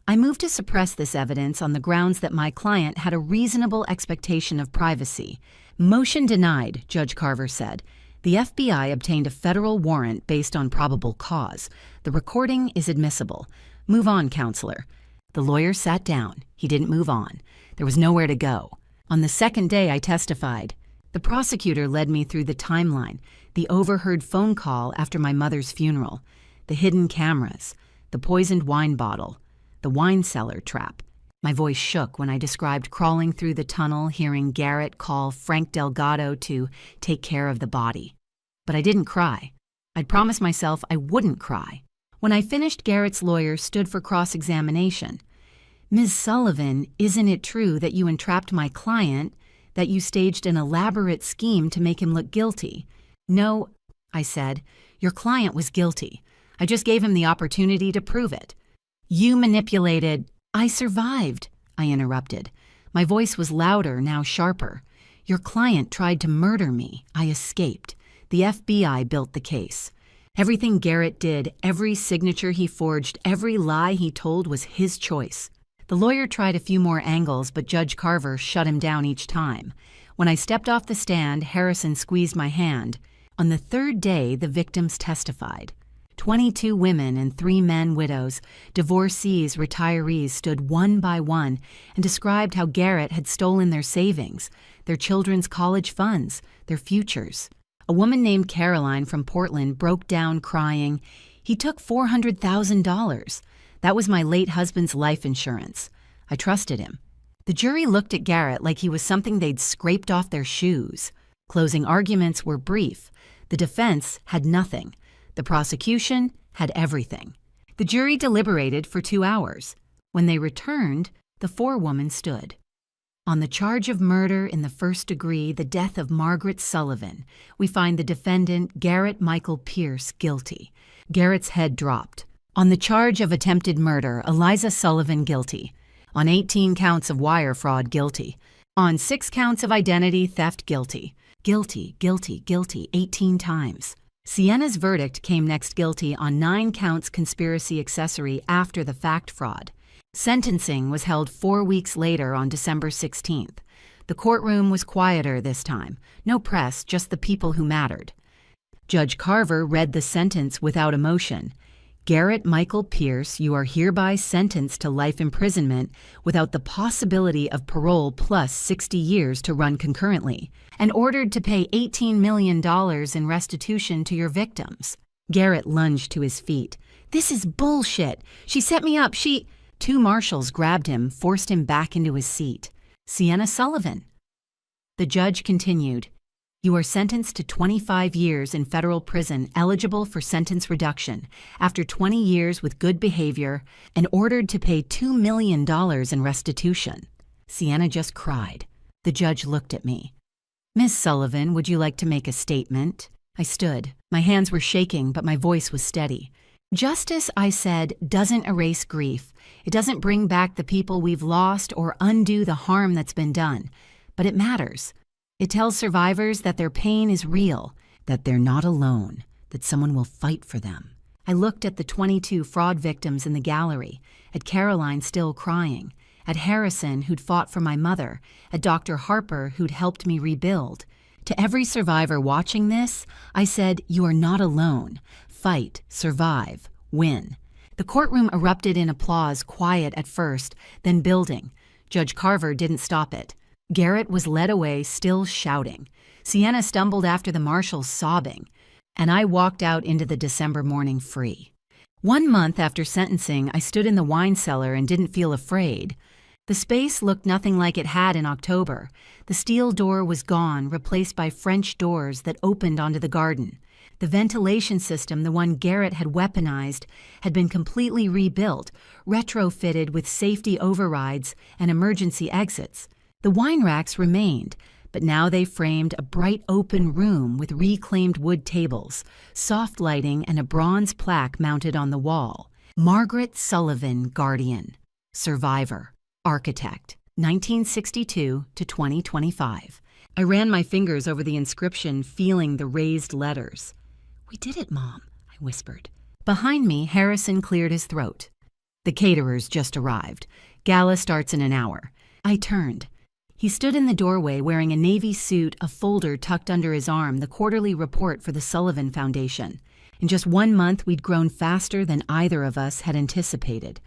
I move to suppress this evidence on the grounds that my client had a reasonable expectation of privacy." "Motion denied," Judge Carver said. "The FBI obtained a federal warrant based on probable cause. The recording is admissible. Move on, counselor." The lawyer sat down. He didn't move on. There was nowhere to go. On the second day, I testified. The prosecutor led me through the timeline, the overheard phone call after my mother's funeral, the hidden cameras, the poisoned wine bottle, the wine cellar trap. My voice shook when I described crawling through the tunnel, hearing Garrett call Frank Delgado to take care of the body. But I didn't cry. I'd promised myself I wouldn't cry. When I finished, Garrett's lawyer stood for cross-examination. "Ms. Sullivan, isn't it true that you entrapped my client, that you staged an elaborate scheme to make him look guilty?" "No," I said. "Your client was guilty. I just gave him the opportunity to prove it." "You manipulated—" "I survived," I interrupted. My voice was louder, now sharper. "Your client tried to murder me. I escaped. The FBI built the case. Everything Garrett did, every signature he forged, every lie he told was his choice." The lawyer tried a few more angles, but Judge Carver shut him down each time. When I stepped off the stand, Harrison squeezed my hand. On the third day, the victims testified. 22 women and 3 men widows, divorcees, retirees stood one by one and described how Garrett had stolen their savings, their children's college funds, their futures. A woman named Caroline from Portland broke down crying, "He took $400,000. That was my late husband's life insurance. I trusted him." The jury looked at Garrett like he was something they'd scraped off their shoes. Closing arguments were brief. The defense had nothing. The prosecution had everything. The jury deliberated for 2 hours. When they returned, the forewoman stood. "On the charge of murder in the first degree, the death of Margaret Sullivan, we find the defendant, Garrett Michael Pierce, guilty." Garrett's head dropped. "On the charge of attempted murder, Eliza Sullivan, guilty. On 18 counts of wire fraud, guilty. On 6 counts of identity theft, guilty. Guilty, guilty, guilty, 18 times." Sienna's verdict came next, guilty on 9 counts conspiracy accessory after the fact fraud. Sentencing was held 4 weeks later on December 16th. The courtroom was quieter this time. No press, just the people who mattered. Judge Carver read the sentence without emotion. Garrett Michael Pierce, you are hereby sentenced to life imprisonment without the possibility of parole plus 60 years to run concurrently, and ordered to pay $18 million in restitution to your victims. Garrett lunged to his feet. This is bullshit. She set me up. Two marshals grabbed him, forced him back into his seat. Sienna Sullivan. The judge continued. You are sentenced to 25 years in federal prison, eligible for sentence reduction, after 20 years with good behavior, and ordered to pay $2 million in restitution. Sienna just cried. The judge looked at me. Miss Sullivan, would you like to make a statement? I stood. My hands were shaking, but my voice was steady. Justice, I said, doesn't erase grief. It doesn't bring back the people we've lost or undo the harm that's been done. But it matters. It tells survivors that their pain is real, that they're not alone, that someone will fight for them. I looked at the 22 fraud victims in the gallery, at Caroline still crying, at Harrison who'd fought for my mother, at Dr. Harper who'd helped me rebuild. To every survivor watching this, I said, you are not alone. Fight, survive, win. The courtroom erupted in applause, quiet at first, then building. Judge Carver didn't stop it. Garrett was led away, still shouting. Sienna stumbled after the marshals, sobbing. And I walked out into the December morning free. 1 month after sentencing, I stood in the wine cellar and didn't feel afraid. The space looked nothing like it had in October. The steel door was gone, replaced by French doors that opened onto the garden. The ventilation system, the one Garrett had weaponized, had been completely rebuilt, retrofitted with safety overrides and emergency exits. The wine racks remained, but now they framed a bright open room with reclaimed wood tables, soft lighting, and a bronze plaque mounted on the wall. Margaret Sullivan, Guardian, Survivor, Architect, 1962 to 2025. I ran my fingers over the inscription, feeling the raised letters. We did it, Mom, I whispered. Behind me, Harrison cleared his throat. The caterers just arrived. Gala starts in an hour. I turned. He stood in the doorway wearing a navy suit, a folder tucked under his arm, the quarterly report for the Sullivan Foundation. In just 1 month, we'd grown faster than either of us had anticipated.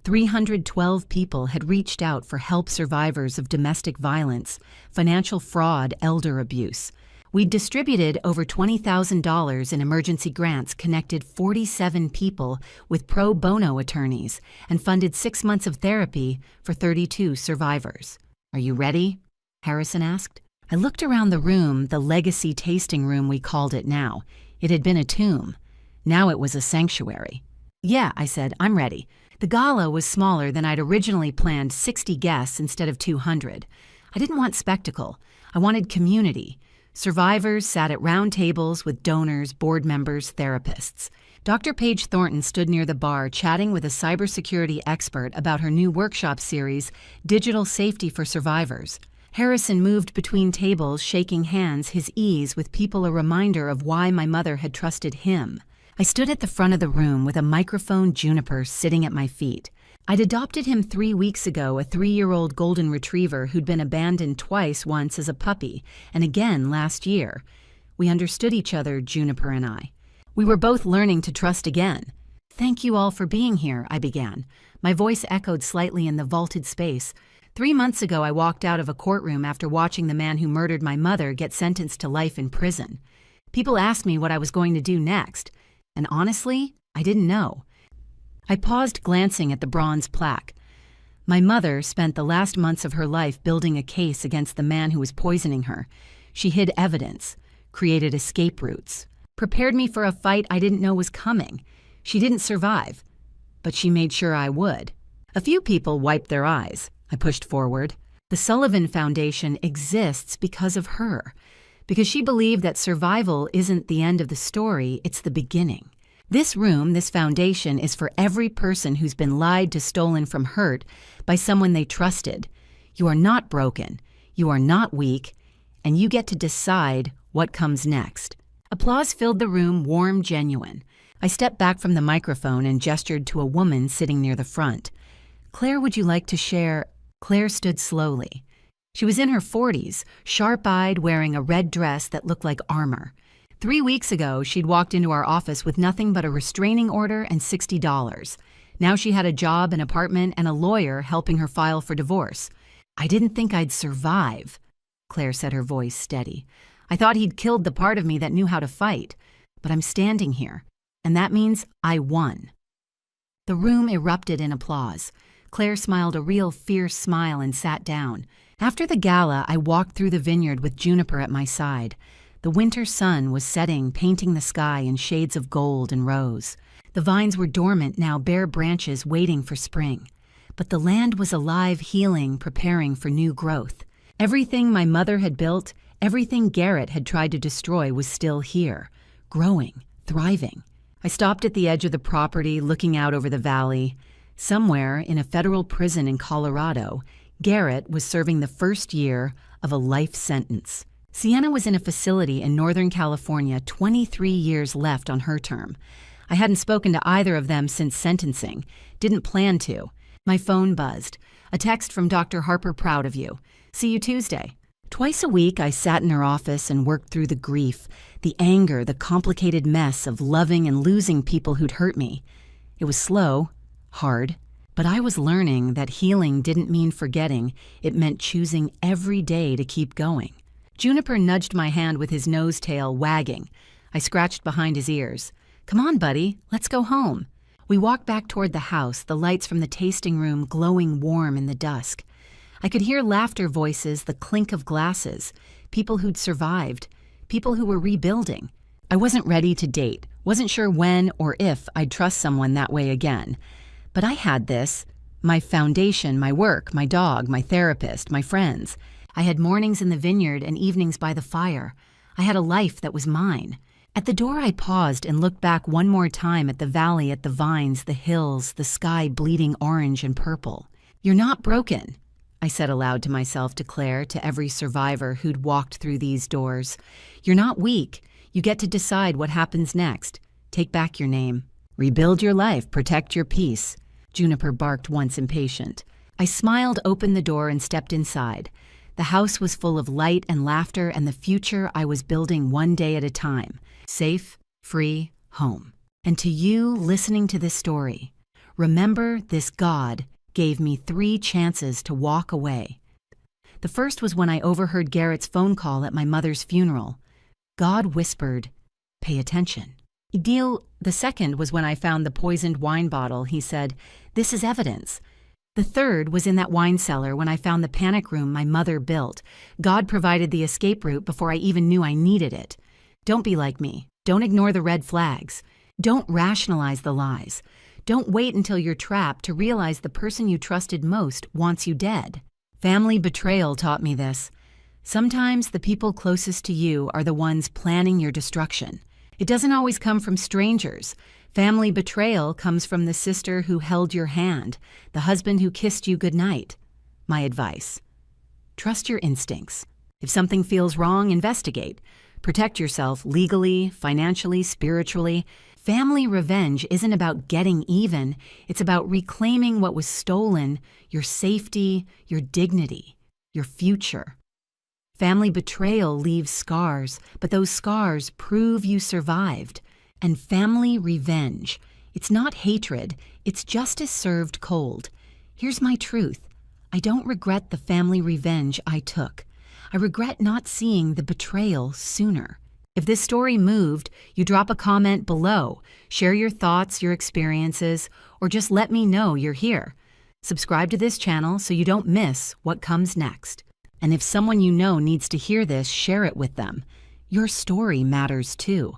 312 people had reached out for help survivors of domestic violence, financial fraud, elder abuse. We'd distributed over $20,000 in emergency grants, connected 47 people with pro bono attorneys, and funded 6 months of therapy for 32 survivors. Are you ready? Harrison asked. I looked around the room, the legacy tasting room we called it now. It had been a tomb. Now it was a sanctuary. Yeah, I said, I'm ready. The gala was smaller than I'd originally planned, 60 guests instead of 200. I didn't want spectacle. I wanted community. Survivors sat at round tables with donors, board members, therapists. Dr. Paige Thornton stood near the bar chatting with a cybersecurity expert about her new workshop series, Digital Safety for Survivors. Harrison moved between tables, shaking hands, his ease with people a reminder of why my mother had trusted him. I stood at the front of the room with a microphone Juniper sitting at my feet. I'd adopted him 3 weeks ago, a 3-year-old golden retriever who'd been abandoned twice, once as a puppy, and again last year. We understood each other, Juniper and I. We were both learning to trust again. Thank you all for being here, I began. My voice echoed slightly in the vaulted space. 3 months ago, I walked out of a courtroom after watching the man who murdered my mother get sentenced to life in prison. People asked me what I was going to do next, and honestly, I didn't know. I paused, glancing at the bronze plaque. My mother spent the last months of her life building a case against the man who was poisoning her. She hid evidence, created escape routes, prepared me for a fight I didn't know was coming. She didn't survive, but she made sure I would. A few people wiped their eyes. I pushed forward. The Sullivan Foundation exists because of her, because she believed that survival isn't the end of the story, it's the beginning. This room, this foundation, is for every person who's been lied to, stolen from, hurt by someone they trusted. You are not broken, you are not weak, and you get to decide what comes next. Applause filled the room, warm, genuine. I stepped back from the microphone and gestured to a woman sitting near the front. Claire, would you like to share? Claire stood slowly. She was in her 40s, sharp-eyed, wearing a red dress that looked like armor. 3 weeks ago, she'd walked into our office with nothing but a restraining order and $60. Now she had a job, an apartment, and a lawyer helping her file for divorce. I didn't think I'd survive, Claire said, her voice steady. I thought he'd killed the part of me that knew how to fight. But I'm standing here, and that means I won. The room erupted in applause. Claire smiled a real fierce smile and sat down. After the gala, I walked through the vineyard with Juniper at my side. The winter sun was setting, painting the sky in shades of gold and rose. The vines were dormant now, bare branches waiting for spring. But the land was alive, healing, preparing for new growth. Everything my mother had built, everything Garrett had tried to destroy was still here, growing, thriving. I stopped at the edge of the property, looking out over the valley. Somewhere in a federal prison in Colorado, Garrett was serving the first year of a life sentence. Sienna was in a facility in Northern California, 23 years left on her term. I hadn't spoken to either of them since sentencing. Didn't plan to. My phone buzzed. A text from Dr. Harper, proud of you. See you Tuesday. Twice a week, I sat in her office and worked through the grief, the anger, the complicated mess of loving and losing people who'd hurt me. It was slow, hard, but I was learning that healing didn't mean forgetting. It meant choosing every day to keep going. Juniper nudged my hand with his nose tail wagging. I scratched behind his ears. Come on, buddy, let's go home. We walked back toward the house, the lights from the tasting room glowing warm in the dusk. I could hear laughter voices, the clink of glasses, people who'd survived, people who were rebuilding. I wasn't ready to date, wasn't sure when or if I'd trust someone that way again. But I had this, my foundation, my work, my dog, my therapist, my friends. I had mornings in the vineyard and evenings by the fire. I had a life that was mine. At the door, I paused and looked back one more time at the valley, at the vines, the hills, the sky bleeding orange and purple. You're not broken, I said aloud to myself, to Claire, to every survivor who'd walked through these doors. You're not weak. You get to decide what happens next. Take back your name. Rebuild your life. Protect your peace. Juniper barked once, impatient. I smiled, opened the door, and stepped inside. The house was full of light and laughter and the future I was building one day at a time. Safe, free, home. And to you listening to this story, remember this God gave me 3 chances to walk away. The first was when I overheard Garrett's phone call at my mother's funeral. God whispered, "Pay attention." The second was when I found the poisoned wine bottle. He said, "This is evidence." The third was in that wine cellar when I found the panic room my mother built. God provided the escape route before I even knew I needed it. Don't be like me. Don't ignore the red flags. Don't rationalize the lies. Don't wait until you're trapped to realize the person you trusted most wants you dead. Family betrayal taught me this. Sometimes the people closest to you are the ones planning your destruction. It doesn't always come from strangers. Family betrayal comes from the sister who held your hand, the husband who kissed you goodnight. My advice: trust your instincts. If something feels wrong, investigate. Protect yourself legally, financially, spiritually. Family revenge isn't about getting even. It's about reclaiming what was stolen, your safety, your dignity, your future. Family betrayal leaves scars, but those scars prove you survived. And family revenge, it's not hatred, it's justice served cold. Here's my truth. I don't regret the family revenge I took. I regret not seeing the betrayal sooner. If this story moved, you drop a comment below, share your thoughts, your experiences, or just let me know you're here. Subscribe to this channel so you don't miss what comes next. And if someone you know needs to hear this, share it with them. Your story matters too.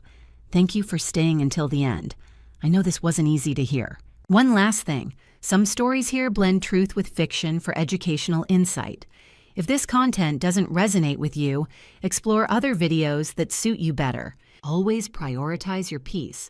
Thank you for staying until the end. I know this wasn't easy to hear. One last thing. Some stories here blend truth with fiction for educational insight. If this content doesn't resonate with you, explore other videos that suit you better. Always prioritize your peace.